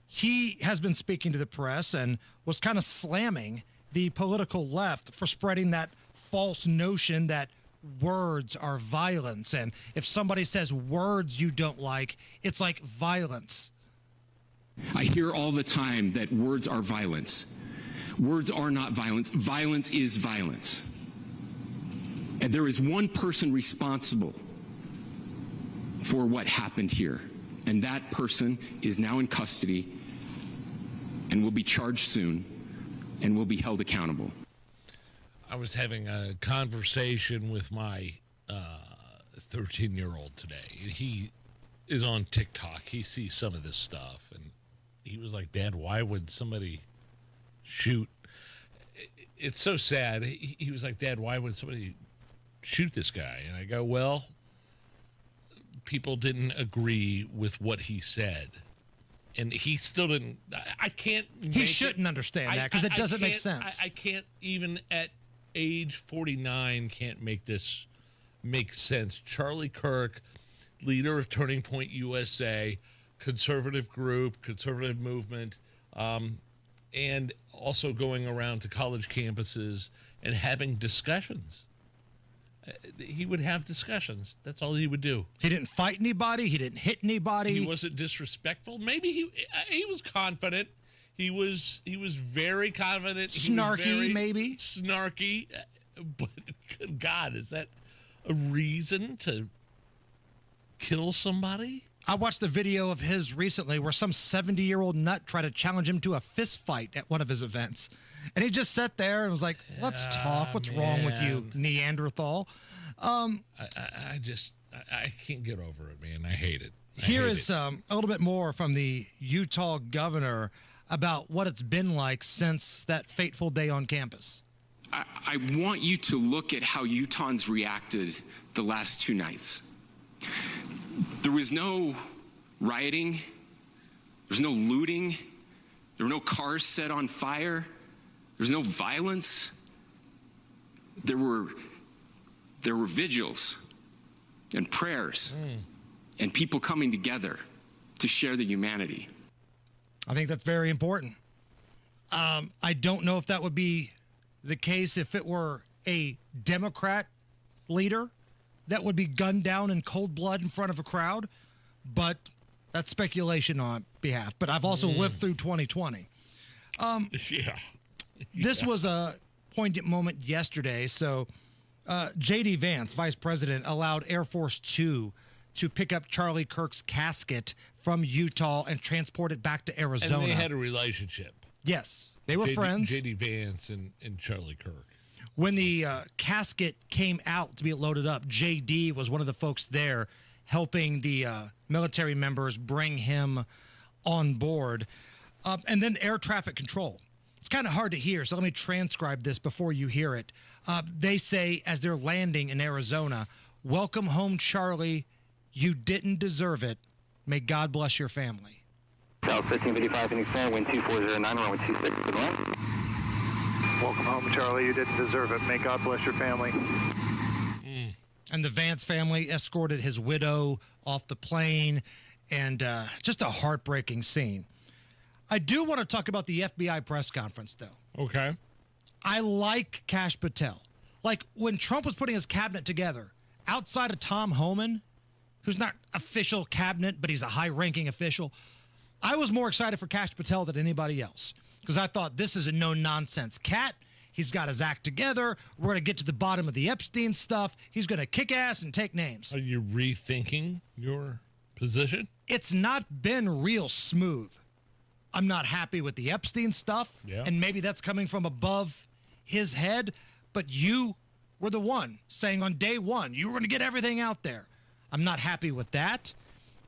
He has been speaking to the press and was kind of slamming the political left for spreading that false notion that words are violence. And if somebody says words you don't like, it's like violence. I hear all the time that words are violence. Words are not violence. Violence is violence. And there is one person responsible for what happened here. And that person is now in custody and will be charged soon and will be held accountable. I was having a conversation with my 13-year-old today. He is on TikTok. He sees some of this stuff, and he was like, Dad, why would somebody shoot? It's so sad. He was like, Dad, why would somebody shoot this guy? And I go, well, people didn't agree with what he said. And he still didn't. I can't. He shouldn't understand that because it doesn't make sense. I can't even at age 49 can't make this make sense. Charlie Kirk, leader of Turning Point USA, conservative group, conservative movement, and also going around to college campuses and having discussions. He would have discussions. That's all he would do. He didn't fight anybody. He didn't hit anybody. He wasn't disrespectful. Maybe he was confident. He was very confident. Snarky, maybe. Snarky. But good God, is that a reason to kill somebody? I watched a video of his recently where some 70-year-old nut tried to challenge him to a fist fight at one of his events. And he just sat there and was like, let's talk. What's wrong with you, Neanderthal? I can't get over it, man. I hate it. Here is a little bit more from the Utah governor about what it's been like since that fateful day on campus. I want you to look at how Utahns reacted the last 2 nights. There was no rioting. There was no looting. There were no cars set on fire. There's no violence. There were vigils and prayers and people coming together to share the humanity. I think that's very important. I don't know if that would be the case if it were a Democrat leader that would be gunned down in cold blood in front of a crowd, but that's speculation on behalf. But I've also lived through 2020. Yeah. This was a poignant moment yesterday. So J.D. Vance, vice president, allowed Air Force Two to pick up Charlie Kirk's casket from Utah and transport it back to Arizona. And they had a relationship. Yes, they were friends. J.D. Vance and Charlie Kirk. When the casket came out to be loaded up, J.D. was one of the folks there helping the military members bring him on board. And then air traffic control. It's kind of hard to hear, so let me transcribe this before you hear it. They say, as they're landing in Arizona, "Welcome home, Charlie. You didn't deserve it. May God bless your family." South 1555, Phoenix 10, wind 2409, runway 26, good luck. Welcome home, Charlie. You didn't deserve it. May God bless your family. And the Vance family escorted his widow off the plane, and just a heartbreaking scene. I do want to talk about the FBI press conference, though. Okay. I like Kash Patel. Like, when Trump was putting his cabinet together, outside of Tom Homan, who's not official cabinet, but he's a high-ranking official, I was more excited for Kash Patel than anybody else, because I thought this is a no-nonsense cat. He's got his act together. We're going to get to the bottom of the Epstein stuff. He's going to kick ass and take names. Are you rethinking your position? It's not been real smooth. I'm not happy with the Epstein stuff, and maybe that's coming from above his head, but you were the one saying on day one, you were going to get everything out there. I'm not happy with that.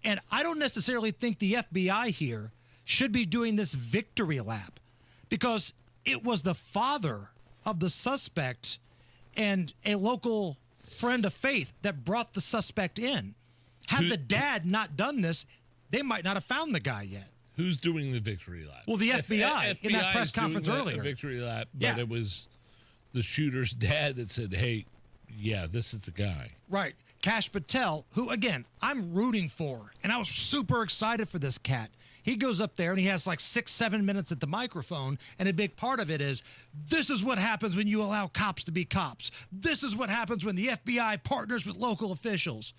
And I don't necessarily think the FBI here should be doing this victory lap, because it was the father of the suspect and a local friend of faith that brought the suspect in. Had the dad not done this, they might not have found the guy yet. Who's doing the victory lap? Well, the FBI in that press conference earlier. A victory lap, but it was the shooter's dad that said, "Hey, yeah, this is the guy." Right. Kash Patel, who, again, I'm rooting for, and I was super excited for this cat. He goes up there and he has like 6-7 minutes at the microphone, and a big part of it is, this is what happens when you allow cops to be cops. This is what happens when the FBI partners with local officials.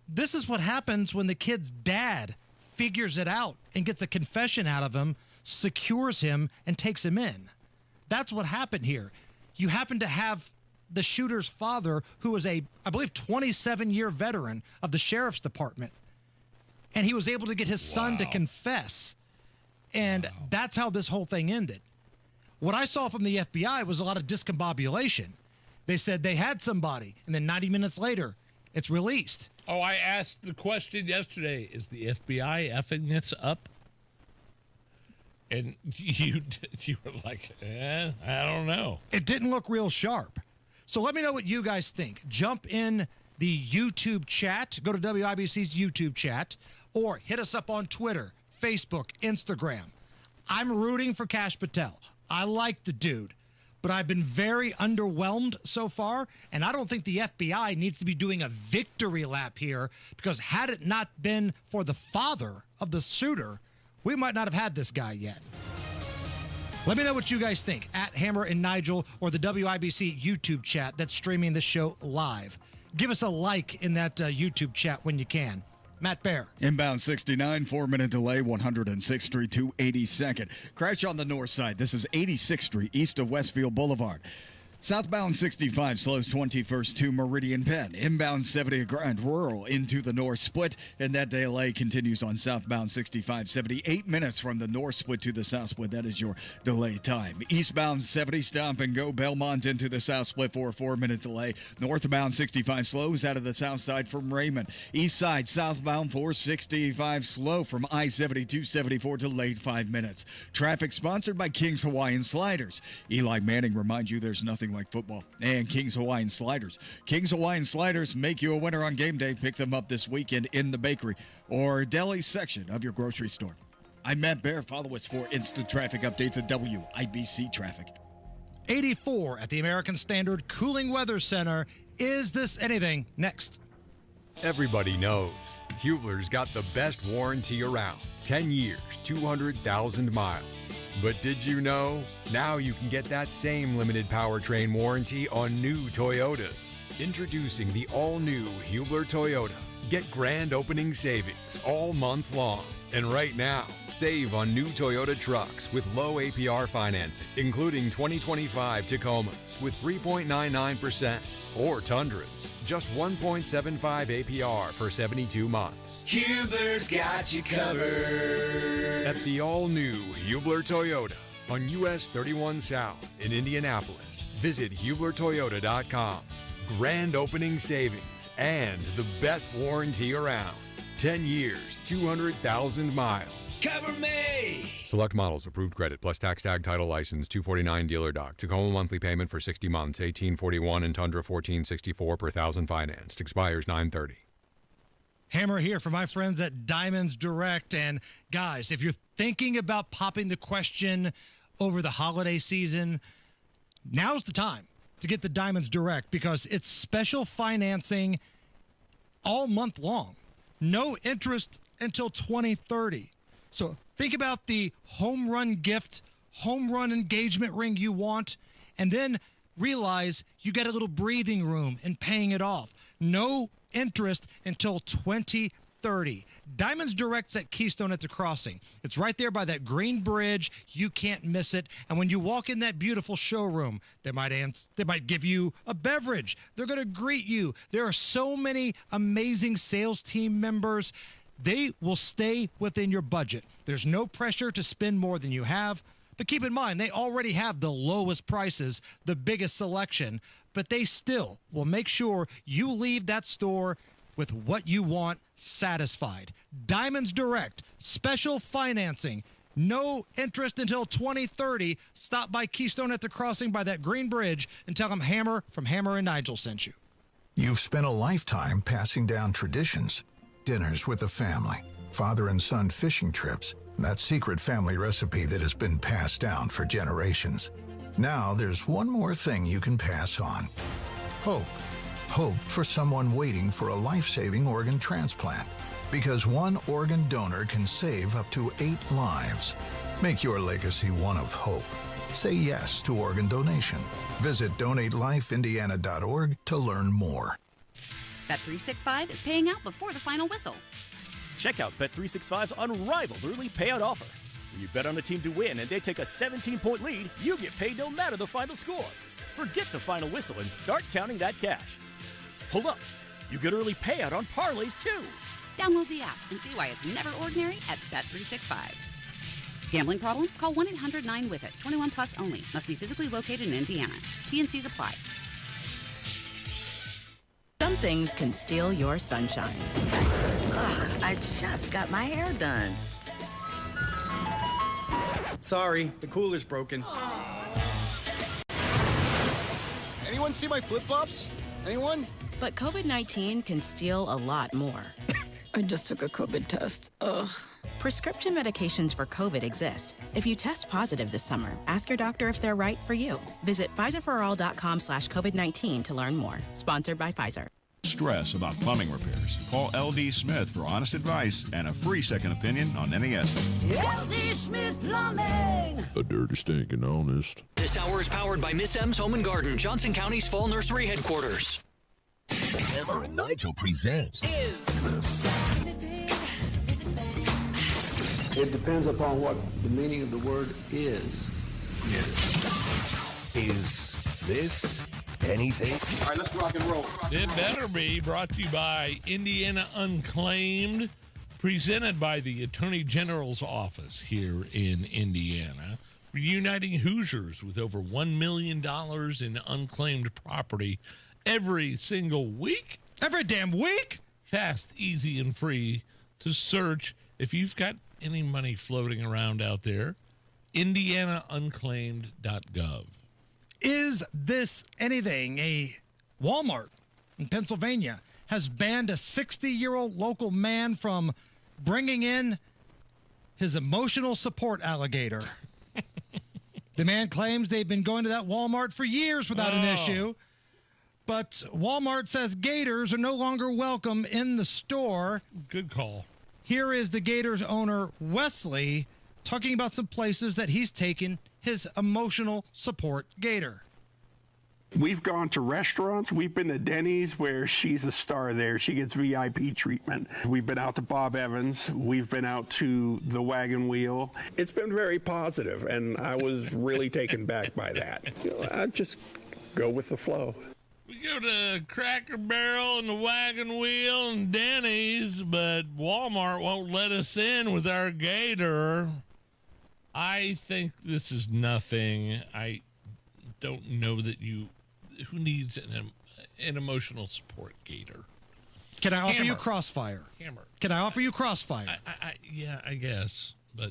This is what happens when the kid's dad figures it out and gets a confession out of him, secures him, and takes him in. That's what happened here. You happen to have the shooter's father, who was a, I believe, 27-year veteran of the sheriff's department, and he was able to get his son to confess. And that's how this whole thing ended. What I saw from the FBI was a lot of discombobulation. They said they had somebody, and then 90 minutes later, it's released. Oh, I asked the question yesterday, is the FBI effing this up? And you were like, I don't know. It didn't look real sharp. So let me know what you guys think. Jump in the YouTube chat. Go to WIBC's YouTube chat, or hit us up on Twitter, Facebook, Instagram. I'm rooting for Kash Patel. I like the dude, but I've been very underwhelmed so far, and I don't think the FBI needs to be doing a victory lap here, because had it not been for the father of the shooter, we might not have had this guy yet. Let me know what you guys think at Hammer and Nigel, or the WIBC YouTube chat that's streaming this show live. Give us a like in that YouTube chat when you can. Matt Bear. Inbound 69, 4-minute delay, 106th Street to 82nd. Crash on the north side. This is 86th Street, east of Westfield Boulevard. Southbound 65 slows 21st to Meridian Penn. Inbound 70 Grand Rural into the north split, and that delay continues on southbound 65. 78 minutes from the north split to the south split. That is your delay time. Eastbound 70 stop and go Belmont into the south split for a 4-minute delay. Northbound 65 slows out of the south side from Raymond. East side southbound 465 slow from I-70-274 to late 5 minutes. Traffic sponsored by King's Hawaiian Sliders. Eli Manning reminds you there's nothing like football and King's Hawaiian Sliders. King's Hawaiian Sliders make you a winner on game day. Pick them up this weekend in the bakery or deli section of your grocery store. I'm Matt Bear. Follow us for instant traffic updates at WIBC Traffic. 84 at the American Standard Cooling Weather Center. Is this anything? Next. Everybody knows Hubler's got the best warranty around. 10 years, 200,000 miles. But did you know? Now you can get that same limited powertrain warranty on new Toyotas. Introducing the all-new Hubler Toyota. Get grand opening savings all month long. And right now, save on new Toyota trucks with low APR financing, including 2025 Tacomas with 3.99%, or Tundras, just 1.75 APR for 72 months. Hubler's got you covered. At the all-new Hubler Toyota. on US 31 South in Indianapolis. Visit HublerToyota.com. Grand opening savings and the best warranty around. 10 years, 200,000 miles. Cover me! Select models, approved credit, plus tax tag title license, 249 dealer doc. Tacoma monthly payment for 60 months, 1841 and Tundra 1464 per thousand financed. Expires 9/30. Hammer here for my friends at Diamonds Direct. And guys, if you're thinking about popping the question over the holiday season, now's the time to get the Diamonds Direct because it's special financing all month long. No interest until 2030. So think about the home run gift, home run engagement ring you want, and then realize you got a little breathing room in paying it off. No interest until 2030. Diamonds Direct's at Keystone at the Crossing. It's right there by that green bridge. You can't miss it. And when you walk in that beautiful showroom, they might give you a beverage. They're going to greet you. There are so many amazing sales team members. They will stay within your budget. There's no pressure to spend more than you have. But keep in mind, they already have the lowest prices, the biggest selection, but they still will make sure you leave that store with what you want satisfied. Diamonds Direct, special financing, no interest until 2030. Stop by Keystone at the Crossing by that green bridge and tell them Hammer from Hammer and Nigel sent you. You've spent a lifetime passing down traditions, dinners with the family, father and son fishing trips, that secret family recipe that has been passed down for generations. Now there's one more thing you can pass on. Hope. Hope for someone waiting for a life-saving organ transplant. Because one organ donor can save up to 8 lives. Make your legacy one of hope. Say yes to organ donation. Visit donatelifeindiana.org to learn more. Bet365 is paying out before the final whistle. Check out Bet365's unrivaled early payout offer. When you bet on a team to win and they take a 17-point lead, you get paid no matter the final score. Forget the final whistle and start counting that cash. Hold up. You get early payout on parlays, too. Download the app and see why it's never ordinary at Bet365. Gambling problem? Call 1-800-9-WITH-IT. 21 plus only. Must be physically located in Indiana. T&Cs apply. Some things can steal your sunshine. Ugh, I just got my hair done. Sorry, the cooler's broken. Anyone see my flip-flops? Anyone? But COVID-19 can steal a lot more. I just took a COVID test. Ugh. Prescription medications for COVID exist. If you test positive this summer, ask your doctor if they're right for you. Visit PfizerForAll.com/COVID-19 to learn more. Sponsored by Pfizer. Stress about plumbing repairs? Call LD Smith for honest advice and a free second opinion on any estimate. LD Smith Plumbing. A dirty, stinking honest. This hour is powered by Miss M's Home and Garden, Johnson County's Fall Nursery headquarters. Hammer and Nigel presents It depends upon what the meaning of the word is. Is this anything? All right, let's rock and roll. It better be. Brought to you by Indiana Unclaimed, presented by the Attorney General's office here in Indiana, reuniting Hoosiers with over $1 million in unclaimed property every single week. Every damn week? Fast, easy, and free to search. If you've got any money floating around out there, indianaunclaimed.gov. Is this anything? A Walmart in Pennsylvania has banned a 60-year-old local man from bringing in his emotional support alligator. The man claims they've been going to that Walmart for years without an issue. But Walmart says gators are no longer welcome in the store. Good call. Here is the Gators owner, Wesley, talking about some places that he's taken his emotional support gator. We've gone to restaurants. We've been to Denny's where she's a star there. She gets VIP treatment. We've been out to Bob Evans. We've been out to the Wagon Wheel. It's been very positive, and I was really taken back by that. I just go with the flow. We go to Cracker Barrel and the Wagon Wheel and Denny's, but Walmart won't let us in with our gator. I think this is nothing. I don't know that who needs an emotional support gator? Can I offer you Crossfire? Hammer. Can I offer you Crossfire? Yeah, I guess. But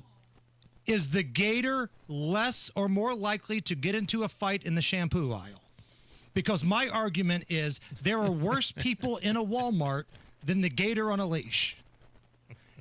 is the gator less or more likely to get into a fight in the shampoo aisle? Because my argument is there are worse people in a Walmart than the gator on a leash.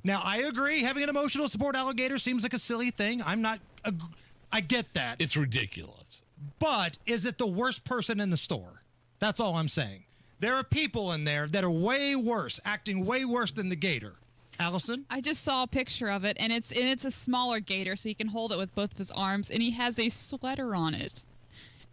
Now, I agree, having an emotional support alligator seems like a silly thing. I get that. It's ridiculous. But is it the worst person in the store? That's all I'm saying. There are people in there that are way worse, acting way worse than the gator. Allison? I just saw a picture of it, and it's a smaller gator, so he can hold it with both of his arms, and he has a sweater on it.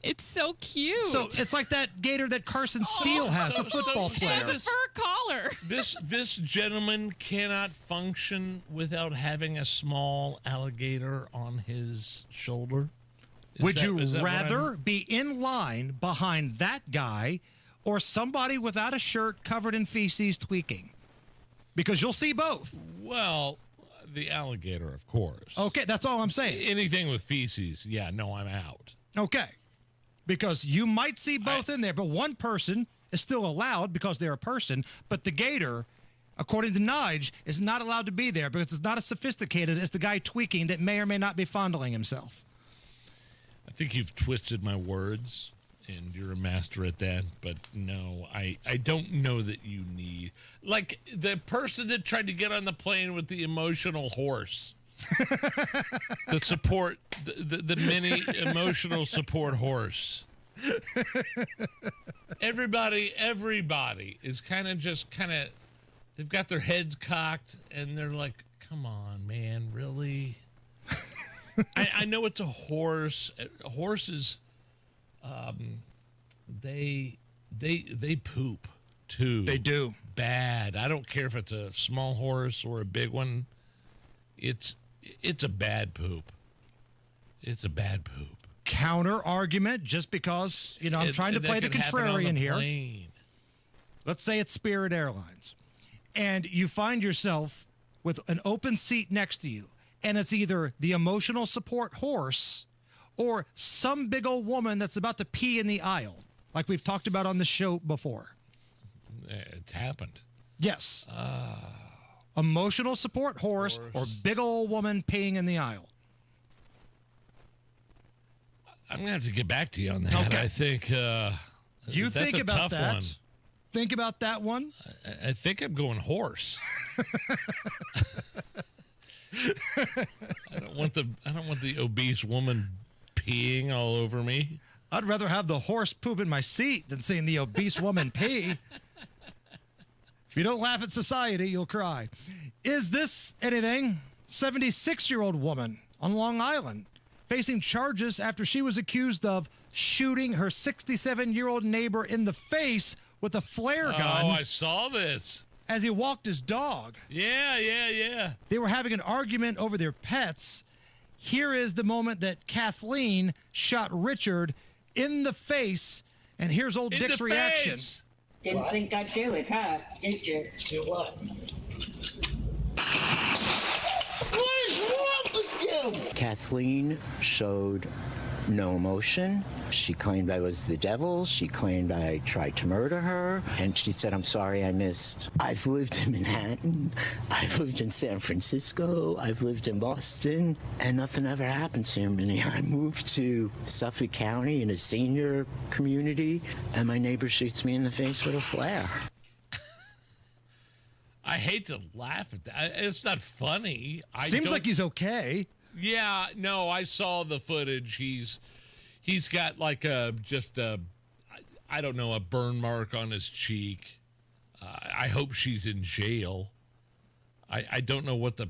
It's so cute. So it's like that gator that Carson Steele has, the football player. It has a fur collar. This gentleman cannot function without having a small alligator on his shoulder. Would you rather be in line behind that guy or somebody without a shirt covered in feces tweaking? Because you'll see both. Well, the alligator, of course. Okay, that's all I'm saying. Anything with feces, yeah, no, I'm out. Okay. Because you might see both in there, but one person is still allowed because they're a person, but the gator, according to Nigel, is not allowed to be there because it's not as sophisticated as the guy tweaking that may or may not be fondling himself. I think you've twisted my words, and you're a master at that, but no, I don't know that you need... Like the person that tried to get on the plane with the emotional horse. The support, the mini emotional support horse. Everybody is kind of they've got their heads cocked and they're like, come on, man, really? I know it's a horse. Horses, they poop too. They do. Bad. I don't care if it's a small horse or a big one. It's a bad poop. It's a bad poop. Counter argument, just because, I'm trying to play the contrarian here. Let's say it's Spirit Airlines. And you find yourself with an open seat next to you. And it's either the emotional support horse or some big old woman that's about to pee in the aisle, like we've talked about on the show before. It's happened. Yes. Emotional support horse or big old woman peeing in the aisle. I'm gonna have to get back to you on that. Okay. I think you that's think a about tough that. One. Think about that one. I think I'm going horse. I don't want the obese woman peeing all over me. I'd rather have the horse poop in my seat than seeing the obese woman pee. If you don't laugh at society, you'll cry. Is this anything? 76-year-old woman on Long Island facing charges after she was accused of shooting her 67-year-old neighbor in the face with a flare gun. Oh, I saw this. As he walked his dog. Yeah. They were having an argument over their pets. Here is the moment that Kathleen shot Richard in the face, and here's old in Dick's reaction. Face. Didn't think I'd do it, huh? Did you? Do what? What is wrong with you? Kathleen showed no emotion. She claimed I was the devil. She claimed I tried to murder her. And she said, I'm sorry I missed. I've lived in Manhattan. I've lived in San Francisco. I've lived in Boston. And nothing ever happened to me. I moved to Suffolk County in a senior community, and my neighbor shoots me in the face with a flare. I hate to laugh at that. It's not funny. Seems like he's okay. Yeah, no, I saw the footage. He's got like a burn mark on his cheek. I hope she's in jail. I don't know what the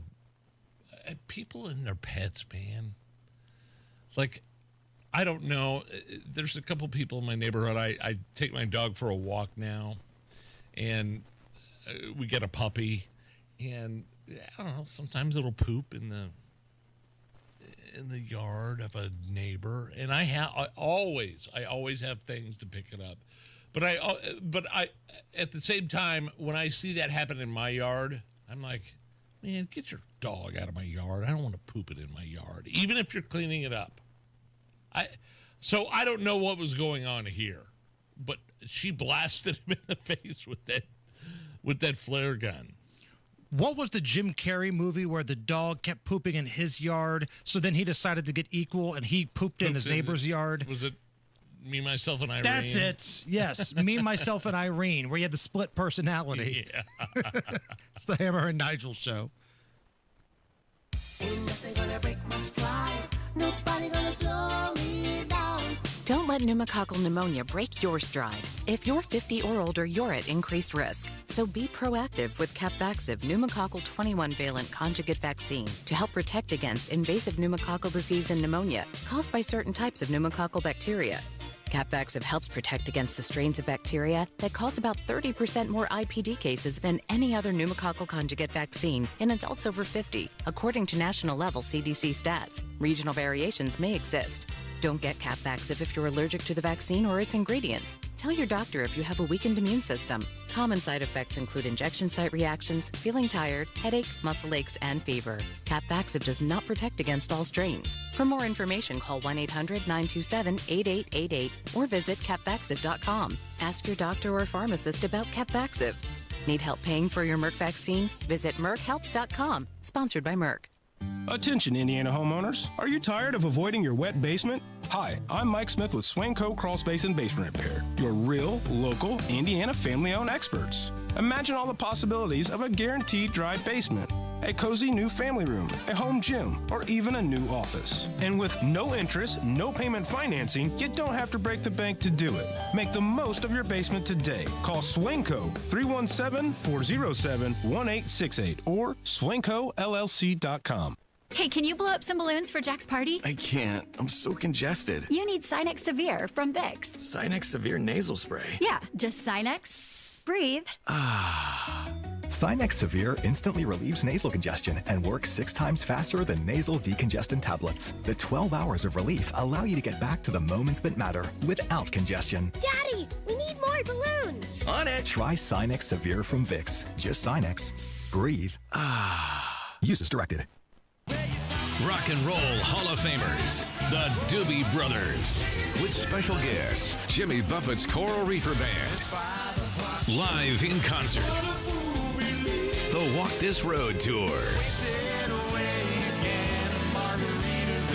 people and their pets, man. Like, I don't know. There's a couple people in my neighborhood. I take my dog for a walk now, and we get a puppy, and I don't know. Sometimes it'll poop in the yard of a neighbor, and I always have things to pick it up, but I at the same time, when I see that happen in my yard, I'm like, man, get your dog out of my yard. I don't want to poop it in my yard, even if you're cleaning it up. So I don't know what was going on here, but she blasted him in the face with that flare gun. What was the Jim Carrey movie where the dog kept pooping in his yard, so then he decided to get equal and he pooped in his neighbor's yard? Was it Me, Myself, and Irene? That's it. Yes, Me, Myself, and Irene, where you had the split personality. Yeah. It's the Hammer and Nigel show. Ain't nothing gonna break my stride. Nobody gonna slow me down. Don't let pneumococcal pneumonia break your stride. If you're 50 or older, you're at increased risk. So be proactive with Capvaxive pneumococcal 21-valent conjugate vaccine to help protect against invasive pneumococcal disease and pneumonia caused by certain types of pneumococcal bacteria. Capvaxive helps protect against the strains of bacteria that cause about 30% more IPD cases than any other pneumococcal conjugate vaccine in adults over 50, according to national-level CDC stats. Regional variations may exist. Don't get Capvaxive if you're allergic to the vaccine or its ingredients. Tell your doctor if you have a weakened immune system. Common side effects include injection site reactions, feeling tired, headache, muscle aches, and fever. Capvaxive does not protect against all strains. For more information, call 1-800-927-8888 or visit capvaxive.com. Ask your doctor or pharmacist about Capvaxive. Need help paying for your Merck vaccine? Visit merckhelps.com. Sponsored by Merck. Attention, Indiana homeowners. Are you tired of avoiding your wet basement? Hi, I'm Mike Smith with Swainco Crawl Space and Basement Repair, your real, local, Indiana family-owned experts. Imagine all the possibilities of a guaranteed dry basement, a cozy new family room, a home gym, or even a new office. And with no interest, no payment financing, you don't have to break the bank to do it. Make the most of your basement today. Call Swainco 317-407-1868 or swaincollc.com. Hey, can you blow up some balloons for Jack's party? I can't. I'm so congested. You need Sinex Severe from Vicks. Sinex Severe nasal spray. Yeah, just Sinex. Breathe. Sinex Severe instantly relieves nasal congestion and works 6 times faster than nasal decongestant tablets. The 12 hours of relief allow you to get back to the moments that matter without congestion. Daddy, we need more balloons. On it. Try Sinex Severe from Vicks. Just Sinex. Breathe. Use as directed. Rock and Roll Hall of Famers, the Doobie Brothers, with special guests, Jimmy Buffett's Coral Reefer Band, live in concert, the Walk This Road Tour.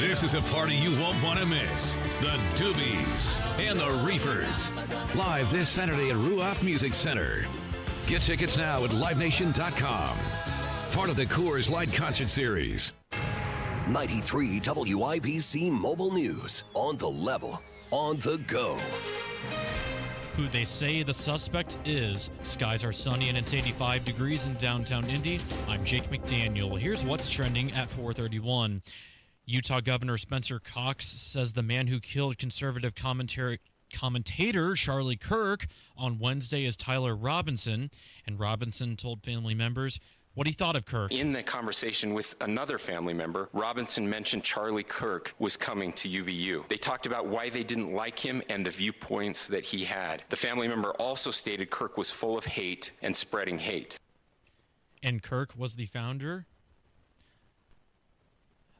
This is a party you won't want to miss. The Doobies and the Reefers, live this Saturday at Ruoff Music Center. Get tickets now at livenation.com. Part of the Coors Light Concert Series. 93 WIBC Mobile News. On the level, on the go. Who they say the suspect is. Skies are sunny and it's 85 degrees in downtown Indy. I'm Jake McDaniel. Here's what's trending at 4:31. Utah Governor Spencer Cox says the man who killed conservative commentator Charlie Kirk on Wednesday is Tyler Robinson. And Robinson told family members what he thought of Kirk. In the conversation with another family member, Robinson mentioned Charlie Kirk was coming to UVU. They talked about why they didn't like him and the viewpoints that he had. The family member also stated Kirk was full of hate and spreading hate. And Kirk was the founder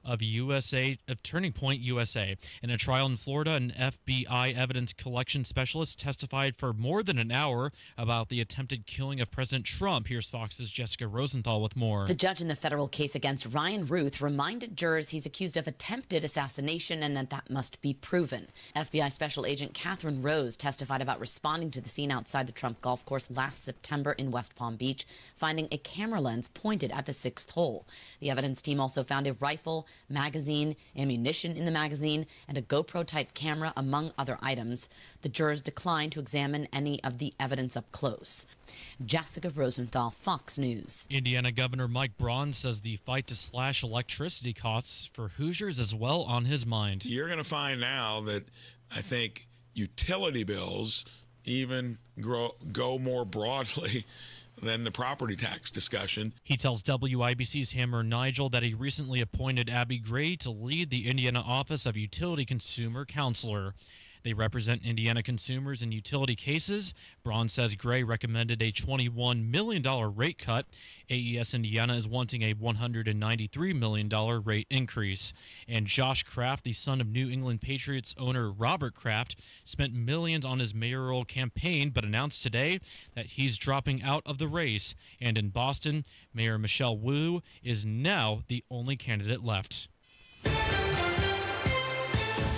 of Turning Point USA. In a trial in Florida, an FBI evidence collection specialist testified for more than an hour about the attempted killing of President Trump. Here's Fox's Jessica Rosenthal with more. The judge in the federal case against Ryan Ruth reminded jurors he's accused of attempted assassination and that must be proven. FBI Special Agent Catherine Rose testified about responding to the scene outside the Trump golf course last September in West Palm Beach, finding a camera lens pointed at the 6th hole. The evidence team also found a rifle, magazine, ammunition in the magazine, and a GoPro-type camera, among other items. The jurors declined to examine any of the evidence up close. Jessica Rosenthal, Fox News. Indiana Governor Mike Braun says the fight to slash electricity costs for Hoosiers is well on his mind. You're going to find now that I think utility bills even go more broadly than the property tax discussion. He tells WIBC's Hammer Nigel that he recently appointed Abby Gray to lead the Indiana Office of Utility Consumer Counselor. They represent Indiana consumers in utility cases. Braun says Gray recommended a $21 million rate cut. AES Indiana is wanting a $193 million rate increase. And Josh Kraft, the son of New England Patriots owner Robert Kraft, spent millions on his mayoral campaign, but announced today that he's dropping out of the race. And in Boston, Mayor Michelle Wu is now the only candidate left.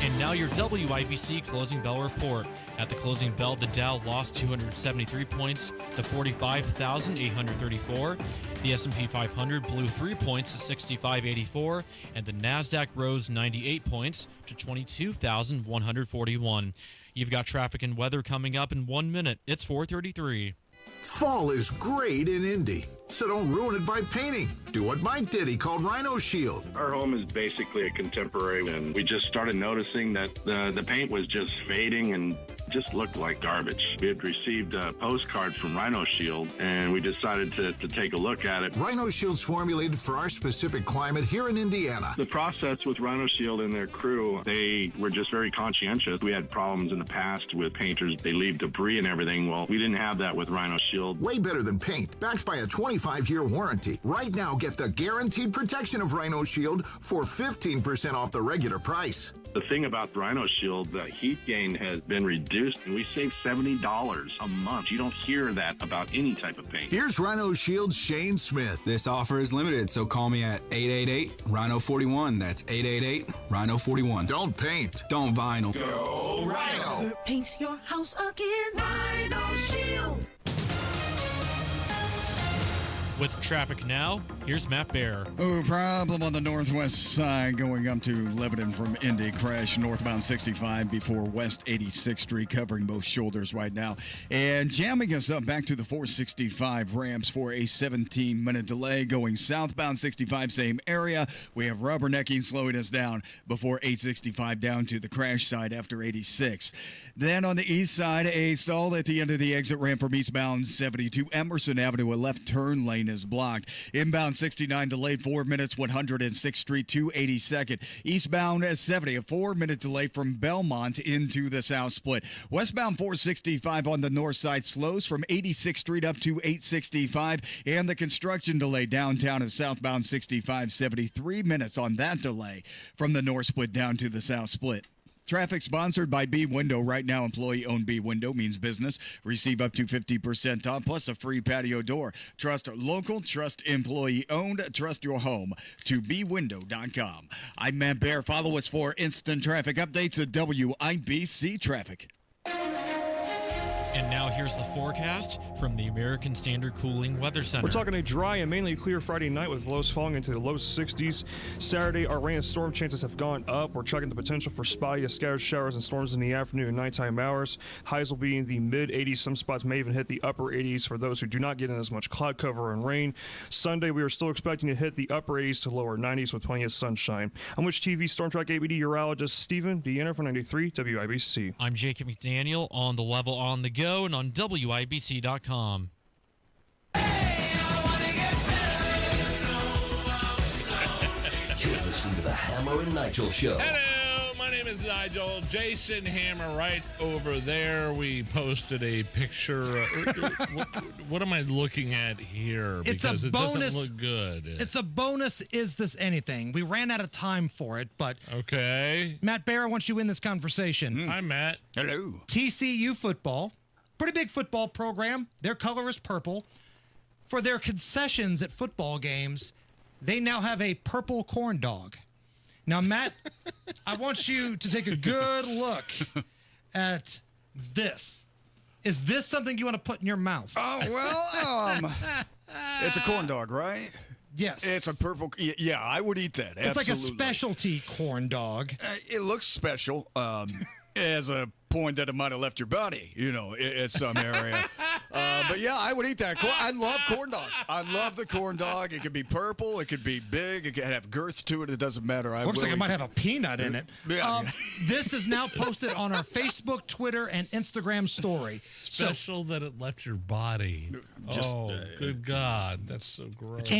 And now your WIBC Closing Bell report. At the closing bell, the Dow lost 273 points to 45,834. The S&P 500 blew 3 points to 6584, and the Nasdaq rose 98 points to 22,141. You've got traffic and weather coming up in 1 minute. It's 4:33. Fall is great in Indy, so don't ruin it by painting. Do what Mike did. He called Rhino Shield. Our home is basically a contemporary, and we just started noticing that the paint was just fading and just looked like garbage. We had received a postcard from Rhino Shield, and we decided to take a look at it. Rhino Shield's formulated for our specific climate here in Indiana. The process with Rhino Shield and their crew, they were just very conscientious. We had problems in the past with painters. They leave debris and everything. Well, we didn't have that with Rhino Shield. Way better than paint, backed by a 25-year warranty. Right now, get the guaranteed protection of Rhino Shield for 15% off the regular price. The thing about the Rhino Shield, the heat gain has been reduced, and we save $70 a month. You don't hear that about any type of paint. Here's Rhino Shield's Shane Smith. This offer is limited, so call me at 888-RHINO-41. That's 888-RHINO-41. Don't paint. Don't vinyl. Go Rhino. Paint your house again. Rhino Shield. With traffic now, here's Matt Bear. Oh, problem on the northwest side going up to Lebanon from Indy. Crash northbound 65 before West 86th Street, covering both shoulders right now. And jamming us up back to the 465 ramps for a 17-minute delay. Going southbound 65, same area. We have rubbernecking slowing us down before 865 down to the crash side after 86. Then on the east side, a stall at the end of the exit ramp from eastbound 72 Emerson Avenue. A left turn lane is blocked. Inbound 69 delayed 4 minutes, 106th Street to 82nd. Eastbound 70, a 4-minute delay from Belmont into the south split. Westbound 465 on the north side slows from 86th Street up to 865. And the construction delay downtown of southbound 65, 73 minutes on that delay from the north split down to the south split. Traffic sponsored by B Window. Right now, employee-owned B Window means business. Receive up to 50% off, plus a free patio door. Trust local, trust employee-owned, trust your home to bwindow.com. I'm Matt Bear. Follow us for instant traffic updates at WIBC Traffic. And now here's the forecast from the American Standard Cooling Weather Center. We're talking a dry and mainly clear Friday night with lows falling into the low 60s. Saturday, our rain and storm chances have gone up. We're checking the potential for spotty scattered showers and storms in the afternoon and nighttime hours. Highs will be in the mid-80s. Some spots may even hit the upper 80s for those who do not get in as much cloud cover and rain. Sunday, we are still expecting to hit the upper 80s to lower 90s with plenty of sunshine. I'm Wish TV Storm Track ABD urologist Stephen Deanna for 93 WIBC. I'm Jacob McDaniel on the level on the go and on WIBC.com. You're listening to the Hammer and Nigel Show. Hello, my name is Nigel. Jason Hammer right over there. We posted a picture. What am I looking at here? Because it doesn't look good. It's a bonus. Is this anything? We ran out of time for it, but okay. Matt Bear, I want you in this conversation. Hi, Matt. Hello. TCU football, pretty big football program. Their color is purple. For their concessions at football games, they now have a purple corn dog. Now, Matt, I want you to take a good look at this. Is this something you want to put in your mouth? Oh, well, it's a corn dog, right? Yes. It's a purple. Yeah, I would eat that. It's Absolutely. like a specialty corn dog. It looks special. As a point that it might have left your body, in some area. But yeah, I would eat that. I love corn dogs. I love the corn dog. It could be purple. It could be big. It could have girth to it. It doesn't matter. Looks like it might have a peanut in it. Yeah. This is now posted on our Facebook, Twitter, and Instagram story. Special that it left your body. Good God. That's so gross.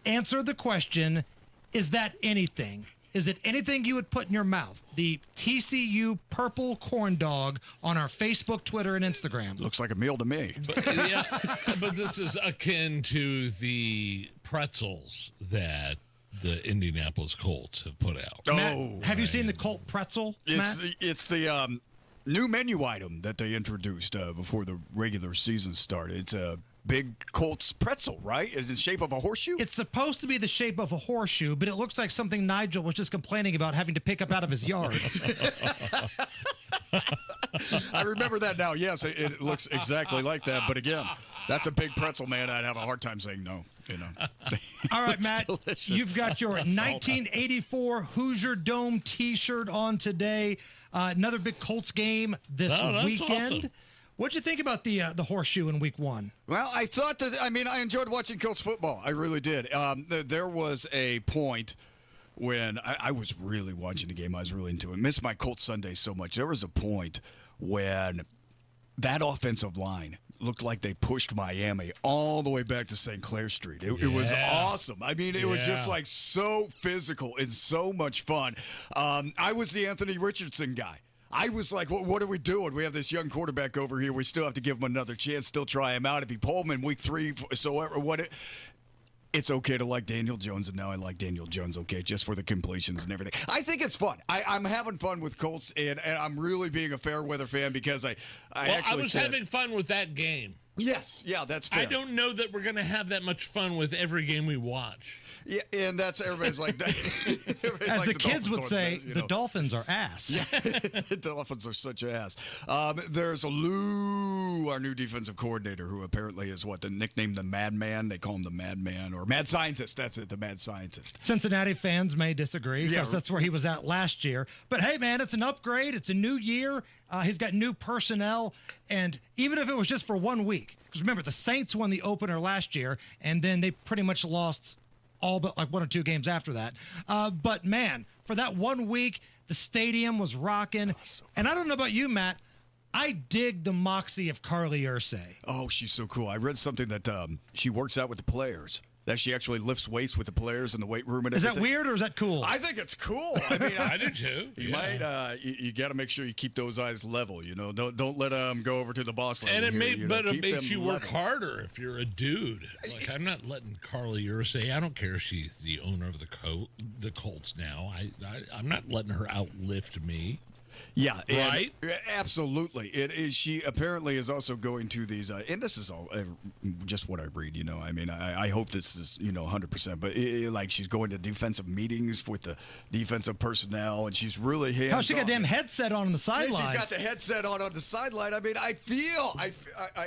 Answer the question. Is that anything? Is it anything you would put in your mouth? The TCU purple corn dog on our Facebook, Twitter, and Instagram. Looks like a meal to me. But this is akin to the pretzels that the Indianapolis Colts have put out. Matt, have you seen the Colt pretzel, Matt? It's the new menu item that they introduced before the regular season started. It's a big Colts pretzel, right? Is it the shape of a horseshoe? It's supposed to be the shape of a horseshoe, but it looks like something Nigel was just complaining about having to pick up out of his yard. I remember that now. Yes, it looks exactly like that. But again, that's a big pretzel, man. I'd have a hard time saying no. All right, Matt, you've got your 1984 Hoosier Dome T-shirt on today. Another big Colts game this weekend. Awesome. What'd you think about the horseshoe in week one? Well, I thought that, I enjoyed watching Colts football. I really did. There was a point when I was really watching the game. I was really into it. Missed my Colts Sunday so much. There was a point when that offensive line looked like they pushed Miami all the way back to St. Clair Street. It was awesome. It was just like so physical and so much fun. I was the Anthony Richardson guy. I was like, what are we doing? We have this young quarterback over here. We still have to give him another chance, still try him out. If he pulled him in week 3, it's okay to like Daniel Jones, and now I like Daniel Jones, okay, just for the completions and everything. I think it's fun. I'm having fun with Colts, and I'm really being a fair weather fan because I was having fun with that game. Yes, yeah, that's fair. I don't know that we're going to have that much fun with every game we watch. Yeah, and that's everybody's like that. As the kids would say, the Dolphins are ass. Yeah, the Dolphins are such ass. There's Lou, our new defensive coordinator, who apparently is the nickname the Madman. They call him the Madman or Mad Scientist. That's it, the Mad Scientist. Cincinnati fans may disagree because that's where he was at last year. But hey, man, it's an upgrade. It's a new year. He's got new personnel, and even if it was just for 1 week, because remember, the Saints won the opener last year, and then they pretty much lost all but like 1 or 2 games after that. But man, for that 1 week, the stadium was rocking. And I don't know about you, Matt, I dig the moxie of Carly Ursay. Oh, she's so cool. I read something that she works out with the players. That she actually lifts weights with the players in the weight room and everything. Is that weird or is that cool? I think it's cool. I do too. You might. You got to make sure you keep those eyes level. Don't let them go over to the boss level. And it makes you work harder if you're a dude. Like I'm not letting Carly Ursay. I don't care if she's the owner of the Colts now. I'm not letting her outlift me. Yeah, right. Absolutely. It is. She apparently is also going to these, and this is all just what I read. I hope this is 100%. But like she's going to defensive meetings with the defensive personnel, and she's really hands-on. How's she got a damn headset on the sideline? Yeah, she's got the headset on the sideline. I feel,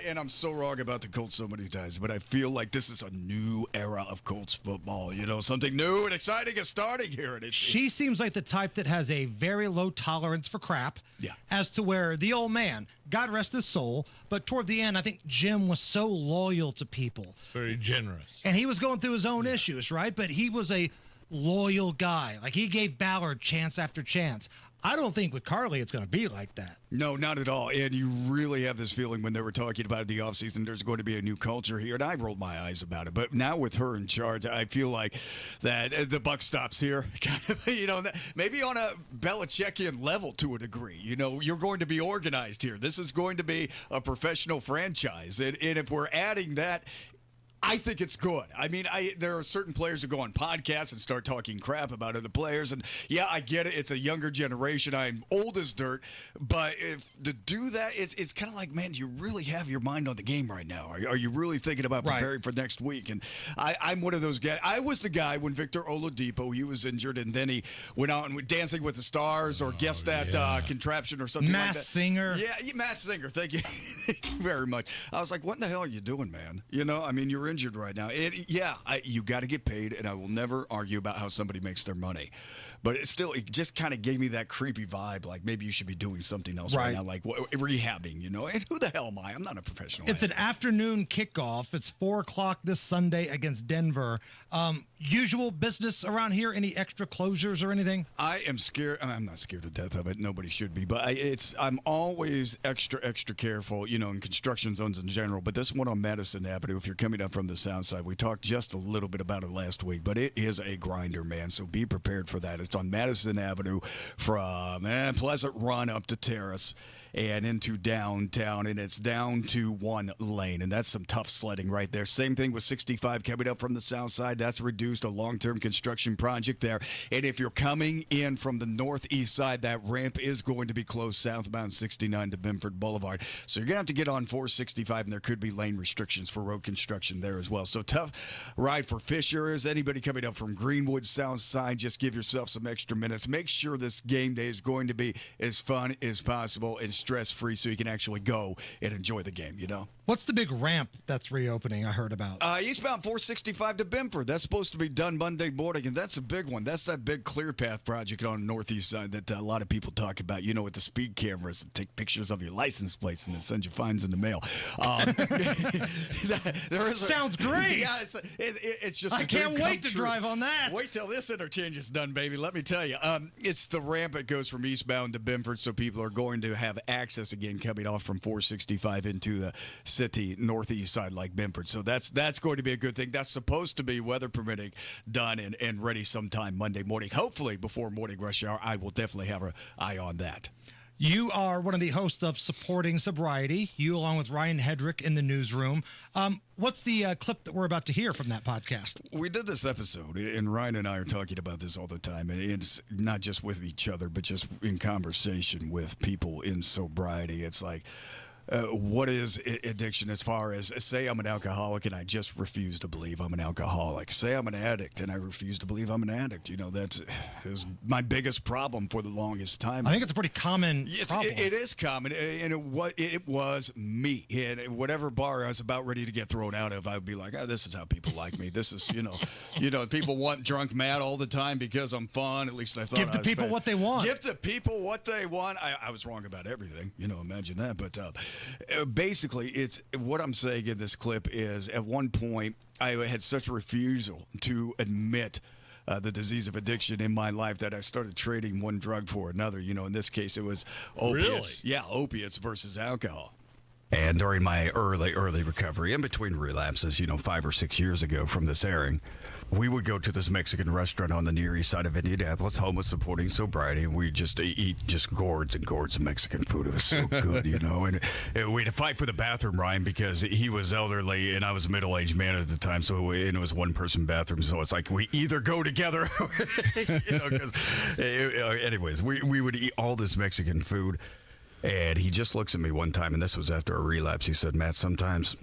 and I'm so wrong about the Colts so many times, but I feel like this is a new era of Colts football. Something new and exciting is starting here. And she seems like the type that has a very low tolerance for crap. Yeah. As to where the old man, God rest his soul, but toward the end, I think Jim was so loyal to people. Very generous. And he was going through his own issues, right? But he was a loyal guy. Like he gave Ballard chance after chance. I don't think with Carly it's going to be like that. No, not at all. And you really have this feeling when they were talking about the offseason, there's going to be a new culture here. And I rolled my eyes about it. But now with her in charge, I feel like that the buck stops here. Kind of, maybe on a Belichickian level to a degree. You're going to be organized here. This is going to be a professional franchise. And if we're adding that, I think it's good. There are certain players who go on podcasts and start talking crap about other players. And, yeah, I get it. It's a younger generation. I'm old as dirt. But to do that, it's kind of like, man, do you really have your mind on the game right now? Are you really thinking about preparing for next week? And I'm one of those guys. I was the guy when Victor Oladipo, he was injured, and then he went out and Dancing with the Stars or guessed that contraption or something like that. Masked Singer. Yeah, Masked Singer. Thank you. Thank you very much. I was like, what in the hell are you doing, man? You're injured right now. You got to get paid, and I will never argue about how somebody makes their money. But it just kind of gave me that creepy vibe, like maybe you should be doing something else right now, like rehabbing, And who the hell am I? I'm not a professional. It's an afternoon kickoff. It's 4:00 this Sunday against Denver. usual business around here? Any extra closures or anything? I am scared. I'm not scared to death of it. Nobody should be. But I'm always extra careful, in construction zones in general. But this one on Madison Avenue, if you're coming up from the south side, we talked just a little bit about it last week, but it is a grinder, man. So be prepared for that. It's on Madison Avenue from Pleasant Run up to Terrace and into downtown, and it's down to one lane, and that's some tough sledding right there. Same thing with 65 coming up from the south side. That's reduced, a long-term construction project there. And if you're coming in from the northeast side, that ramp is going to be closed southbound 69 to Benford Boulevard. So you're going to have to get on 465, and there could be lane restrictions for road construction there as well. So tough ride for Fishers. Anybody coming up from Greenwood south side, just give yourself some extra minutes. Make sure this game day is going to be as fun as possible and stress-free so you can actually go and enjoy the game, What's the big ramp that's reopening I heard about? Eastbound 465 to Benford. That's supposed to be done Monday morning, and that's a big one. That's that big clear path project on the northeast side that a lot of people talk about, with the speed cameras and take pictures of your license plates and then send you fines in the mail. Sounds great. Yeah, it's just I can't wait to drive on that. Wait till this interchange is done, baby. Let me tell you. It's the ramp that goes from eastbound to Benford, so people are going to have access again coming off from 465 into the city northeast side like Benford. So that's going to be a good thing. That's supposed to be, weather permitting, done and ready sometime Monday morning. Hopefully before morning rush hour. I will definitely have an eye on that. You are one of the hosts of Supporting Sobriety, you along with Ryan Hedrick in the newsroom. What's the clip that we're about to hear from that podcast? We did this episode, and Ryan and I are talking about this all the time, and it's not just with each other, but just in conversation with people in sobriety. It's like, what is addiction as far as, say I'm an alcoholic and I just refuse to believe I'm an alcoholic. Say I'm an addict and I refuse to believe I'm an addict. That is my biggest problem for the longest time. I think it's a pretty common problem. It is common, and it was me. And whatever bar I was about ready to get thrown out of, I would be like, this is how people like me. This is, people want drunk Matt all the time because I'm fun. At least I thought. Give the people what they want. Give the people what they want. I was wrong about everything. Imagine that. But basically, it's what I'm saying in this clip is at one point I had such a refusal to admit the disease of addiction in my life that I started trading one drug for another. In this case, it was opiates. Really? Yeah, opiates versus alcohol. And during my early recovery, in between relapses, 5 or 6 years ago from this airing, we would go to this Mexican restaurant on the Near East side of Indianapolis, home of Supporting Sobriety, and we just eat gourds and gourds of Mexican food. It was so good, And we had to fight for the bathroom, Ryan, because he was elderly and I was a middle-aged man at the time, so it was one-person bathroom. So it's like we either go together, anyways, we would eat all this Mexican food. And he just looks at me one time, and this was after a relapse. He said, Matt, sometimes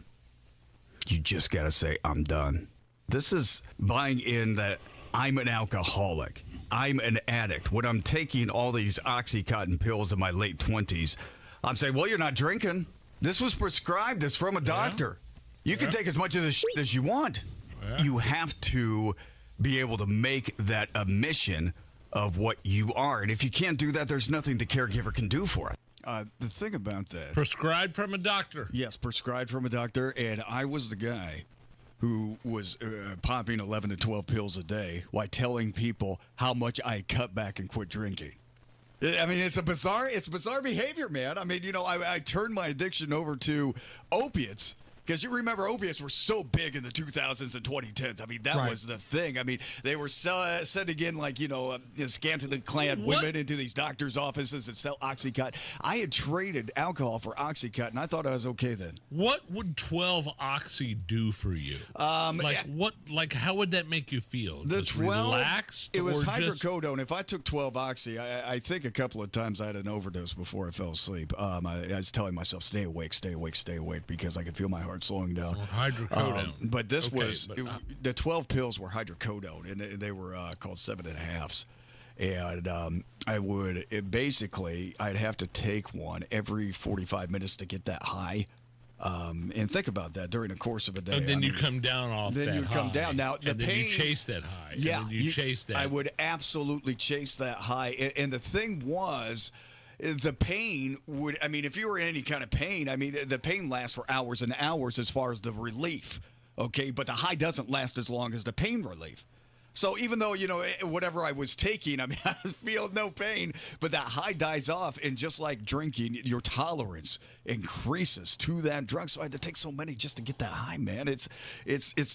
you just got to say, I'm done. This is buying in that I'm an alcoholic. I'm an addict. When I'm taking all these Oxycontin pills in my late 20s, I'm saying, well, you're not drinking. This was prescribed. It's from a doctor. You can take as much of this shit as you want. Yeah. You have to be able to make that admission of what you are. And if you can't do that, there's nothing the caregiver can do for it. The thing about that... Prescribed from a doctor. Yes, prescribed from a doctor. And I was the guy who was popping 11 to 12 pills a day while telling people how much I cut back and quit drinking. I mean, it's bizarre behavior, man. I mean, I turned my addiction over to opiates. Because you remember opiates were so big in the 2000s and 2010s. I mean, that was the thing. I mean, they were sending in, scantily clad women into these doctors' offices and sell Oxycontin. I had traded alcohol for Oxycontin. I thought I was okay then. What would 12 Oxy do for you? How would that make you feel? The just 12, relaxed? It was hydrocodone. If I took 12 Oxy, I think a couple of times I had an overdose before I fell asleep. I was telling myself, stay awake, because I could feel my heart slowing down. Or hydrocodone. But this the 12 pills were hydrocodone, and they were called 7.5s. And I'd have to take one every 45 minutes to get that high. And think about that during the course of a day. And then you come down off that high. Then you come down. Now, the then pain... you chase that high. Yeah. And then you chase that. I would absolutely chase that high. And the thing was... The pain would, if you were in any kind of pain, the pain lasts for hours and hours as far as the relief, okay? But the high doesn't last as long as the pain relief. So even though, whatever I was taking, I mean, I was feeling no pain, but that high dies off. And just like drinking, your tolerance increases to that drug. So I had to take so many just to get that high, man. It's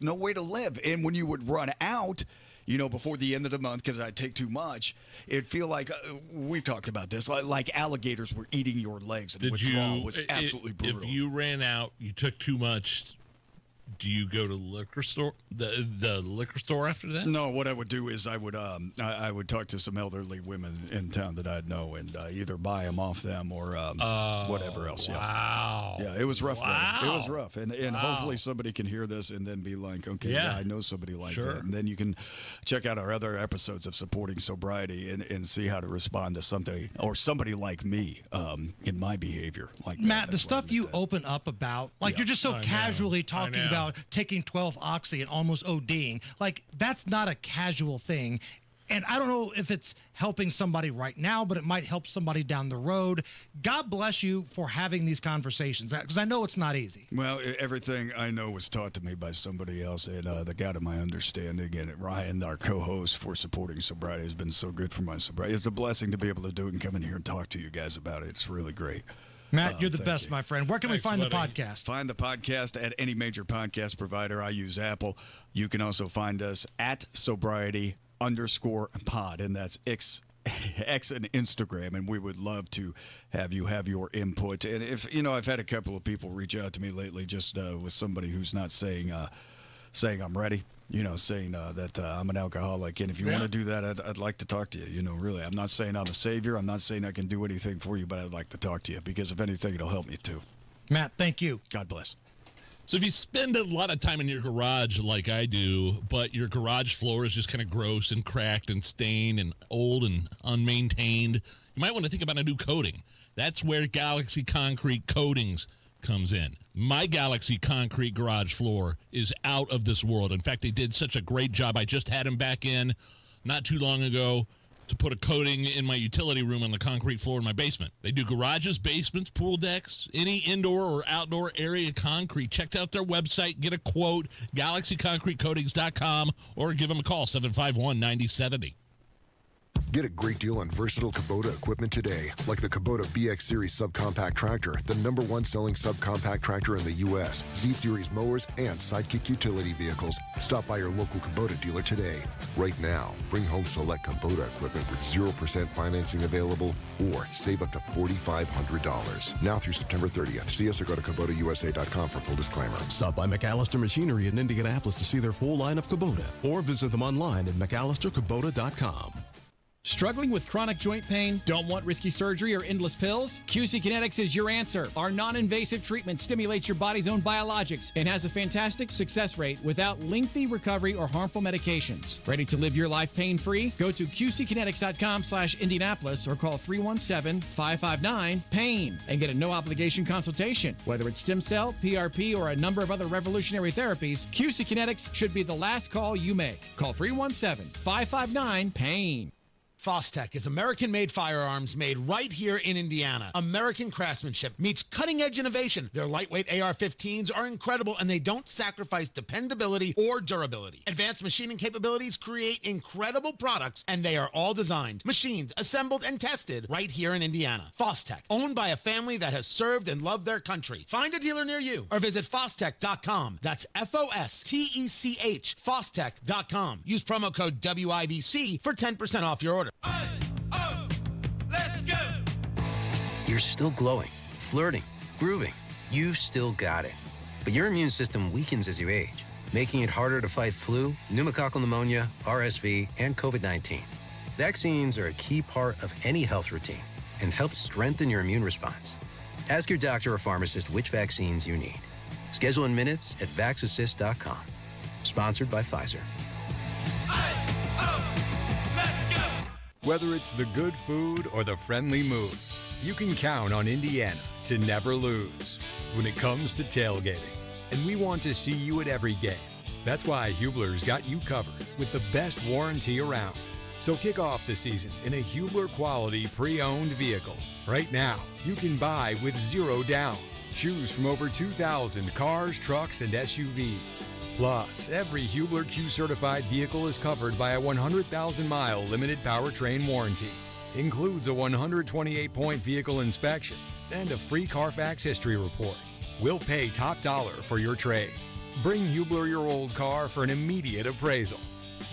no way to live. And when you would run out, before the end of the month, because I'd take too much, it'd feel like, we talked about this, like alligators were eating your legs. And the withdrawal was absolutely brutal. If you ran out, you took too much, do you go to liquor store, the liquor store after that? No, what I would do is I would talk to some elderly women in town that I'd know and either buy them off them or whatever else. Wow. Yeah, it was rough. Wow. Man. It was rough. And hopefully somebody can hear this and then be like, okay, yeah I know somebody like that. And then you can check out our other episodes of Supporting Sobriety and see how to respond to somebody or somebody like me in my behavior. Like Matt, the stuff you open up about, like you're just so casually talking about taking 12 oxy and almost ODing. Like, that's not a casual thing. And I don't know if it's helping somebody right now, but it might help somebody down the road. God bless you for having these conversations, because I know it's not easy. Well, everything I know was taught to me by somebody else, and the God of my understanding, and Ryan, our co-host for Supporting Sobriety, has been so good for my sobriety. It's a blessing to be able to do it and come in here and talk to you guys about it. It's really great. Matt, you're the best, my friend. Where can we find the podcast? Find the podcast at any major podcast provider. I use Apple. You can also find us at Sobriety_pod, and that's X and Instagram, and we would love to have you have your input. And if I've had a couple of people reach out to me lately, just with somebody who's not saying I'm ready. Saying that I'm an alcoholic. And if you want to do that, I'd like to talk to you. Really, I'm not saying I'm a savior. I'm not saying I can do anything for you, but I'd like to talk to you because if anything, it'll help me too. Matt, thank you. God bless. So if you spend a lot of time in your garage like I do, but your garage floor is just kind of gross and cracked and stained and old and unmaintained, you might want to think about a new coating. That's where Galaxy Concrete Coatings comes in. My Galaxy Concrete garage floor is out of this world. In fact, they did such a great job. I just had them back in not too long ago to put a coating in my utility room on the concrete floor in my basement. They do garages, basements, pool decks, any indoor or outdoor area concrete. Check out their website, get a quote, galaxyconcretecoatings.com, or give them a call, 751-9070. Get a great deal on versatile Kubota equipment today, like the Kubota BX Series subcompact tractor, the #1 selling subcompact tractor in the U.S., Z-Series mowers, and Sidekick utility vehicles. Stop by your local Kubota dealer today. Right now, bring home select Kubota equipment with 0% financing available or save up to $4,500. Now through September 30th. See us or go to KubotaUSA.com for full disclaimer. Stop by McAllister Machinery in Indianapolis to see their full line of Kubota or visit them online at McAllisterKubota.com. Struggling with chronic joint pain? Don't want risky surgery or endless pills? QC Kinetics is your answer. Our non-invasive treatment stimulates your body's own biologics and has a fantastic success rate without lengthy recovery or harmful medications. Ready to live your life pain-free? Go to QCkinetics.com/Indianapolis or call 317-559-PAIN and get a no-obligation consultation. Whether it's stem cell, PRP, or a number of other revolutionary therapies, QC Kinetics should be the last call you make. Call 317-559-PAIN. Fostech is American-made firearms made right here in Indiana. American craftsmanship meets cutting-edge innovation. Their lightweight AR-15s are incredible, and they don't sacrifice dependability or durability. Advanced machining capabilities create incredible products, and they are all designed, machined, assembled, and tested right here in Indiana. Fostech, owned by a family that has served and loved their country. Find a dealer near you or visit Fostech.com. That's F-O-S-T-E-C-H, Fostech.com. Use promo code WIBC for 10% off your order. You're still glowing, flirting, grooving. You've still got it. But your immune system weakens as you age, making it harder to fight flu, pneumococcal pneumonia, RSV, and COVID-19. Vaccines are a key part of any health routine and help strengthen your immune response. Ask your doctor or pharmacist which vaccines you need. Schedule in minutes at VaxAssist.com. Sponsored by Pfizer. Whether it's the good food or the friendly mood, you can count on Indiana to never lose when it comes to tailgating. And we want to see you at every game. That's why Hubler's got you covered with the best warranty around. So kick off the season in a Hubler quality pre-owned vehicle. Right now, you can buy with 0 down. Choose from over 2,000 cars, trucks, and SUVs. Plus, every Hubler Q-certified vehicle is covered by a 100,000-mile limited powertrain warranty. Includes a 128-point vehicle inspection and a free Carfax history report. We'll pay top dollar for your trade. Bring Hubler your old car for an immediate appraisal.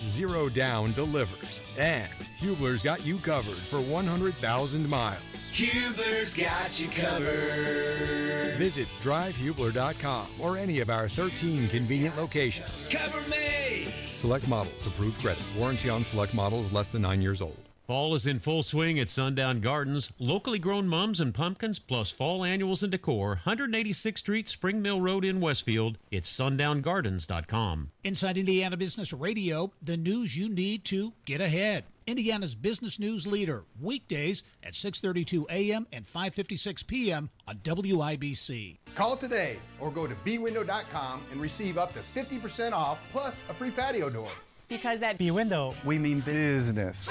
Zero down delivers. And Hubler's got you covered for 100,000 miles. Hubler's got you covered. Visit drivehubler.com or any of our 13 convenient locations. Cover me. Select models, approved credit. Warranty on select models less than 9 years old. Fall is in full swing at Sundown Gardens. Locally grown mums and pumpkins plus fall annuals and decor. 186th Street, Spring Mill Road in Westfield. It's sundown.gardens.com. Inside Indiana Business Radio, the news you need to get ahead. Indiana's business news leader, weekdays at 6:32 a.m. and 5:56 p.m. on WIBC. Call today or go to bwindow.com and receive up to 50% off plus a free patio door. Because at B-Window, we mean business.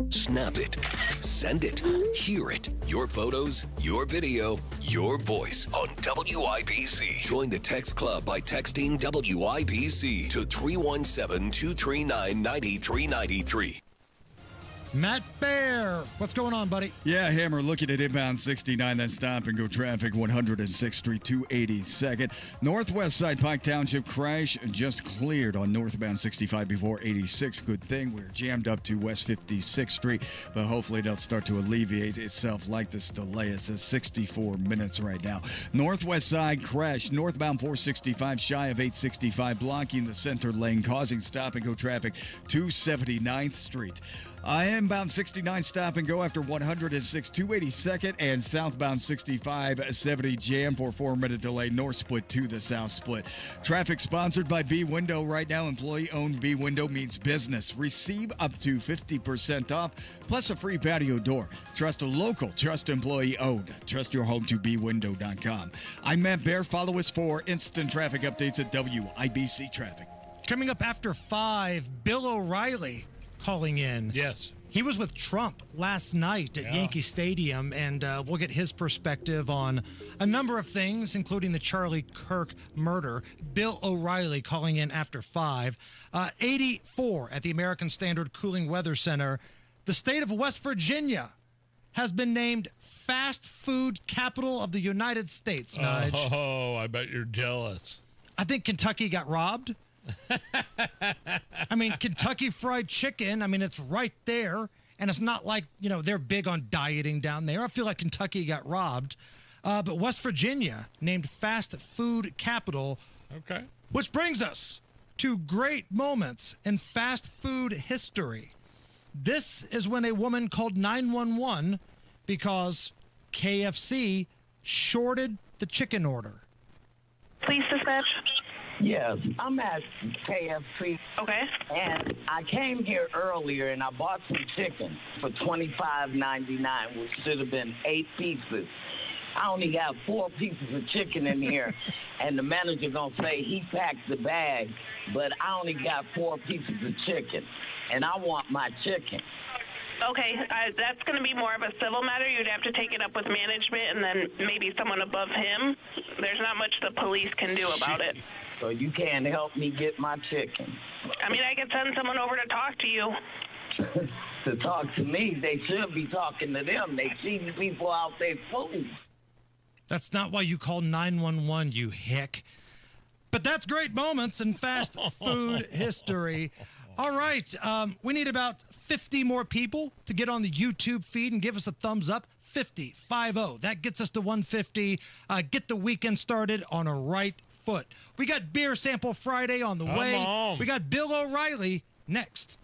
Snap it. Send it. Hear it. Your photos, your video, your voice on WIBC. Join the text club by texting WIBC to 317-239-9393. Matt Bear, what's going on, buddy? Yeah, Hammer, looking at inbound 69, then stop and go traffic 106th Street, 282nd. Northwest side Pike Township crash just cleared on northbound 65 before 86. Good thing we're jammed up to West 56th Street, but hopefully they'll start to alleviate itself like this delay. It says 64 minutes right now. Northwest side crash, northbound 465 shy of 865, blocking the center lane, causing stop and go traffic 279th Street. Inbound 69 stop and go after 106 282nd and southbound 65 70 jam for 4-minute delay north split to the south split. Traffic sponsored by B Window right now. Employee owned B Window means business. Receive up to 50% off plus a free patio door. Trust a local, trust employee owned. Trust your home to bwindow.com. I'm Matt Bear. Follow us for instant traffic updates at WIBC Traffic. Coming up after 5, Bill O'Reilly calling in. Yes. He was with Trump last night at Yankee Stadium, and we'll get his perspective on a number of things, including the Charlie Kirk murder. Bill O'Reilly calling in after 5. 84 at the American Standard Cooling Weather Center. The state of West Virginia has been named fast food capital of the United States, Nige. Oh, I bet you're jealous. I think Kentucky got robbed. I mean, Kentucky Fried Chicken, I mean, it's right there. And it's not like, you know, they're big on dieting down there. I feel like Kentucky got robbed. But West Virginia named fast food capital. Okay. Which brings us to great moments in fast food history. This is when a woman called 911 because KFC shorted the chicken order. Please dispatch. Yes, I'm at KFC. Okay. And I came here earlier and I bought some chicken for $25.99, which should have been 8 pieces. I only got 4 pieces of chicken in here, and the manager gonna say he packed the bag, but I only got 4 pieces of chicken, and I want my chicken. Okay, that's going to be more of a civil matter. You'd have to take it up with management and then maybe someone above him. There's not much the police can do about it. So you can't help me get my chicken? I mean, I could send someone over to talk to you. To talk to me, they should be talking to them. They cheating people out their food. That's not why you call 911, you hick. But that's great moments in fast food history. All right, we need about 50 more people to get on the YouTube feed and give us a thumbs up. 50. That gets us to 150. Get the weekend started on a right foot. We got Beer Sample Friday on the way. We got Bill O'Reilly next.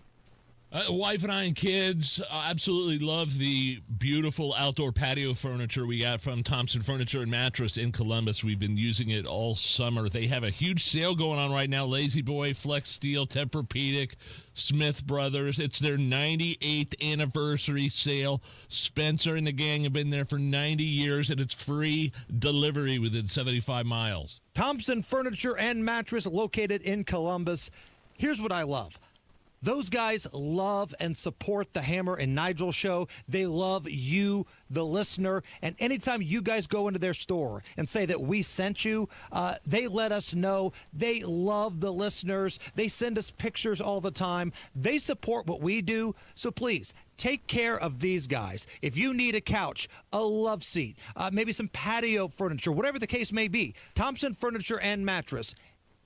Wife and I and kids absolutely love the beautiful outdoor patio furniture we got from Thompson Furniture and Mattress in Columbus. We've been using it all summer. They have a huge sale going on right now. Lazy Boy, Flex Steel, Tempur-Pedic, Smith Brothers. It's their 98th anniversary sale. Spencer and the gang have been there for 90 years, and it's free delivery within 75 miles. Thompson Furniture and Mattress located in Columbus. Here's what I love. Those guys love and support the Hammer and Nigel show. They love you, the listener. And anytime you guys go into their store and say that we sent you, they let us know. They love the listeners. They send us pictures all the time. They support what we do. So please, take care of these guys. If you need a couch, a love seat, maybe some patio furniture, whatever the case may be, Thompson Furniture and Mattress.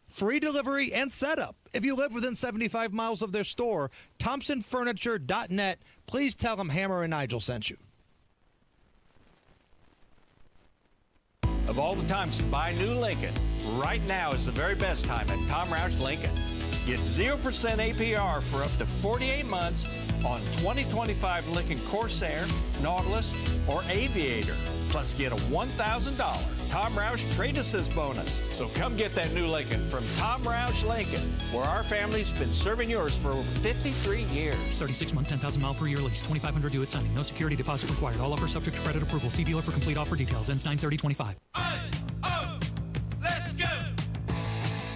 Free delivery and setup. If you live within 75 miles of their store, thompsonfurniture.net. Please tell them Hammer and Nigel sent you. Of all the times to buy new Lincoln, right now is the very best time at Tom Roush Lincoln. Get 0% APR for up to 48 months on 2025 Lincoln Corsair, Nautilus, or Aviator. Plus get a $1,000 Tom Roush Trade Assist bonus. So come get that new Lincoln from Tom Roush Lincoln, where our family's been serving yours for over 53 years. 36-month, 10,000 mile per year lease, $2,500 due at signing. No security deposit required. All offers subject to credit approval. See dealer for complete offer details. Ends 9/30/25. Let's go!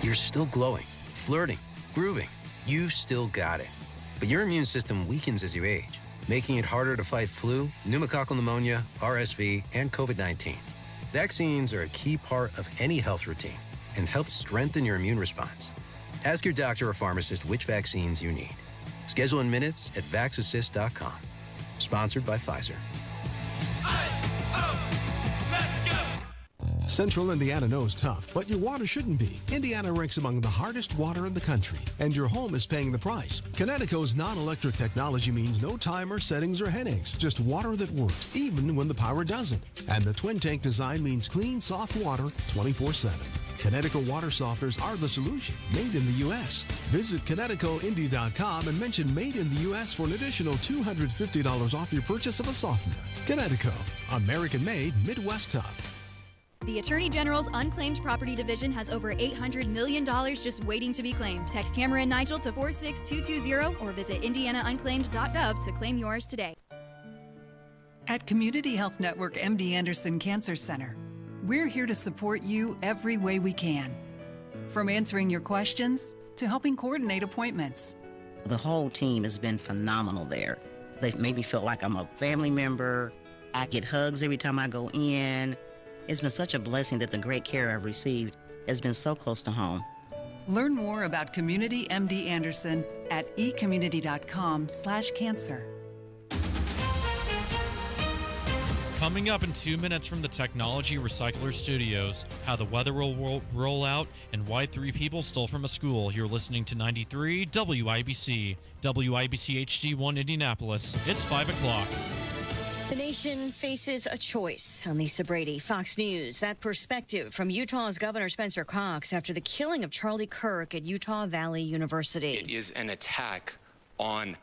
You're still glowing, flirting, grooving. You've still got it. But your immune system weakens as you age, making it harder to fight flu, pneumococcal pneumonia, RSV, and COVID-19. Vaccines are a key part of any health routine and help strengthen your immune response. Ask your doctor or pharmacist which vaccines you need. Schedule in minutes at vaxassist.com. Sponsored by Pfizer. Central Indiana knows tough, but your water shouldn't be. Indiana ranks among the hardest water in the country, and your home is paying the price. Connecticut's non-electric technology means no timer, settings, or headaches. Just water that works, even when the power doesn't. And the twin tank design means clean, soft water 24/7. Connecticut water softeners are the solution, made in the U.S. Visit ConnecticutIndy.com and mention Made in the U.S. for an additional $250 off your purchase of a softener. Connecticut, American-made, Midwest tough. The Attorney General's Unclaimed Property Division has over $800 million just waiting to be claimed. Text Hammer and Nigel to 46220 or visit indianaunclaimed.gov to claim yours today. At Community Health Network MD Anderson Cancer Center, we're here to support you every way we can. From answering your questions to helping coordinate appointments. The whole team has been phenomenal there. They've made me feel like I'm a family member. I get hugs every time I go in. It's been such a blessing that the great care I've received has been so close to home. Learn more about Community MD Anderson at ecommunity.com/cancer. Coming up in 2 minutes from the Technology Recycler Studios, how the weather will roll out and why 3 people stole from a school. You're listening to 93 WIBC, WIBC HD1 Indianapolis. It's 5 o'clock. The nation faces a choice on the Sobriety. Fox News, that perspective from Utah's Governor Spencer Cox after the killing of Charlie Kirk at Utah Valley University. It is an attack on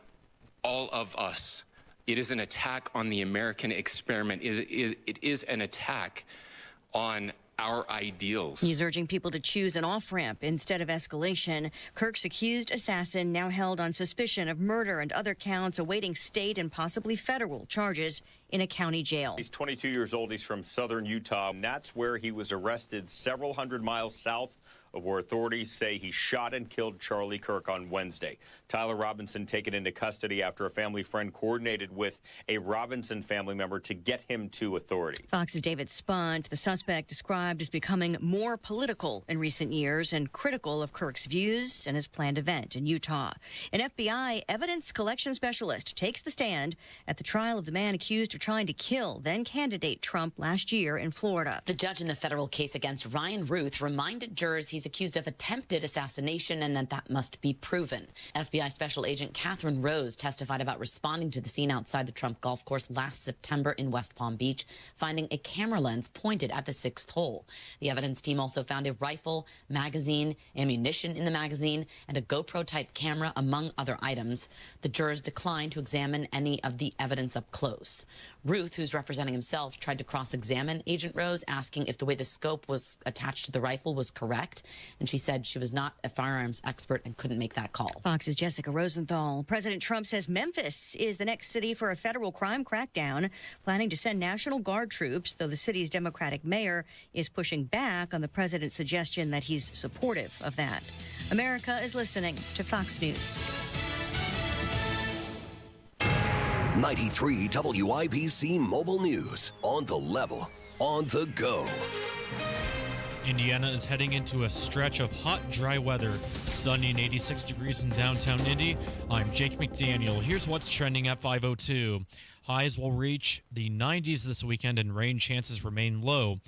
all of us. It is an attack on the American experiment. It is an attack on our ideals. He's urging people to choose an off-ramp instead of escalation. Kirk's accused assassin now held on suspicion of murder and other counts, awaiting state and possibly federal charges in a county jail. He's 22 years old. He's from southern Utah, and that's where he was arrested several hundred miles south of where authorities say he shot and killed Charlie Kirk on Wednesday. Tyler Robinson taken into custody after a family friend coordinated with a Robinson family member to get him to authority. Fox's David Spunt, the suspect described as becoming more political in recent years and critical of Kirk's views and his planned event in Utah. An FBI evidence collection specialist takes the stand at the trial of the man accused of trying to kill then-candidate Trump last year in Florida. The judge in the federal case against Ryan Ruth reminded jurors he's accused of attempted assassination and that must be proven. FBI Special Agent Catherine Rose testified about responding to the scene outside the Trump golf course last September in West Palm Beach, finding a camera lens pointed at the 6th hole. The evidence team also found a rifle, magazine, ammunition in the magazine, and a GoPro-type camera, among other items. The jurors declined to examine any of the evidence up close. Ruth, who's representing himself, tried to cross-examine Agent Rose, asking if the way the scope was attached to the rifle was correct, and she said she was not a firearms expert and couldn't make that call. Fox's Jessica Rosenthal. President Trump says Memphis is the next city for a federal crime crackdown, planning to send National Guard troops, though the city's Democratic mayor is pushing back on the president's suggestion that he's supportive of that. America is listening to Fox News. 93 WIBC Mobile News. On the level, on the go. Indiana is heading into a stretch of hot, dry weather. Sunny and 86 degrees in downtown Indy. I'm Jake McDaniel. Here's what's trending at 5:02. Highs will reach the 90s this weekend and rain chances remain low.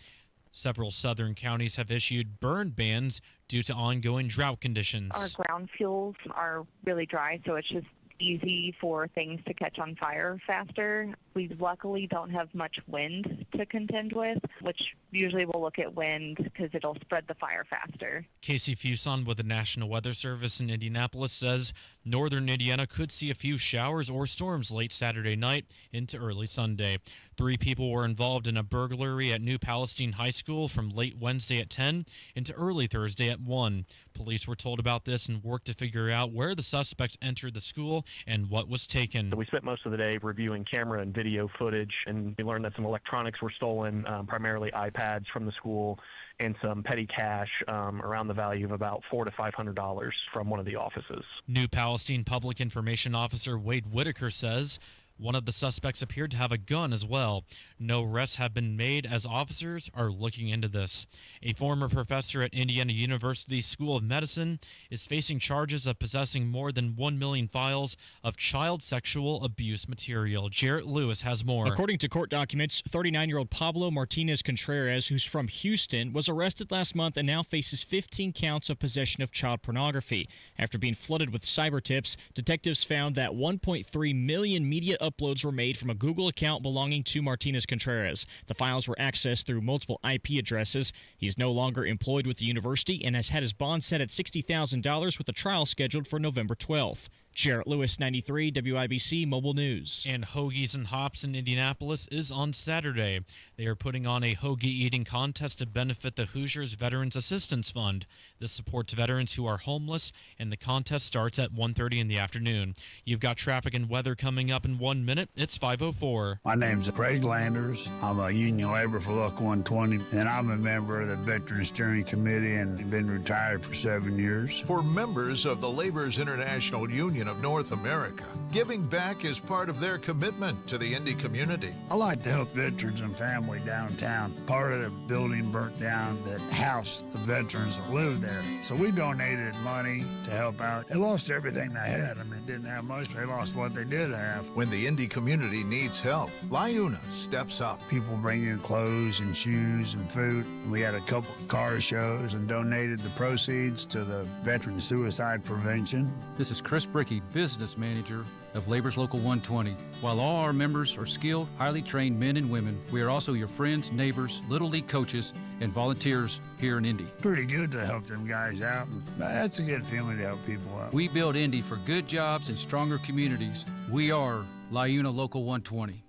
Several southern counties have issued burn bans due to ongoing drought conditions. Our ground fuels are really dry, so it's just easy for things to catch on fire faster. We luckily don't have much wind to contend with, which usually we'll look at wind because it'll spread the fire faster. Casey Fuson with the National Weather Service in Indianapolis says northern Indiana could see a few showers or storms late Saturday night into early Sunday. 3 people were involved in a burglary at New Palestine High School from late Wednesday at 10 into early Thursday at 1. Police were told about this and worked to figure out where the suspects entered the school and what was taken. We spent most of the day reviewing camera and video footage, and we learned that some electronics were stolen, primarily iPads from the school, and some petty cash around the value of about $400 to $500 from one of the offices. New Palestine Public Information Officer Wade Whitaker says one of the suspects appeared to have a gun as well. No arrests have been made as officers are looking into this. A former professor at Indiana University School of Medicine is facing charges of possessing more than 1 million files of child sexual abuse material. Jarrett Lewis has more. According to court documents, 39-year-old Pablo Martinez Contreras, who's from Houston, was arrested last month and now faces 15 counts of possession of child pornography. After being flooded with cyber tips, detectives found that 1.3 million media uploads were made from a Google account belonging to Martinez Contreras. The files were accessed through multiple IP addresses. He's no longer employed with the university and has had his bond set at $60,000 with a trial scheduled for November 12th. Jarrett Lewis, 93 WIBC Mobile News. And Hoagies and Hops in Indianapolis is on Saturday. They are putting on a hoagie eating contest to benefit the Hoosiers Veterans Assistance Fund. This supports veterans who are homeless, and the contest starts at 1:30 in the afternoon. You've got traffic and weather coming up in 1 minute. It's 5:04. My name's Craig Landers. I'm a union laborer for Look 120, and I'm a member of the Veterans Steering Committee and been retired for 7 years. For members of the Laborers International Union of North America, giving back is part of their commitment to the Indy community. I like to help veterans and family downtown. Part of the building burnt down that housed the veterans that lived there. So we donated money to help out. They lost everything they had. I mean, they didn't have much. They lost what they did have. When the Indy community needs help, LIUNA steps up. People bring in clothes and shoes and food. We had a couple of car shows and donated the proceeds to the Veteran Suicide Prevention. This is Chris Bricky, Business Manager of Labor's Local 120. While all our members are skilled, highly trained men and women, we are also your friends, neighbors, Little League coaches, and volunteers here in Indy. Pretty good to help them guys out. That's a good feeling to help people out. We build Indy for good jobs and stronger communities. We are LIUNA Local 120.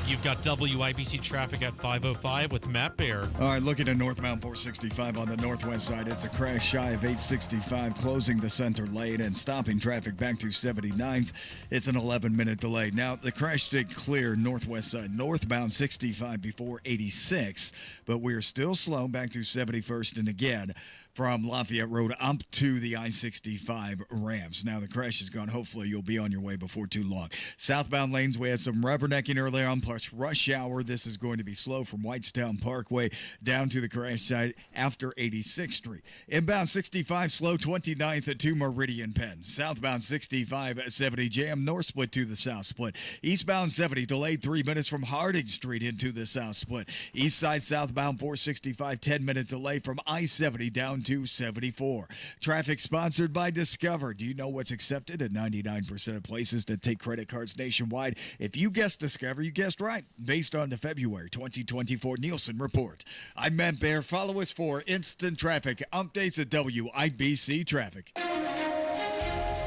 You've got WIBC traffic at 5:05 with Matt Bear. All right, looking at northbound 465 on the northwest side. It's a crash shy of 865, closing the center lane and stopping traffic back to 79th. It's an 11-minute delay. Now, the crash did clear northwest side, northbound 65 before 86, but we're still slow back to 71st and again from Lafayette Road up to the I-65 ramps. Now the crash is gone. Hopefully you'll be on your way before too long. Southbound lanes, we had some rubbernecking earlier on, plus rush hour. This is going to be slow from Whitestown Parkway down to the crash site after 86th Street. Inbound 65 slow 29th at 2 Meridian Penn. Southbound 65 at 70 jam north split to the south split. Eastbound 70 delayed 3 minutes from Harding Street into the south split. East side southbound 465 10-minute delay from I-70 down to 74. Traffic sponsored by Discover. Do you know what's accepted at 99% of places that take credit cards nationwide? If you guessed Discover, you guessed right, based on the February 2024 Nielsen report. I'm Matt Bear. Follow us for instant traffic updates at WIBC Traffic.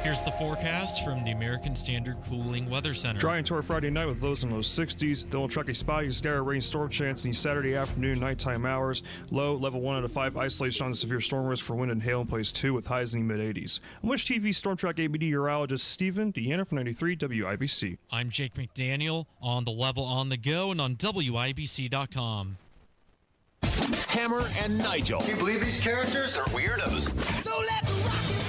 Here's the forecast from the American Standard Cooling Weather Center. Dry into our Friday night with lows in the low 60s. Then we'll track a spotty scattered rain storm chance in the Saturday afternoon, nighttime hours. Low, level 1 out of 5, isolation on the severe storm risk for wind and hail in place 2 with highs in the mid-80s. I'm Wish TV Storm Track ABD meteorologist Stephen Deanna from 93 WIBC. I'm Jake McDaniel on the level on the go and on WIBC.com. Hammer and Nigel. Can you believe these characters are weirdos? So let's rock it.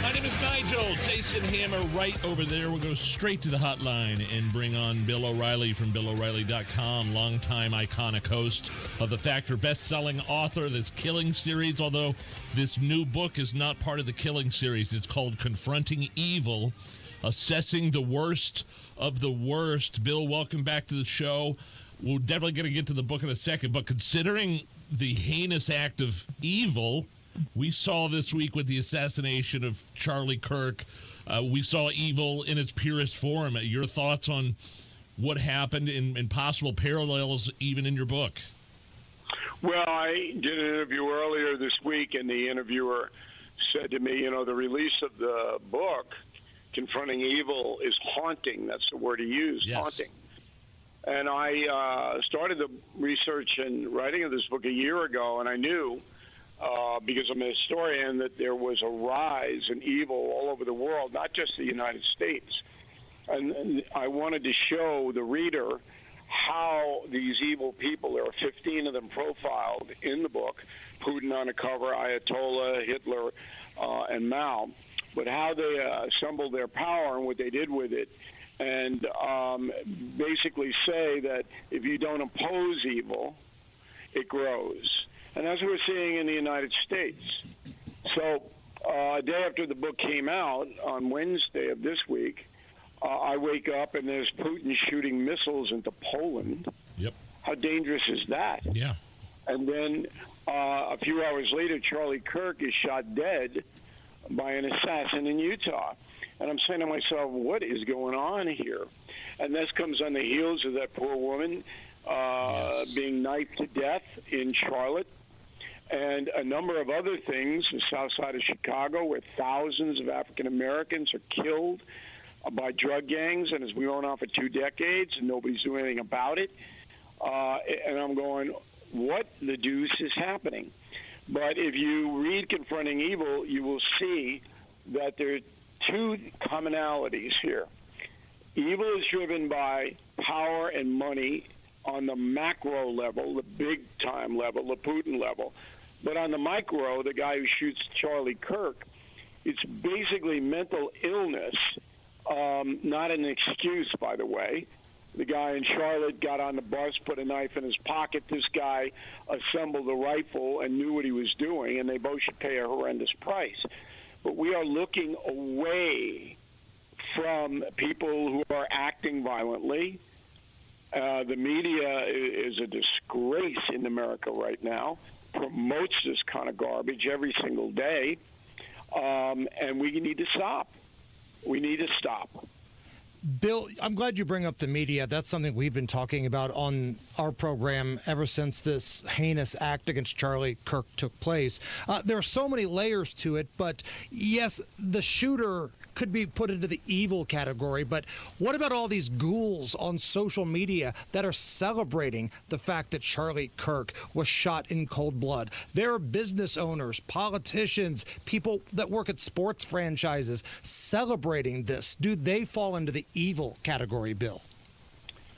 My name is Nigel. Jason Hammer right over there. We'll go straight to the hotline and bring on Bill O'Reilly from BillO'Reilly.com, longtime iconic host of the Factor, best-selling author of this Killing series, although this new book is not part of the Killing series. It's called Confronting Evil, Assessing the Worst of the Worst. Bill, welcome back to the show. We're definitely going to get to the book in a second, but considering the heinous act of evil we saw this week with the assassination of Charlie Kirk, we saw evil in its purest form. Your thoughts on what happened and possible parallels even in your book? Well, I did an interview earlier this week, and the interviewer said to me, the release of the book, Confronting Evil, is haunting. That's the word he used, yes. Haunting. And I started the research and writing of this book a year ago, and I knew, because I'm a historian, that there was a rise in evil all over the world, not just the United States. And I wanted to show the reader how these evil people, there are 15 of them profiled in the book, Putin on the cover, Ayatollah, Hitler, and Mao, but how they assembled their power and what they did with it. And basically say that if you don't oppose evil, it grows. And that's what we're seeing in the United States. So a day after the book came out, on Wednesday of this week, I wake up and there's Putin shooting missiles into Poland. Yep. How dangerous is that? Yeah. And then a few hours later, Charlie Kirk is shot dead by an assassin in Utah. And I'm saying to myself, what is going on here? And this comes on the heels of that poor woman being knifed to death in Charlotte, and a number of other things, the south side of Chicago, where thousands of African Americans are killed by drug gangs, and it's been going on for 2 decades, and nobody's doing anything about it. And I'm going, what the deuce is happening? But if you read Confronting Evil, you will see that there are 2 commonalities here. Evil is driven by power and money on the macro level, the big-time level, the Putin level. But on the micro, the guy who shoots Charlie Kirk, it's basically mental illness, not an excuse, by the way. The guy in Charlotte got on the bus, put a knife in his pocket. This guy assembled a rifle and knew what he was doing, and they both should pay a horrendous price. But we are looking away from people who are acting violently. The media is a disgrace in America right now, promotes this kind of garbage every single day, and we need to stop. We need to stop. Bill, I'm glad you bring up the media. That's something we've been talking about on our program ever since this heinous act against Charlie Kirk took place. There are so many layers to it, but yes, the shooter could be put into the evil category, but what about all these ghouls on social media that are celebrating the fact that Charlie Kirk was shot in cold blood? There are business owners, politicians, people that work at sports franchises celebrating this. Do they fall into the evil category, Bill?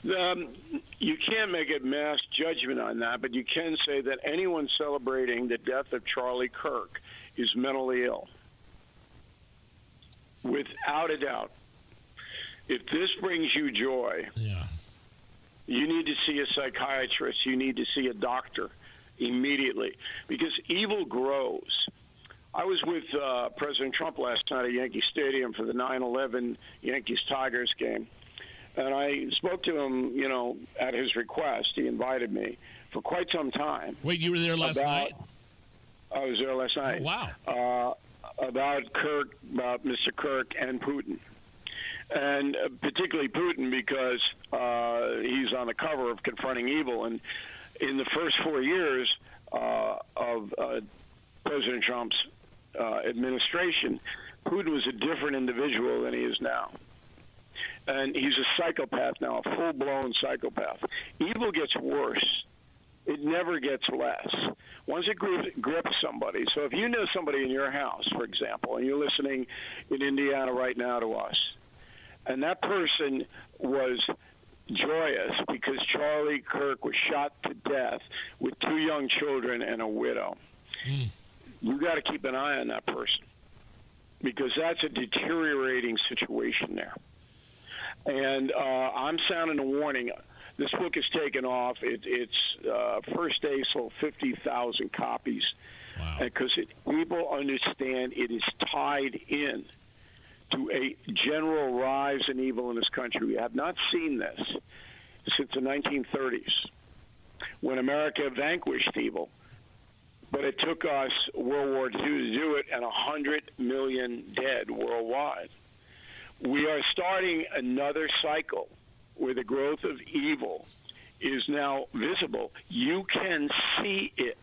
You can't make a mass judgment on that, but you can say that anyone celebrating the death of Charlie Kirk is mentally ill. Without a doubt. If this brings you joy, you need to see a psychiatrist. You need to see a doctor immediately, because evil grows. I was with President Trump last night at Yankee Stadium for the 9/11 Yankees-Tigers game, and I spoke to him, at his request. He invited me for quite some time. Wait, you were there last night? I was there last night. Oh, wow. About Kirk, about Mr. Kirk and Putin. And particularly Putin, because he's on the cover of Confronting Evil. And in the first 4 years of President Trump's administration, Putin was a different individual than he is now. And he's a psychopath now, a full-blown psychopath. Evil gets worse. It never gets less. Once it grips somebody, so if you know somebody in your house, for example, and you're listening in Indiana right now to us, and that person was joyous because Charlie Kirk was shot to death with 2 young children and a widow, you got to keep an eye on that person. because that's a deteriorating situation there. And I'm sounding a warning. This book is taken off. Its first day sold 50,000 copies. Wow. Because people understand it is tied in to a general rise in evil in this country. We have not seen this since the 1930s, when America vanquished evil. But it took us World War II to do it, and 100 million dead worldwide. We are starting another cycle where the growth of evil is now visible. You can see it.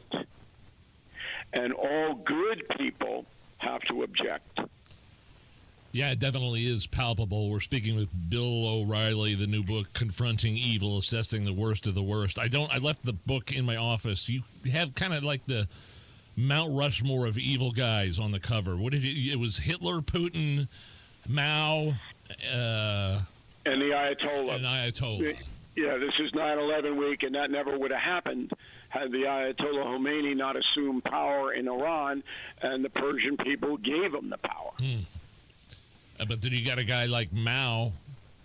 And all good people have to object. Yeah, it definitely is palpable. We're speaking with Bill O'Reilly, the new book, Confronting Evil, Assessing the Worst of the Worst. I left the book in my office. You have kind of like the Mount Rushmore of evil guys on the cover. What did you? It was Hitler, Putin, Mao, and the Ayatollah. Yeah, this is 9/11 week, and that never would have happened had the Ayatollah Khomeini not assumed power in Iran, and the Persian people gave him the power. But then you got a guy like Mao,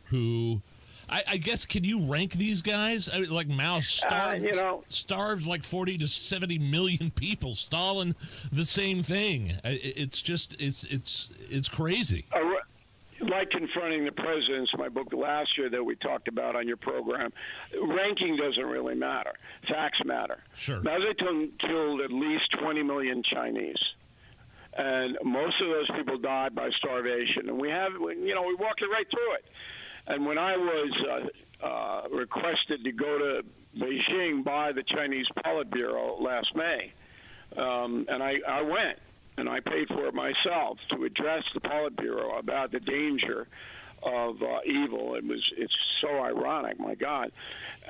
who, I guess, can you rank these guys? Like Mao starved like 40 to 70 million people. Stalin, the same thing. It's crazy. Like Confronting the Presidents, my book last year that we talked about on your program, ranking doesn't really matter. Facts matter. Sure. Mao Zedong killed at least 20 million Chinese. And most of those people died by starvation. And we walked right through it. And when I was requested to go to Beijing by the Chinese Politburo last May, and I went, and I paid for it myself to address the Politburo about the danger of evil. It's so ironic, my God.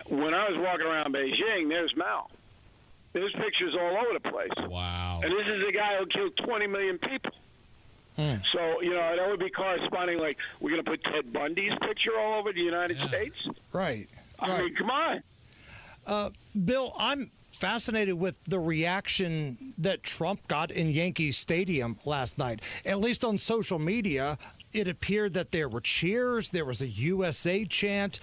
When I was walking around Beijing, there's Mao. There's pictures all over the place. Wow. And this is the guy who killed 20 million people. So, that would be corresponding, like, we're going to put Ted Bundy's picture all over the United States? Right. I mean, come on. Bill, I'm fascinated with the reaction that Trump got in Yankee Stadium last night. At least on social media, it appeared that there were cheers. There was a USA chant.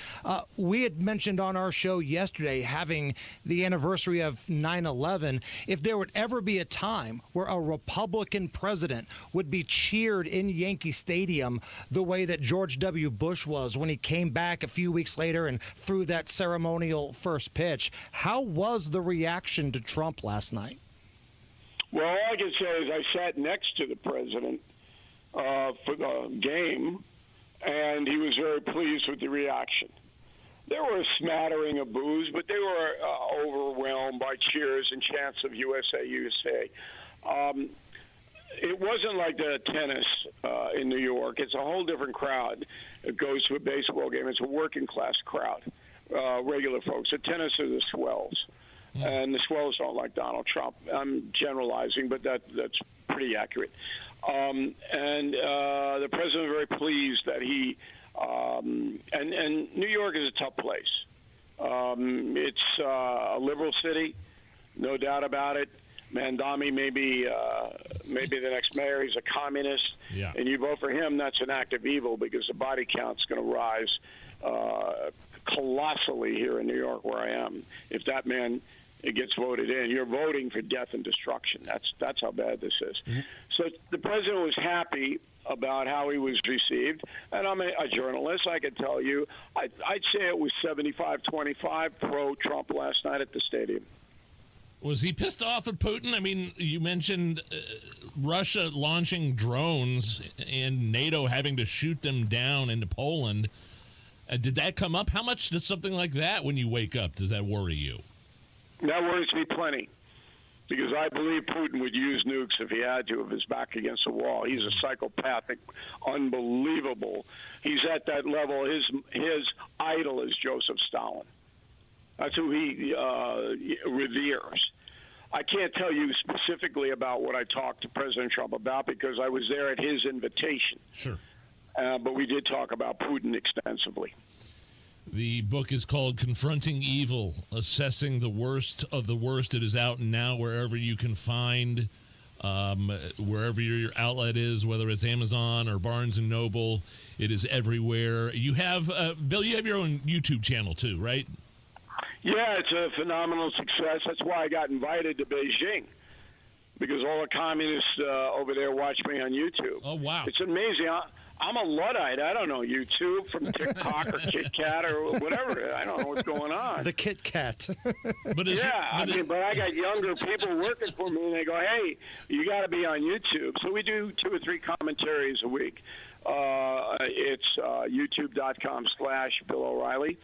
We had mentioned on our show yesterday, having the anniversary of 9/11, if there would ever be a time where a Republican president would be cheered in Yankee Stadium the way that George W. Bush was when he came back a few weeks later and threw that ceremonial first pitch. How was the reaction to Trump last night? Well, all I can say is I sat next to the president for the game, and he was very pleased with the reaction. There were a smattering of boos, but they were overwhelmed by cheers and chants of USA, USA. It wasn't like the tennis in New York. It's a whole different crowd. It goes to a baseball game. It's a working-class crowd, regular folks. The tennis are the swells, and the swells don't like Donald Trump. I'm generalizing, but that's pretty accurate. And the president was very pleased that he and New York is a tough place. It's a liberal city, no doubt about it. Mandami may be the next mayor. He's a communist, and you vote for him, that's an act of evil because the body count's going to rise colossally here in New York, where I am. If that man gets voted in, you're voting for death and destruction. That's how bad this is. So the president was happy about how he was received, and I'm a journalist. I can tell you, I'd say it was 75-25 pro-Trump last night at the stadium. Was he pissed off at Putin? I mean, you mentioned Russia launching drones and NATO having to shoot them down into Poland. Did that come up? How much does something like that, when you wake up, does that worry you? That worries me plenty, because I believe Putin would use nukes if he had to, if his back against the wall. He's a psychopathic, unbelievable. He's at that level. His idol is Joseph Stalin. That's who he reveres. I can't tell you specifically about what I talked to President Trump about because I was there at his invitation. Sure. But we did talk about Putin extensively. The book is called Confronting Evil, Assessing the Worst of the Worst. It is out now wherever you can find Wherever your outlet is, whether it's Amazon or Barnes & Noble, it is everywhere. You have, Bill, you have your own YouTube channel too, right? Yeah, it's a phenomenal success. That's why I got invited to Beijing, because all the communists over there watch me on YouTube. Oh, wow. It's amazing. I'm a Luddite. I don't know YouTube from TikTok or Kit Kat or whatever. I don't know what's going on. The Kit Kat. But I got younger people working for me, and they go, hey, you got to be on YouTube. So we do 2 or 3 commentaries a week. It's youtube.com/Bill O'Reilly.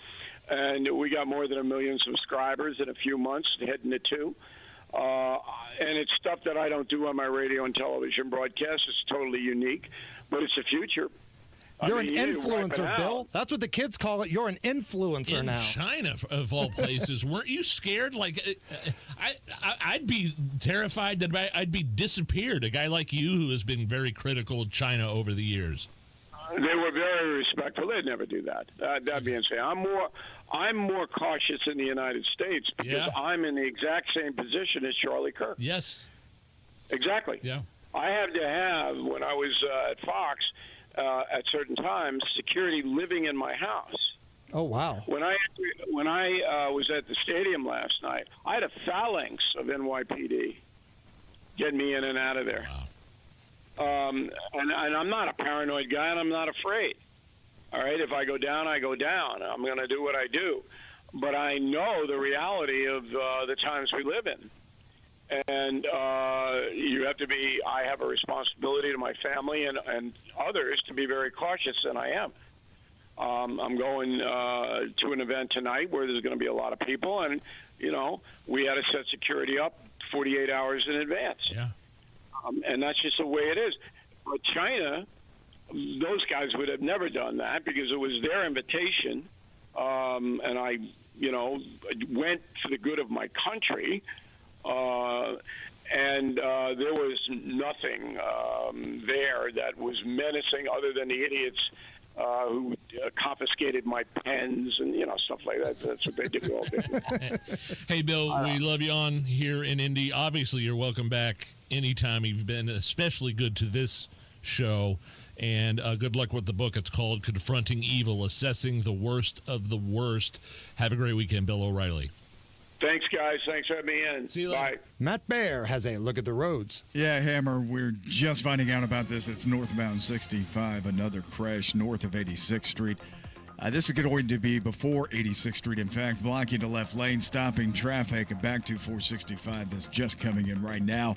And we got more than 1 million subscribers in a few months, heading to 2. And it's stuff that I don't do on my radio and television broadcast. It's totally unique, but it's the future. You're an influencer, Bill. That's what the kids call it. You're an influencer now. In China, of all places. Weren't you scared? Like, I'd be terrified that I'd be disappeared. A guy like you who has been very critical of China over the years. They were very respectful. They'd never do that. That being said, I'm more cautious in the United States because I'm in the exact same position as Charlie Kirk. Yes. Exactly. Yeah. I had to have, when I was at Fox, at certain times, security living in my house. Oh, wow. When I was at the stadium last night, I had a phalanx of NYPD getting me in and out of there. Wow. And I'm not a paranoid guy, and I'm not afraid. All right, if I go down, I go down. I'm going to do what I do. But I know the reality of the times we live in. And you have to be, I have a responsibility to my family and others to be very cautious, and I am. I'm going to an event tonight where there's going to be a lot of people, and, we had to set security up 48 hours in advance. Yeah. And that's just the way it is. But China, those guys would have never done that because it was their invitation. And I, went for the good of my country. And there was nothing there that was menacing other than the idiots who confiscated my pens and, stuff like that. That's what they did all day. Hey, Bill, we love you on here in Indy. Obviously, you're welcome back anytime. You've been especially good to this show. And good luck with the book. It's called Confronting Evil, Assessing the Worst of the Worst. Have a great weekend, Bill O'Reilly. Thanks, guys. Thanks for having me in. See you later. Bye. Matt Baer has a look at the roads. Yeah, Hammer, we're just finding out about this. It's northbound 65, another crash north of 86th Street. This is going to be before 86th Street, in fact, blocking the left lane, stopping traffic back to 465. That's just coming in right now.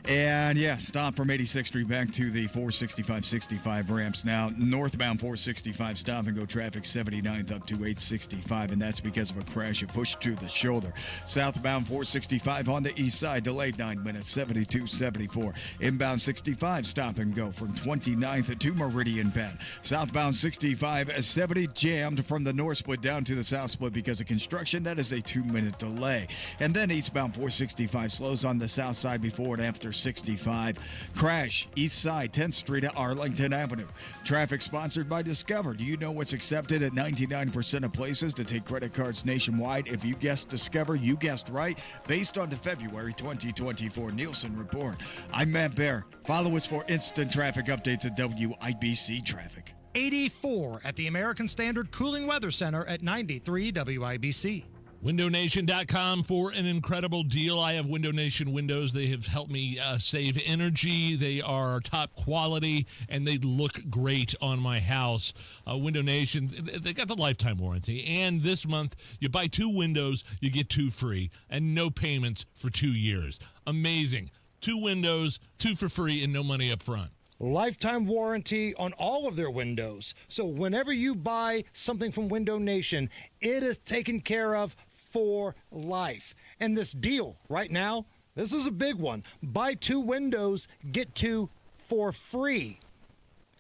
And, stop from 86th Street back to the 465-65 ramps. Now, northbound 465, stop-and-go traffic 79th up to 865, and that's because of a crash. It pushed to the shoulder. Southbound 465 on the east side, delayed 9 minutes, 72-74. Inbound 65, stop-and-go from 29th to Meridian Bend. Southbound 65, 70 jammed from the north split down to the south split because of construction. That is a 2-minute delay. And then eastbound 465 slows on the south side before and after 65. Crash east side 10th Street at Arlington Avenue. Traffic sponsored by Discover. Do you know what's accepted at 99% of places to take credit cards nationwide? If you guessed Discover, you guessed right. Based on the February 2024 Nielsen report. I'm Matt Baer. Follow us for instant traffic updates at WIBC Traffic. 84 at the American Standard Cooling Weather Center at 93 WIBC. WindowNation.com for an incredible deal. I have Window Nation windows. They have helped me save energy. They are top quality, and they look great on my house. Window Nation, they got the lifetime warranty. And this month, you buy 2 windows, you get 2 free, and no payments for 2 years. Amazing. 2 windows, 2 for free, and no money up front. Lifetime warranty on all of their windows. So whenever you buy something from Window Nation, it is taken care of for life. And this deal right now, this is a big one. Buy 2 windows, get 2 for free.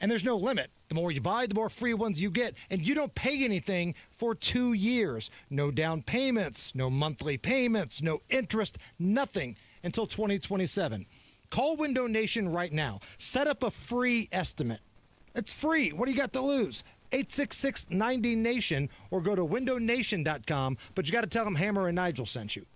And there's no limit. The more you buy, the more free ones you get. And you don't pay anything for 2 years. No down payments, no monthly payments, no interest, nothing until 2027. Call Window Nation right now. Set up a free estimate. It's free. What do you got to lose? 866-90-NATION or go to windownation.com. But you got to tell them Hammer and Nigel sent you.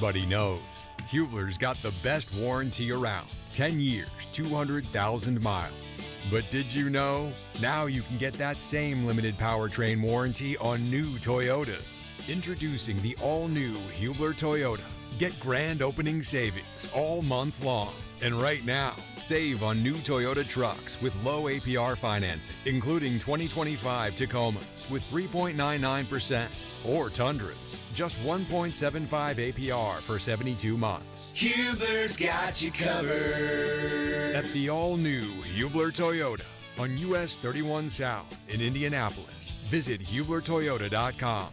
but he knows. Hubler's got the best warranty around. 10 years, 200,000 miles. But did you know? Now you can get that same limited powertrain warranty on new Toyotas. Introducing the all-new Hubler Toyota. Get grand opening savings all month long. And right now, save on new Toyota trucks with low APR financing, including 2025 Tacomas with 3.99%, or Tundras, just 1.75 APR for 72 months. Hubler's got you covered. At the all-new Hubler Toyota on US 31 South in Indianapolis. Visit HublerToyota.com.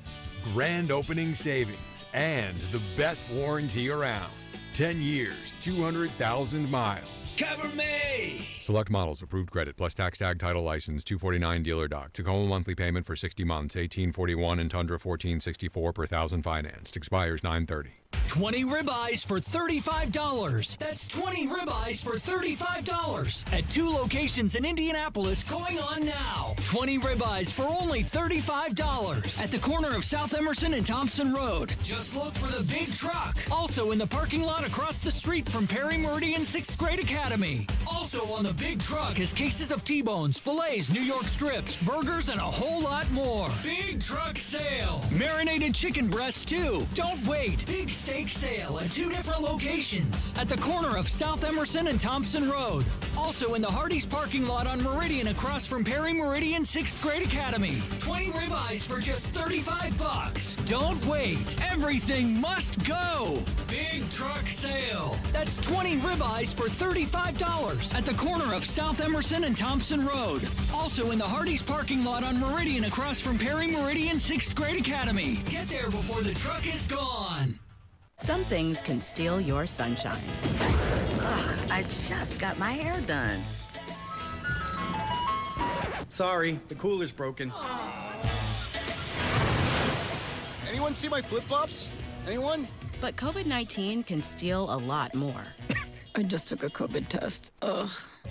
Grand opening savings and the best warranty around. 10 years, 200,000 miles. Cover me! Select models, approved credit, plus tax tag title license, 249 dealer doc. Tacoma monthly payment for 60 months, 1841 and Tundra 1464 per thousand financed. Expires 9/30. 20 ribeyes for $35. That's 20 ribeyes for $35 at 2 locations in Indianapolis going on now. 20 ribeyes for only $35 at the corner of South Emerson and Thompson Road. Just look for the big truck. Also in the parking lot across the street from Perry Meridian 6th Grade Academy. Also on the big truck is cases of T-bones, fillets, New York strips, burgers, and a whole lot more. Big truck sale. Marinated chicken breasts too. Don't wait. Big steak sale at 2 different locations at the corner of South Emerson and Thompson Road. Also in the Hardee's parking lot on Meridian across from Perry Meridian 6th Grade Academy. 20 ribeyes for just $35. Don't wait. Everything must go. Big truck sale. That's 20 ribeyes for $35 at the corner of South Emerson and Thompson Road. Also in the Hardee's parking lot on Meridian across from Perry Meridian 6th Grade Academy. Get there before the truck is gone. Some things can steal your sunshine. Ugh, I just got my hair done. Sorry, the cooler's broken. Anyone see my flip-flops? Anyone? But COVID-19 can steal a lot more. I just took a COVID test. Ugh.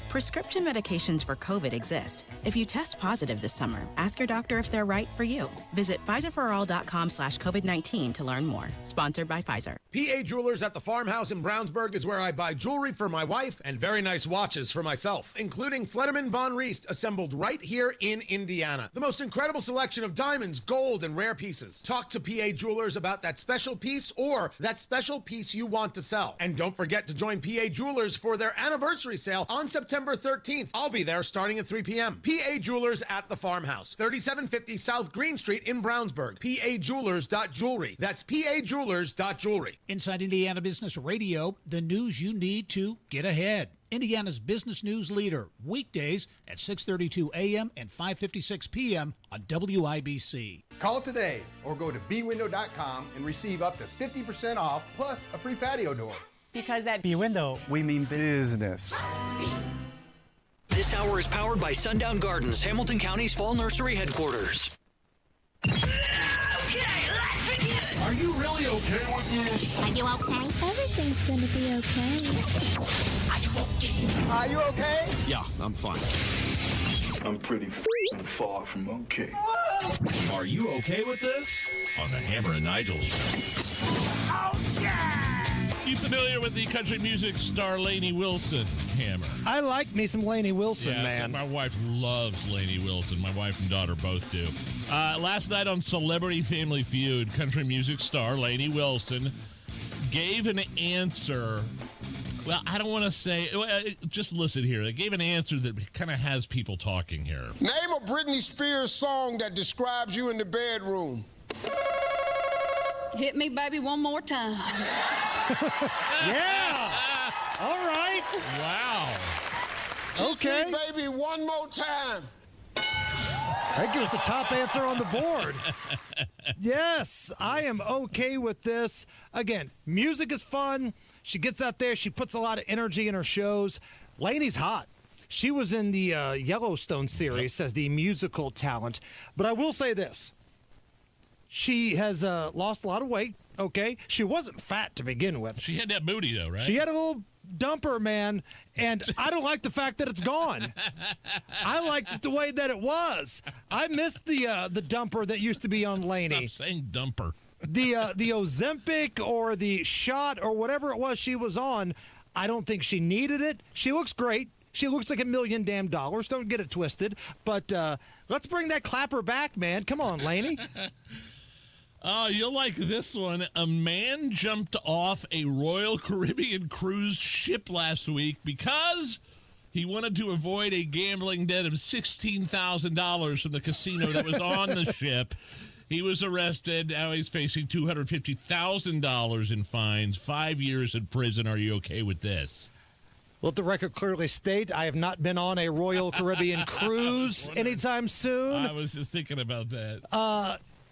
Prescription medications for COVID exist. If you test positive this summer, ask your doctor if they're right for you. Visit PfizerForAll.com/COVID-19 to learn more. Sponsored by Pfizer. PA Jewelers at the Farmhouse in Brownsburg is where I buy jewelry for my wife and very nice watches for myself, including Flederman Von Riest, assembled right here in Indiana. The most incredible selection of diamonds, gold, and rare pieces. Talk to PA Jewelers about that special piece or that special piece you want to sell. And don't forget to join PA Jewelers for their anniversary sale on September 13th. I'll be there starting at 3 p.m. PA Jewelers at the Farmhouse, 3750 South Green Street in Brownsburg. PAJewelers.jewelry. That's PAJewelers.jewelry. Inside Indiana Business Radio, the news you need to get ahead. Indiana's business news leader, weekdays at 6:32 a.m. and 5:56 p.m. on WIBC. Call today or go to bwindow.com and receive up to 50% off plus a free patio door. Because at B-Window, we mean business. This hour is powered by Sundown Gardens, Hamilton County's fall nursery headquarters. Are you really okay with this? Are you okay? Everything's gonna be okay. Are you okay? Are you okay? Yeah, I'm fine. I'm pretty far from okay. Are you okay with this? On the Hammer and Nigel show. Oh, yeah! You familiar with the country music star Lainey Wilson, Hammer? I like me some Lainey Wilson, man. My wife loves Lainey Wilson. My wife and daughter both do. Last night on Celebrity Family Feud, country music star Lainey Wilson gave an answer. Well, I don't want to say, just listen here. They gave an answer that kind of has people talking here. Name a Britney Spears song that describes you in the bedroom. Hit me, baby, one more time. Yeah. All right. Wow. Okay. Hit me, baby, one more time. That gives the top answer on the board. Yes, I am okay with this. Again, music is fun. She gets out there. She puts a lot of energy in her shows. Lainey's hot. She was in the Yellowstone series as the musical talent. But I will say this. She has lost a lot of weight, okay? She wasn't fat to begin with. She had that booty, though, right? She had a little dumper, man, and I don't like the fact that it's gone. I liked it the way that it was. I missed the dumper that used to be on Lainey. Stop saying dumper. the Ozempic or the shot or whatever it was she was on, I don't think she needed it. She looks great. She looks like $1 million. Don't get it twisted. But let's bring that clapper back, man. Come on, Laney. Oh, you'll like this one. A man jumped off a Royal Caribbean cruise ship last week because he wanted to avoid a gambling debt of $16,000 from the casino that was on the ship. He was arrested. Now he's facing $250,000 in fines, 5 years in prison. Are you okay with this? Let the record clearly state I have not been on a Royal Caribbean cruise anytime soon. I was just thinking about that.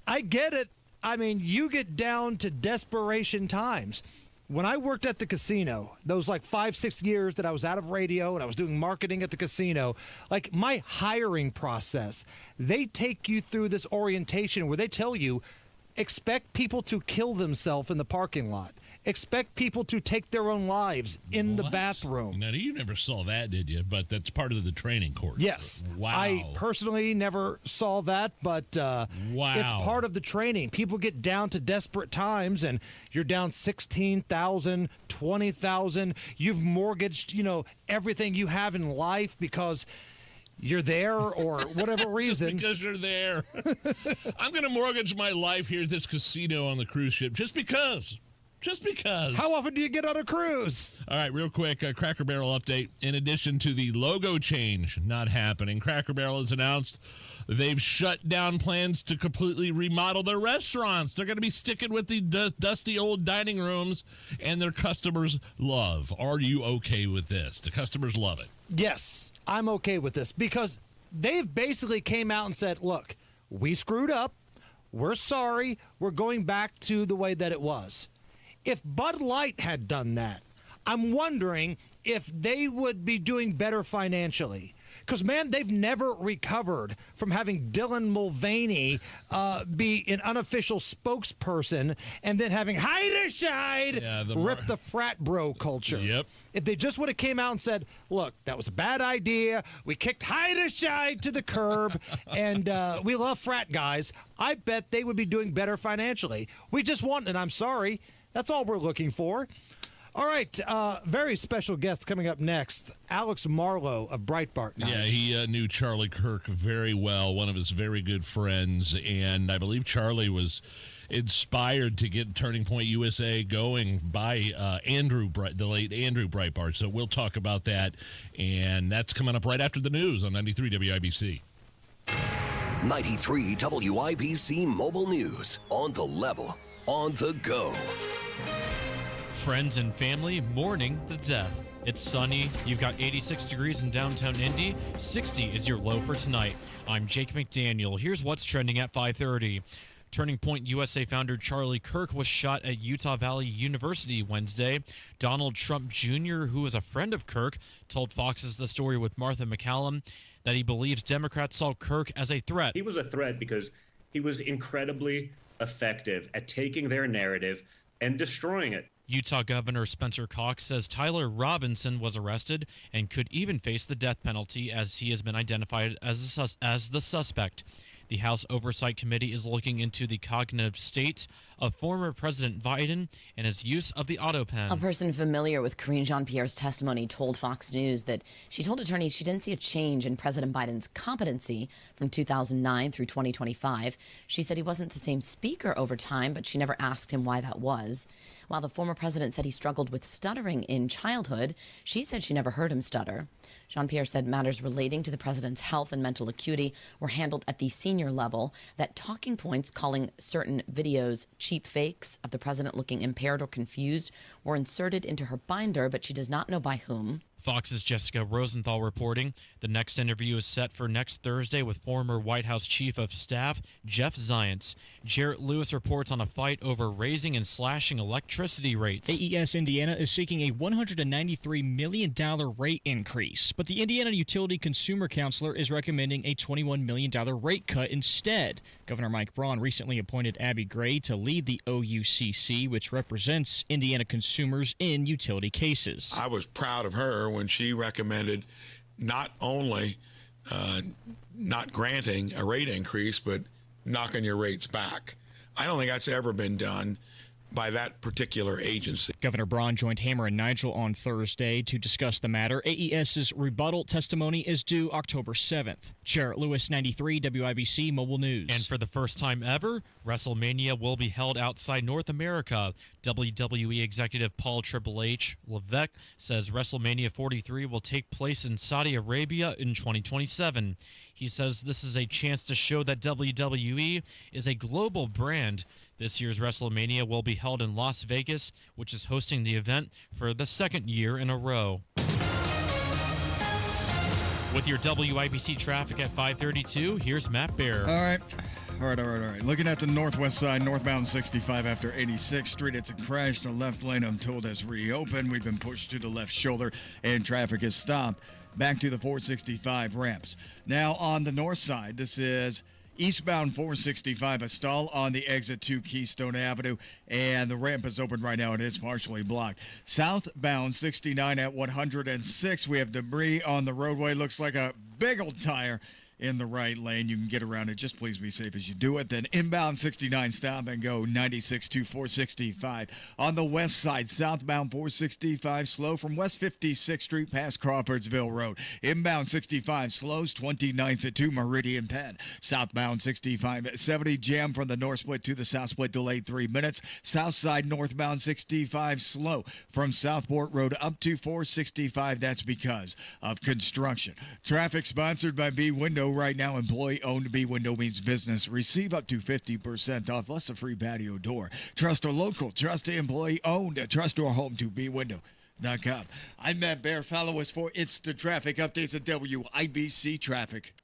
I get it. I mean, you get down to desperation times. When I worked at the casino, those 5-6 years that I was out of radio and I was doing marketing at the casino, my hiring process, they take you through this orientation where they tell you, expect people to kill themselves in the parking lot. Expect people to take their own lives in the bathroom. Now, you never saw that, did you? But that's part of the training course. Yes. Wow. I personally never saw that, but wow. It's part of the training. People get down to desperate times, and you're down $16,000, $20,000. You've mortgaged, everything you have in life because you're there or whatever reason. Just because you're there. I'm going to mortgage my life here at this casino on the cruise ship just because. Just because. How often do you get on a cruise? All right, real quick, Cracker Barrel update. In addition to the logo change not happening, Cracker Barrel has announced they've shut down plans to completely remodel their restaurants. They're going to be sticking with the dusty old dining rooms and their customers love. Are you okay with this? The customers love it. Yes, I'm okay with this because they've basically came out and said, look, we screwed up. We're sorry. We're going back to the way that it was. If Bud Light had done that, I'm wondering if they would be doing better financially. Because, man, they've never recovered from having Dylan Mulvaney be an unofficial spokesperson and then having rip the frat bro culture. Yep. If they just would have came out and said, look, that was a bad idea. We kicked Heiderscheid to the curb, and we love frat guys, I bet they would be doing better financially. We just want, and I'm sorry, that's all we're looking for. All right, very special guest coming up next, Alex Marlowe of Breitbart. Nigel. Yeah, he knew Charlie Kirk very well, one of his very good friends, and I believe Charlie was inspired to get Turning Point USA going by the late Andrew Breitbart. So we'll talk about that, and that's coming up right after the news on 93 WIBC. 93 WIBC Mobile News, on the level, on the go. Friends and family mourning the death. It's sunny. You've got 86 degrees in downtown Indy. 60 is your low for tonight. I'm Jake McDaniel. Here's what's trending at 5:30. Turning Point USA founder Charlie Kirk was shot at Utah Valley University Wednesday. Donald Trump Jr., who is a friend of Kirk, told Fox's The Story with Martha McCallum that he believes Democrats saw Kirk as a threat. He was a threat because he was incredibly effective at taking their narrative and destroying it. Utah Governor Spencer Cox says Tyler Robinson was arrested and could even face the death penalty as he has been identified as the suspect. The House Oversight Committee is looking into the cognitive state of former President Biden and his use of the auto pen. A person familiar with Karine Jean-Pierre's testimony told Fox News that she told attorneys she didn't see a change in President Biden's competency from 2009 through 2025. She said he wasn't the same speaker over time, but she never asked him why that was. While the former president said he struggled with stuttering in childhood, she said she never heard him stutter. Jean-Pierre said matters relating to the president's health and mental acuity were handled at the senior level, that talking points calling certain videos cheap fakes of the president looking impaired or confused were inserted into her binder, but she does not know by whom. Fox's Jessica Rosenthal reporting. The next interview is set for next Thursday with former White House Chief of Staff Jeff Zients. Jarrett Lewis reports on a fight over raising and slashing electricity rates. AES Indiana is seeking a $193 million rate increase, but the Indiana Utility Consumer Counselor is recommending a $21 million rate cut instead. Governor Mike Braun recently appointed Abby Gray to lead the OUCC, which represents Indiana consumers in utility cases. I was proud of her when she recommended not only not granting a rate increase, but knocking your rates back. I don't think that's ever been done by that particular agency. Governor Braun joined Hammer and Nigel on Thursday to discuss the matter. AES's rebuttal testimony is due October 7th. Chair Lewis, 93, WIBC Mobile News. And for the first time ever, WrestleMania will be held outside North America. WWE executive Paul Triple H Levesque says WrestleMania 43 will take place in Saudi Arabia in 2027. He says this is a chance to show that WWE is a global brand. This year's WrestleMania will be held in Las Vegas, which is hosting the event for the second year in a row. With your WIBC traffic at 5:32, here's Matt Bear. All right. Looking at the northwest side, northbound 65 after 86th Street, it's a crash. The left lane, I'm told, has reopened. We've been pushed to the left shoulder, and traffic is stopped. Back to the 465 ramps. Now on the north side, this is eastbound 465, a stall on the exit to Keystone Avenue, and the ramp is open right now. It is partially blocked. Southbound 69 at 106, we have debris on the roadway. Looks like a big old tire in the right lane. You can get around it. Just please be safe as you do it. Then inbound 69, stop and go 96 to 465. On the west side, southbound 465, slow from West 56th Street past Crawfordsville Road. Inbound 65, slows 29th to Meridian Penn. Southbound 65 at 70, jam from the north split to the south split, delayed 3 minutes. South side northbound 65, slow from Southport Road up to 465. That's because of construction. Traffic sponsored by B Window. Right now, employee-owned B Window means business. Receive up to 50% off, plus a free patio door. Trust a local, trust a employee-owned, trust your home to bwindow.com. I'm Matt Bear. Follow us for It's the Traffic updates at WIBC Traffic.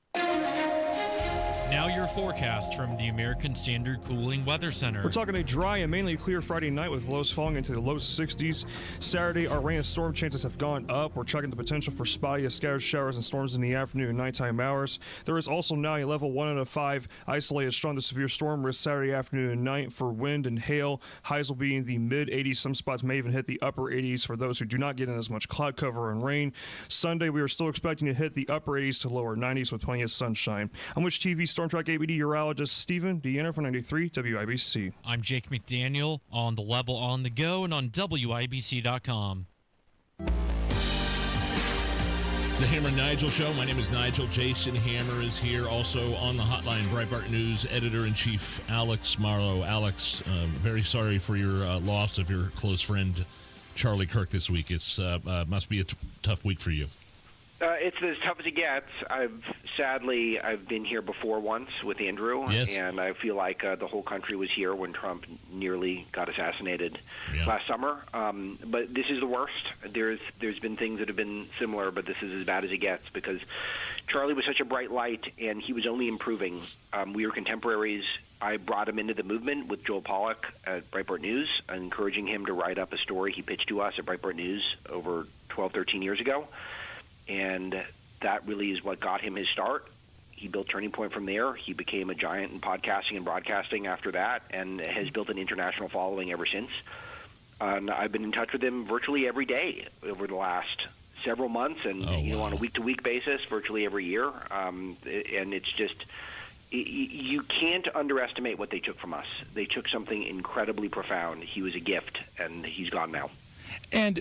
Now your forecast from the American Standard Cooling Weather Center. We're talking a dry and mainly clear Friday night with lows falling into the low 60s. Saturday, our rain and storm chances have gone up. We're checking the potential for spotty scattered showers and storms in the afternoon and nighttime hours. There is also now a level 1 out of 5 isolated strong to severe storm risk Saturday afternoon and night for wind and hail. Highs will be in the mid-80s. Some spots may even hit the upper 80s for those who do not get in as much cloud cover and rain. Sunday, we are still expecting to hit the upper 80s to lower 90s with plenty of sunshine. On which TV Storm Track ABD urologist Stephen Deanna for 93 WIBC. I'm Jake McDaniel on the level on the go and on WIBC.com. It's the Hammer and Nigel show. My name is Nigel. Jason Hammer is here. Also on the hotline, Breitbart News editor-in-chief Alex Marlowe. Alex, very sorry for your loss of your close friend Charlie Kirk this week. It's must be a tough week for you. It's as tough as it gets. I've been here before once with Andrew, yes. And I feel like the whole country was here when Trump nearly got assassinated last summer. But this is the worst. There's been things that have been similar, but this is as bad as it gets because Charlie was such a bright light, and he was only improving. We were contemporaries. I brought him into the movement with Joel Pollack at Breitbart News, encouraging him to write up a story he pitched to us at Breitbart News over 12, 13 years ago. And that really is what got him his start. He built Turning Point from there. He became a giant in podcasting and broadcasting after that and has built an international following ever since. And I've been in touch with him virtually every day over the last several months and on a week-to-week basis, virtually every year. And it's just you can't underestimate what they took from us. They took something incredibly profound. He was a gift, and he's gone now. And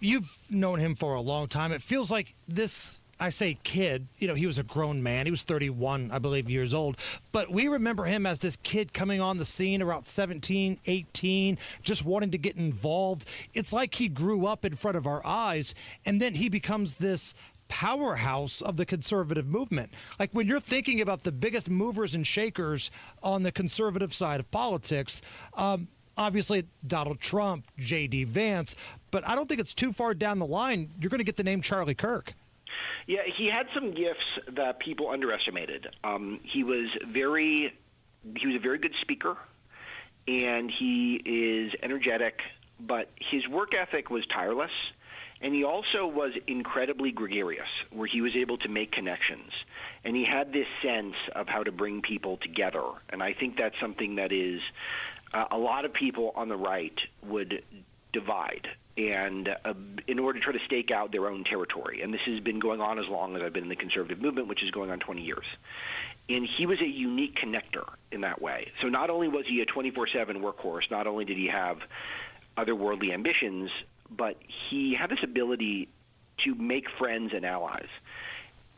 you've known him for a long time. It feels like this, I say kid, he was a grown man. He was 31, I believe, years old. But we remember him as this kid coming on the scene around 17, 18, just wanting to get involved. It's like he grew up in front of our eyes, and then he becomes this powerhouse of the conservative movement. Like when you're thinking about the biggest movers and shakers on the conservative side of politics, obviously, Donald Trump, J.D. Vance, but I don't think it's too far down the line. You're going to get the name Charlie Kirk. Yeah, he had some gifts that people underestimated. He was a very good speaker, and he is energetic, but his work ethic was tireless, and he also was incredibly gregarious, where he was able to make connections, and he had this sense of how to bring people together, and I think that's something that is a lot of people on the right would divide and in order to try to stake out their own territory. And this has been going on as long as I've been in the conservative movement, which is going on 20 years. And he was a unique connector in that way. So not only was he a 24/7 workhorse, not only did he have otherworldly ambitions, but he had this ability to make friends and allies.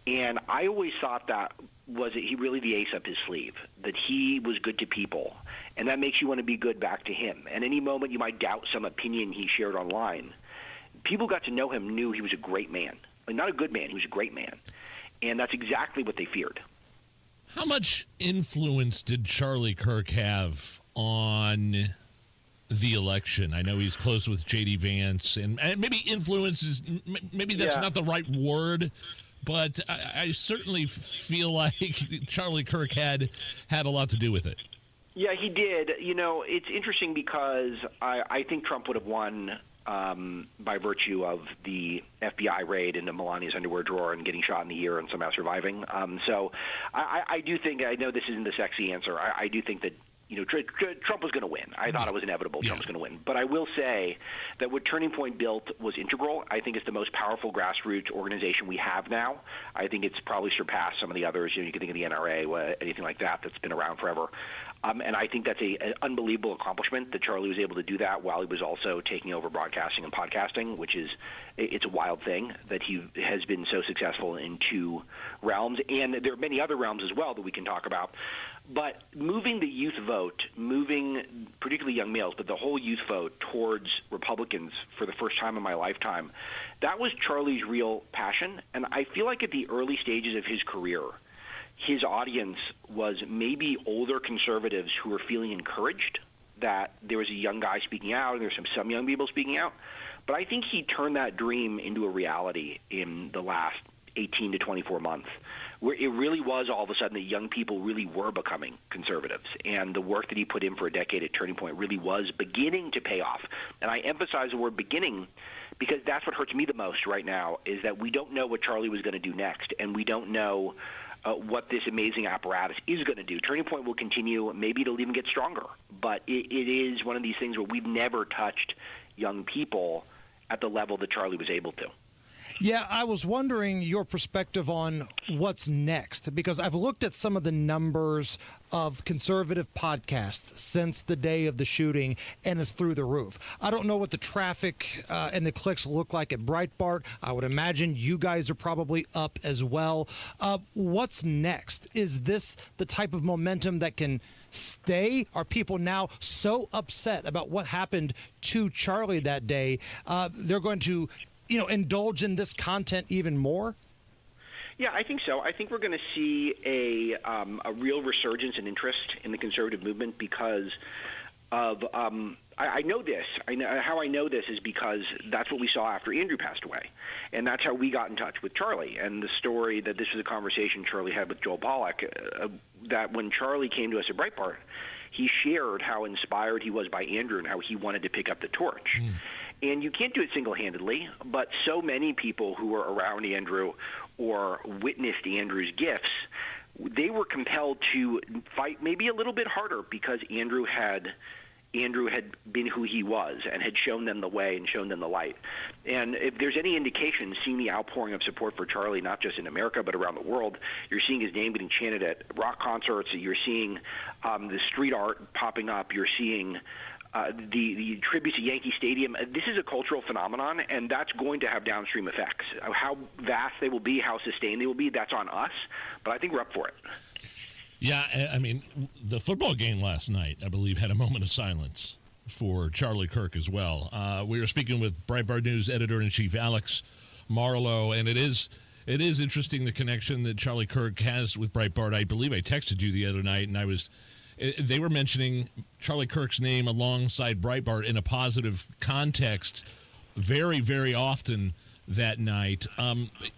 And I always thought that was he really the ace up his sleeve, that he was good to people. And that makes you want to be good back to him. And any moment you might doubt some opinion he shared online, people got to know him, knew he was a great man. Like, not a good man, he was a great man. And that's exactly what they feared. How much influence did Charlie Kirk have on the election? I know he's close with J.D. Vance, and maybe influence is maybe that's not the right word, but I certainly feel like Charlie Kirk had a lot to do with it. Yeah, he did. You know, it's interesting because I think Trump would have won by virtue of the FBI raid into Melania's underwear drawer and getting shot in the ear and somehow surviving. So I do think, I know this isn't the sexy answer, I do think that, you know, Trump was going to win. I thought it was inevitable Trump was going to win. But I will say that what Turning Point built was integral. I think it's the most powerful grassroots organization we have now. I think it's probably surpassed some of the others. You know, you can think of the NRA, anything like that that's been around forever. And I think that's an unbelievable accomplishment that Charlie was able to do that while he was also taking over broadcasting and podcasting, which is it's a wild thing that he has been so successful in two realms. And there are many other realms as well that we can talk about. But moving the youth vote, moving particularly young males, but the whole youth vote towards Republicans for the first time in my lifetime, that was Charlie's real passion. And I feel like at the early stages of his career, his audience was maybe older conservatives who were feeling encouraged that there was a young guy speaking out, and there's some young people speaking out. But I think he turned that dream into a reality in the last 18 to 24 months, where it really was all of a sudden that young people really were becoming conservatives. And the work that he put in for a decade at Turning Point really was beginning to pay off. And I emphasize the word beginning because that's what hurts me the most right now, is that we don't know what Charlie was going to do next, and we don't know what this amazing apparatus is going to do. Turning Point will continue. Maybe it'll even get stronger. But it is one of these things where we've never touched young people at the level that Charlie was able to. Yeah, I was wondering your perspective on what's next, because I've looked at some of the numbers of conservative podcasts since the day of the shooting, and it's through the roof. I don't know what the traffic and the clicks look like at Breitbart. I would imagine you guys are probably up as well. What's next? Is this the type of momentum that can stay? Are people now so upset about what happened to Charlie that day, they're going to indulge in this content even more? Yeah, I think so. I think we're going to see a real resurgence in interest in the conservative movement because of I know this. How I know this is because that's what we saw after Andrew passed away, and that's how we got in touch with Charlie. And the story that this was a conversation Charlie had with Joel Pollack, that when Charlie came to us at Breitbart, he shared how inspired he was by Andrew and how he wanted to pick up the torch. And you can't do it single-handedly, but so many people who were around Andrew or witnessed Andrew's gifts, they were compelled to fight maybe a little bit harder because Andrew had been who he was and had shown them the way and shown them the light. And if there's any indication, seeing the outpouring of support for Charlie, not just in America but around the world, you're seeing his name getting chanted at rock concerts, you're seeing the street art popping up, you're seeing the tributes to Yankee Stadium. This is a cultural phenomenon, and that's going to have downstream effects. How vast they will be, how sustained they will be, that's on us, but I think we're up for it. Yeah, I mean, the football game last night, I believe, had a moment of silence for Charlie Kirk as well. We were speaking with Breitbart News editor-in-chief Alex Marlowe, and it is interesting the connection that Charlie Kirk has with Breitbart. I believe I texted you the other night, and they were mentioning Charlie Kirk's name alongside Breitbart in a positive context very, very often that night.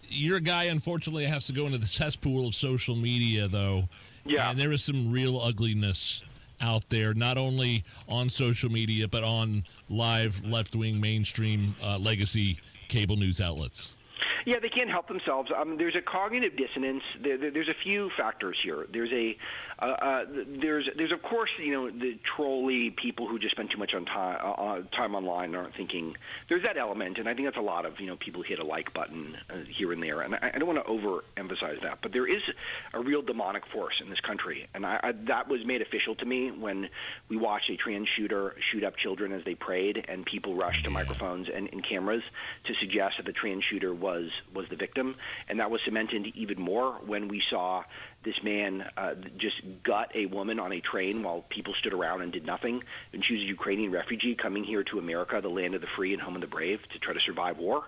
You're a guy, unfortunately, has to go into the cesspool of social media, though. Yeah. And there is some real ugliness out there, not only on social media, but on live left-wing mainstream legacy cable news outlets. Yeah, they can't help themselves. There's a cognitive dissonance. There's a few factors here. There's of course, the trolly people who just spend too much on time online and aren't thinking. There's that element, and I think that's a lot of people hit a like button here and there. And I don't want to overemphasize that, but there is a real demonic force in this country, and that was made official to me when we watched a trans shooter shoot up children as they prayed, and people rushed to microphones and cameras to suggest that the trans shooter was the victim, and that was cemented even more when we saw this man just gut a woman on a train while people stood around and did nothing. And she was a Ukrainian refugee coming here to America, the land of the free and home of the brave, to try to survive war.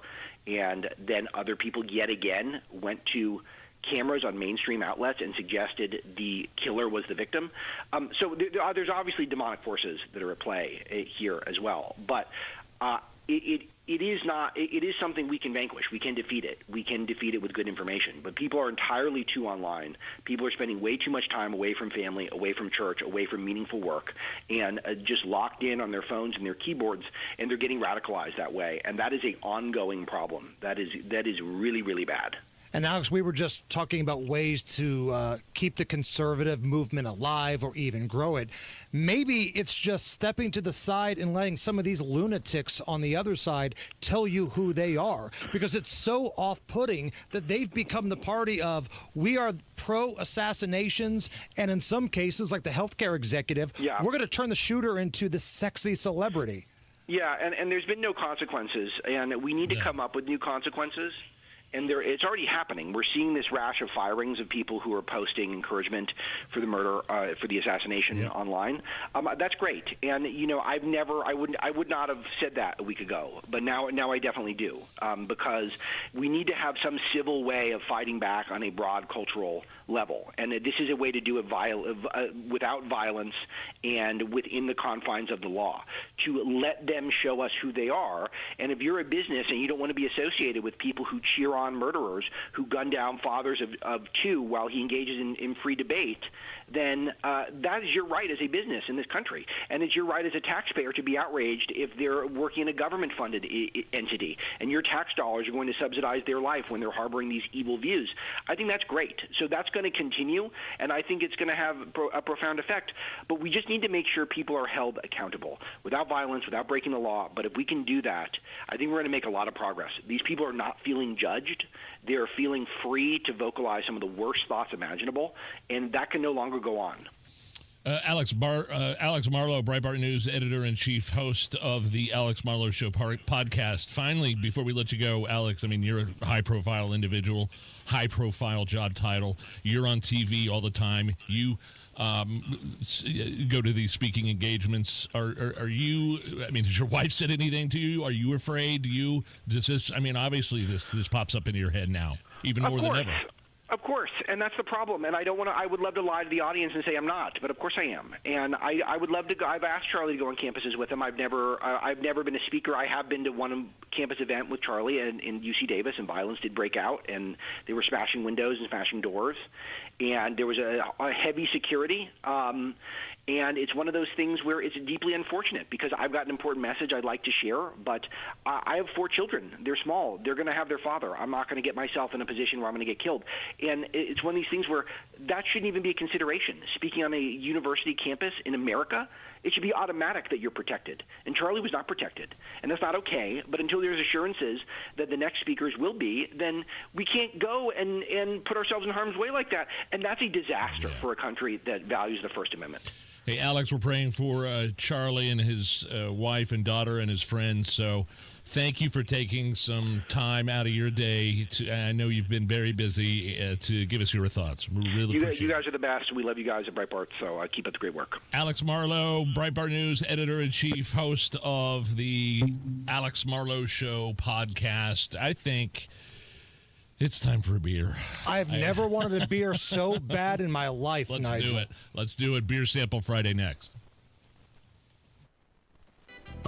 And then other people yet again went to cameras on mainstream outlets and suggested the killer was the victim. So there's obviously demonic forces that are at play here as well. But it is something we can vanquish. We can defeat it. We can defeat it with good information. But people are entirely too online. People are spending way too much time away from family, away from church, away from meaningful work, and just locked in on their phones and their keyboards, and they're getting radicalized that way. And that is an ongoing problem. That is really, really bad. And Alex, we were just talking about ways to keep the conservative movement alive or even grow it. Maybe it's just stepping to the side and letting some of these lunatics on the other side tell you who they are, because it's so off-putting that they've become the party of, we are pro-assassinations, and in some cases, like the healthcare executive, we're going to turn the shooter into the sexy celebrity. Yeah, and there's been no consequences, and we need to come up with new consequences. And it's already happening. We're seeing this rash of firings of people who are posting encouragement for the murder, for the assassination online. That's great. And I would not have said that a week ago, but now I definitely do, because we need to have some civil way of fighting back on a broad cultural level. And this is a way to do it without violence and within the confines of the law, to let them show us who they are. And if you're a business and you don't want to be associated with people who cheer on murderers, who gun down fathers of two while he engages in free debate, then that is your right as a business in this country. And it's your right as a taxpayer to be outraged if they're working in a government-funded entity, and your tax dollars are going to subsidize their life when they're harboring these evil views. I think that's great. So that's going to continue, and I think it's going to have a profound effect. But we just need to make sure people are held accountable without violence, without breaking the law. But if we can do that, I think we're going to make a lot of progress. These people are not feeling judged. They're feeling free to vocalize some of the worst thoughts imaginable, and that can no longer go on. Alex Marlowe, Breitbart News editor-in-chief, host of the Alex Marlowe Show podcast. Finally, before we let you go, Alex, I mean, you're a high-profile individual, high-profile job title. You're on TV all the time. You go to these speaking engagements. Are you? I mean, has your wife said anything to you? Are you afraid? Obviously, this pops up into your head now, even more than ever. Of course, and that's the problem. And I don't want to. I would love to lie to the audience and say I'm not, but of course I am. And I would love to go. I've asked Charlie to go on campuses with him. I've never been a speaker. I have been to one campus event with Charlie in UC Davis, and violence did break out, and they were smashing windows and smashing doors, and there was a heavy security. And it's one of those things where it's deeply unfortunate, because I've got an important message I'd like to share, but I have 4 children. They're small. They're going to have their father. I'm not going to get myself in a position where I'm going to get killed. And it's one of these things where that shouldn't even be a consideration. Speaking on a university campus in America, it should be automatic that you're protected. And Charlie was not protected. And that's not okay. But until there's assurances that the next speakers will be, then we can't go and put ourselves in harm's way like that. And that's a disaster for a country that values the First Amendment. Hey, Alex, we're praying for Charlie and his wife and daughter and his friends. So thank you for taking some time out of your day. I know you've been very busy to give us your thoughts. We really appreciate it. You guys are the best. We love you guys at Breitbart, so keep up the great work. Alex Marlowe, Breitbart News editor-in-chief, host of the Alex Marlowe Show podcast. I think it's time for a beer. I've never wanted a beer so bad in my life, Nigel. Let's do it. Beer Sample Friday next.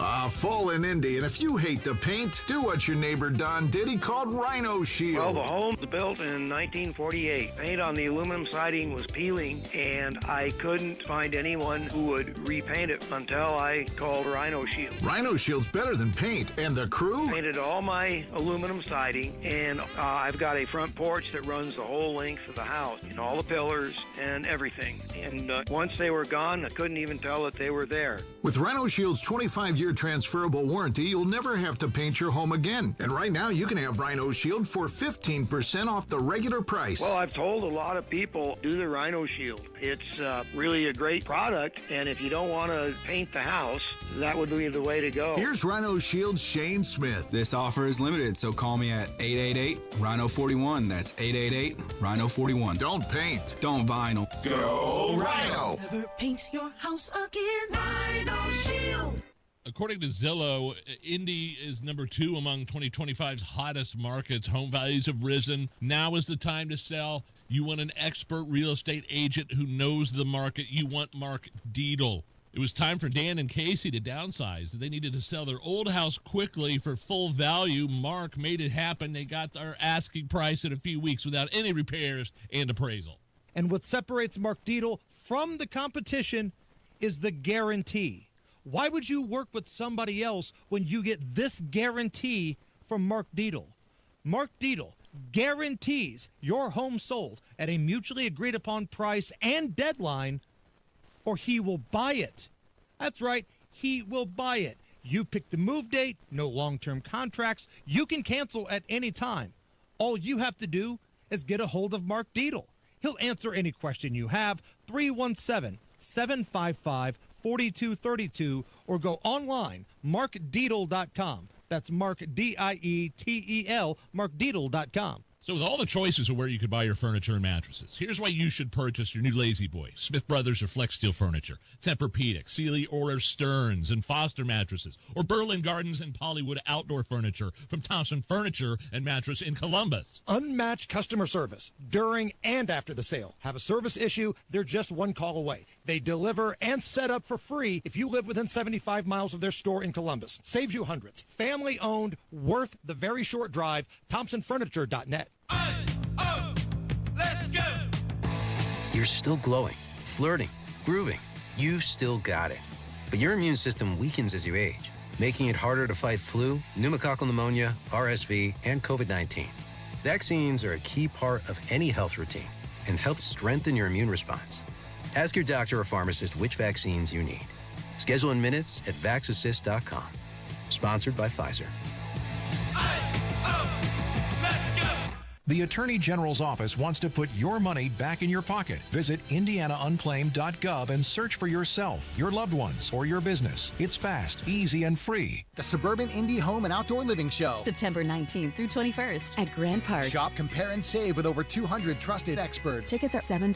Fall in Indy, and if you hate the paint, do what your neighbor Don did. He called Rhino Shield. Well, the home was built in 1948. Paint on the aluminum siding was peeling, and I couldn't find anyone who would repaint it until I called Rhino Shield. Rhino Shield's better than paint, and the crew? Painted all my aluminum siding, and I've got a front porch that runs the whole length of the house, and all the pillars and everything. And once they were gone, I couldn't even tell that they were there. With Rhino Shield's 25-year transferable warranty, you'll never have to paint your home again. And right now, you can have Rhino Shield for 15% off the regular price. Well, I've told a lot of people, do the Rhino Shield. It's really a great product, and if you don't want to paint the house, that would be the way to go. Here's Rhino Shield's Shane Smith. This offer is limited, so call me at 888-RHINO-41. That's 888-RHINO-41. Don't paint. Don't vinyl. Go Rhino! Never paint your house again. Rhino Shield. According to Zillow, Indy is number 2 among 2025's hottest markets. Home values have risen. Now is the time to sell. You want an expert real estate agent who knows the market. You want Mark Dietl. It was time for Dan and Casey to downsize. They needed to sell their old house quickly for full value. Mark made it happen. They got their asking price in a few weeks without any repairs and appraisal. And what separates Mark Dietl from the competition is the guarantee. Why would you work with somebody else when you get this guarantee from Mark Dietl? Mark Dietl guarantees your home sold at a mutually agreed upon price and deadline, or he will buy it. That's right, he will buy it. You pick the move date, no long-term contracts. You can cancel at any time. All you have to do is get a hold of Mark Dietl. He'll answer any question you have, 317-755-4232, or go online, markdietl.com. That's Mark, D-I-E-T-E-L, markdietl.com. So with all the choices of where you could buy your furniture and mattresses, here's why you should purchase your new Lazy Boy, Smith Brothers or Flex Steel Furniture, Tempur-Pedic, Sealy or Stearns and Foster mattresses, or Berlin Gardens and Pollywood outdoor furniture from Thompson Furniture and Mattress in Columbus. Unmatched customer service during and after the sale. Have a service issue, they're just one call away. They deliver and set up for free if you live within 75 miles of their store in Columbus. Saves you hundreds. Family owned, worth the very short drive, thompsonfurniture.net. Let's go! You're still glowing, flirting, grooving. You've still got it. But your immune system weakens as you age, making it harder to fight flu, pneumococcal pneumonia, RSV, and COVID-19. Vaccines are a key part of any health routine and help strengthen your immune response. Ask your doctor or pharmacist which vaccines you need. Schedule in minutes at vaxassist.com. Sponsored by Pfizer. The Attorney General's office wants to put your money back in your pocket. Visit indianaunclaimed.gov and search for yourself, your loved ones, or your business. It's fast, easy, and free. The Suburban Indie Home and Outdoor Living Show. September 19th through 21st at Grand Park. Shop, compare, and save with over 200 trusted experts. Tickets are $7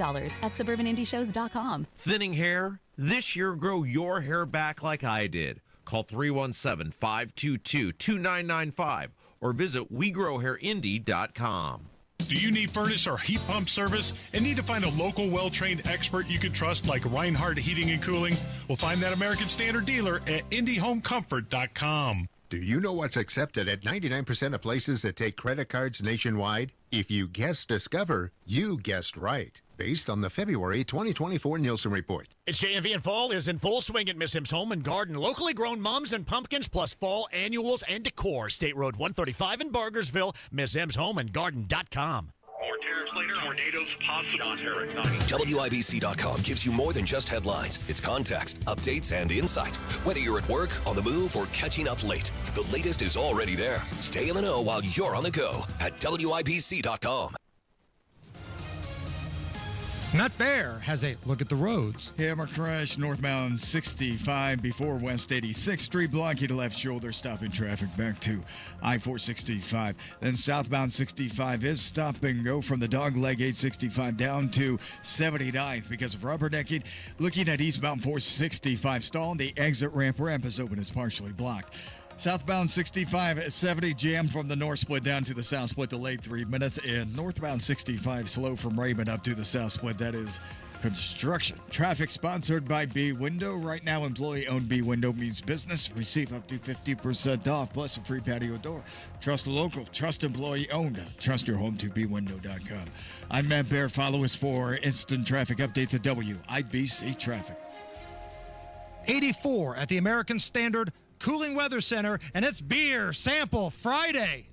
at suburbanindieshows.com. Thinning hair? This year, grow your hair back like I did. Call 317-522-2995 or visit WeGrowHairIndie.com. Do you need furnace or heat pump service and need to find a local, well-trained expert you can trust like Reinhardt Heating and Cooling? Well, find that American Standard dealer at IndieHomeComfort.com. Do you know what's accepted at 99% of places that take credit cards nationwide? If you guessed Discover, you guessed right. Based on the February 2024 Nielsen report. It's JMV and fall is in full swing at Miss M's Home and Garden. Locally grown mums and pumpkins plus fall annuals and decor. State Road 135 in Bargersville. MissMsHomeandGarden.com. More tariffs later, tornadoes possible. WIBC.com gives you more than just headlines. It's context, updates, and insight. Whether you're at work, on the move, or catching up late, the latest is already there. Stay in the know while you're on the go at WIBC.com. Matt Bear has a look at the roads. Hammer crash northbound 65 before West 86th Street, blocking the left shoulder, stopping traffic back to I-465. Then southbound 65 is stop and go from the Dogleg 865 down to 79th because of rubbernecking. Looking at eastbound 465 stalled. The exit ramp is open. It's partially blocked. Southbound 65 at 70 jammed from the north split down to the south split, delayed 3 minutes. And northbound 65 slow from Raymond up to the south split. That is Construction. Traffic sponsored by B Window. Right now, employee-owned B Window means business. Receive up to 50% off, plus a free patio door. Trust local. Trust employee-owned. Trust your home to bwindow.com. I'm Matt Bear. Follow us for instant traffic updates at WIBC Traffic. 84 at the American Standard Cooling Weather Center, and it's Beer Sample Friday.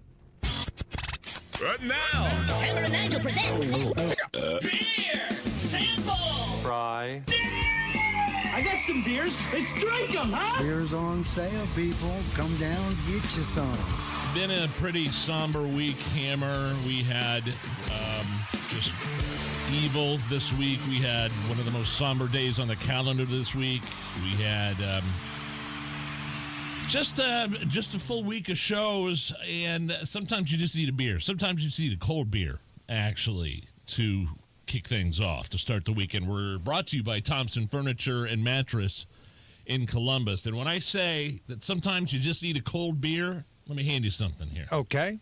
Right now. Hammer and Nigel present Beer Sample. Fry. I got some beers. Let's drink them, huh? Beer's on sale, people. Come down, get you some. Been a pretty somber week, Hammer. We had just evil this week. We had one of the most somber days on the calendar this week. We had just a full week of shows, and sometimes you just need a beer. Sometimes you just need a cold beer, actually, to kick things off to start the weekend. We're brought to you by Thompson Furniture and Mattress in Columbus. And when I say that sometimes you just need a cold beer, let me hand you something here. Okay.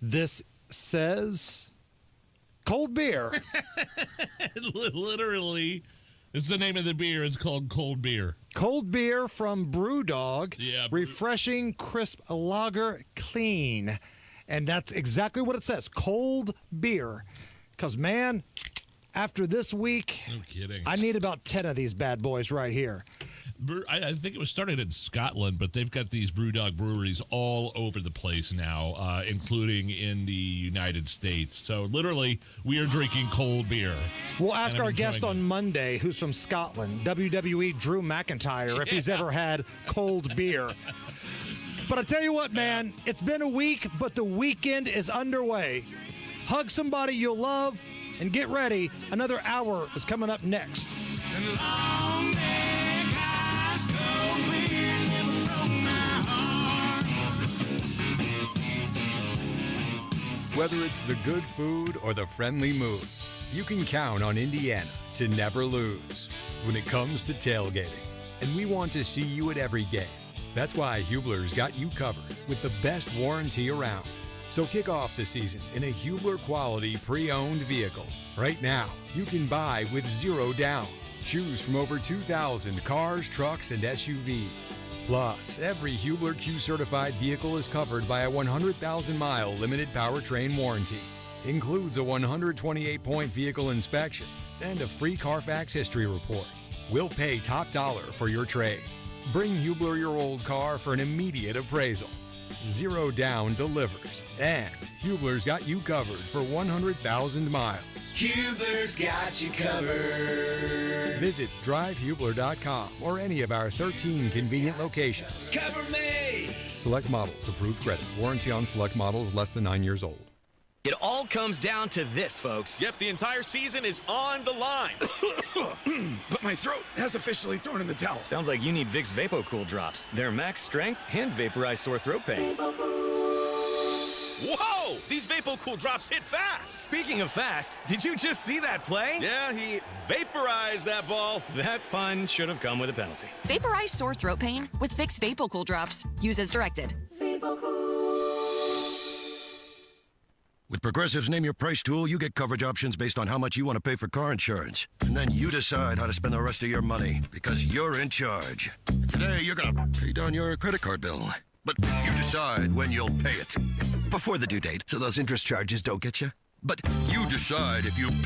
This says cold beer. Literally, it's the name of the beer. It's called Cold Beer. Cold beer from Brewdog. Yeah. Refreshing, crisp lager, clean. And that's exactly what it says. Cold beer. Because, man, after this week, no kidding, I need about 10 of these bad boys right here. I think it was started in Scotland, but they've got these Brewdog breweries all over the place now, including in the United States. So literally, we are drinking cold beer. We'll ask our guest on Monday, who's from Scotland, WWE Drew McIntyre, if he's ever had cold beer. But I tell you what, man, it's been a week, but the weekend is underway. Hug somebody you'll love and get ready. Another hour is coming up next. Whether it's the good food or the friendly mood, you can count on Indiana to never lose when it comes to tailgating. And we want to see you at every game. That's why Hubler's got you covered with the best warranty around. So kick off the season in a Hubler quality pre-owned vehicle. Right now, you can buy with 0 down. Choose from over 2,000 cars, trucks, and SUVs. Plus, every Hubler Q-certified vehicle is covered by a 100,000-mile limited powertrain warranty. Includes a 128-point vehicle inspection and a free Carfax history report. We'll pay top dollar for your trade. Bring Hubler your old car for an immediate appraisal. 0 down delivers, and Hubler's got you covered for 100,000 miles. Hubler's got you covered. Visit drivehubler.com or any of our 13 convenient locations. Cover me. Select models, approved credit. Warranty on select models less than 9 years old. It all comes down to this, folks. Yep, the entire season is on the line. But my throat has officially thrown in the towel. Sounds like you need Vicks VapoCool drops. They're max strength and vaporize sore throat pain. Whoa! These VapoCool drops hit fast. Speaking of fast, did you just see that play? Yeah, he vaporized that ball. That pun should have come with a penalty. Vaporize sore throat pain with Vicks VapoCool drops. Use as directed. With Progressive's Name Your Price tool, you get coverage options based on how much you want to pay for car insurance. And then you decide how to spend the rest of your money, because you're in charge. Today, you're going to pay down your credit card bill. But you decide when you'll pay it. Before the due date, so those interest charges don't get you. But you decide if you pay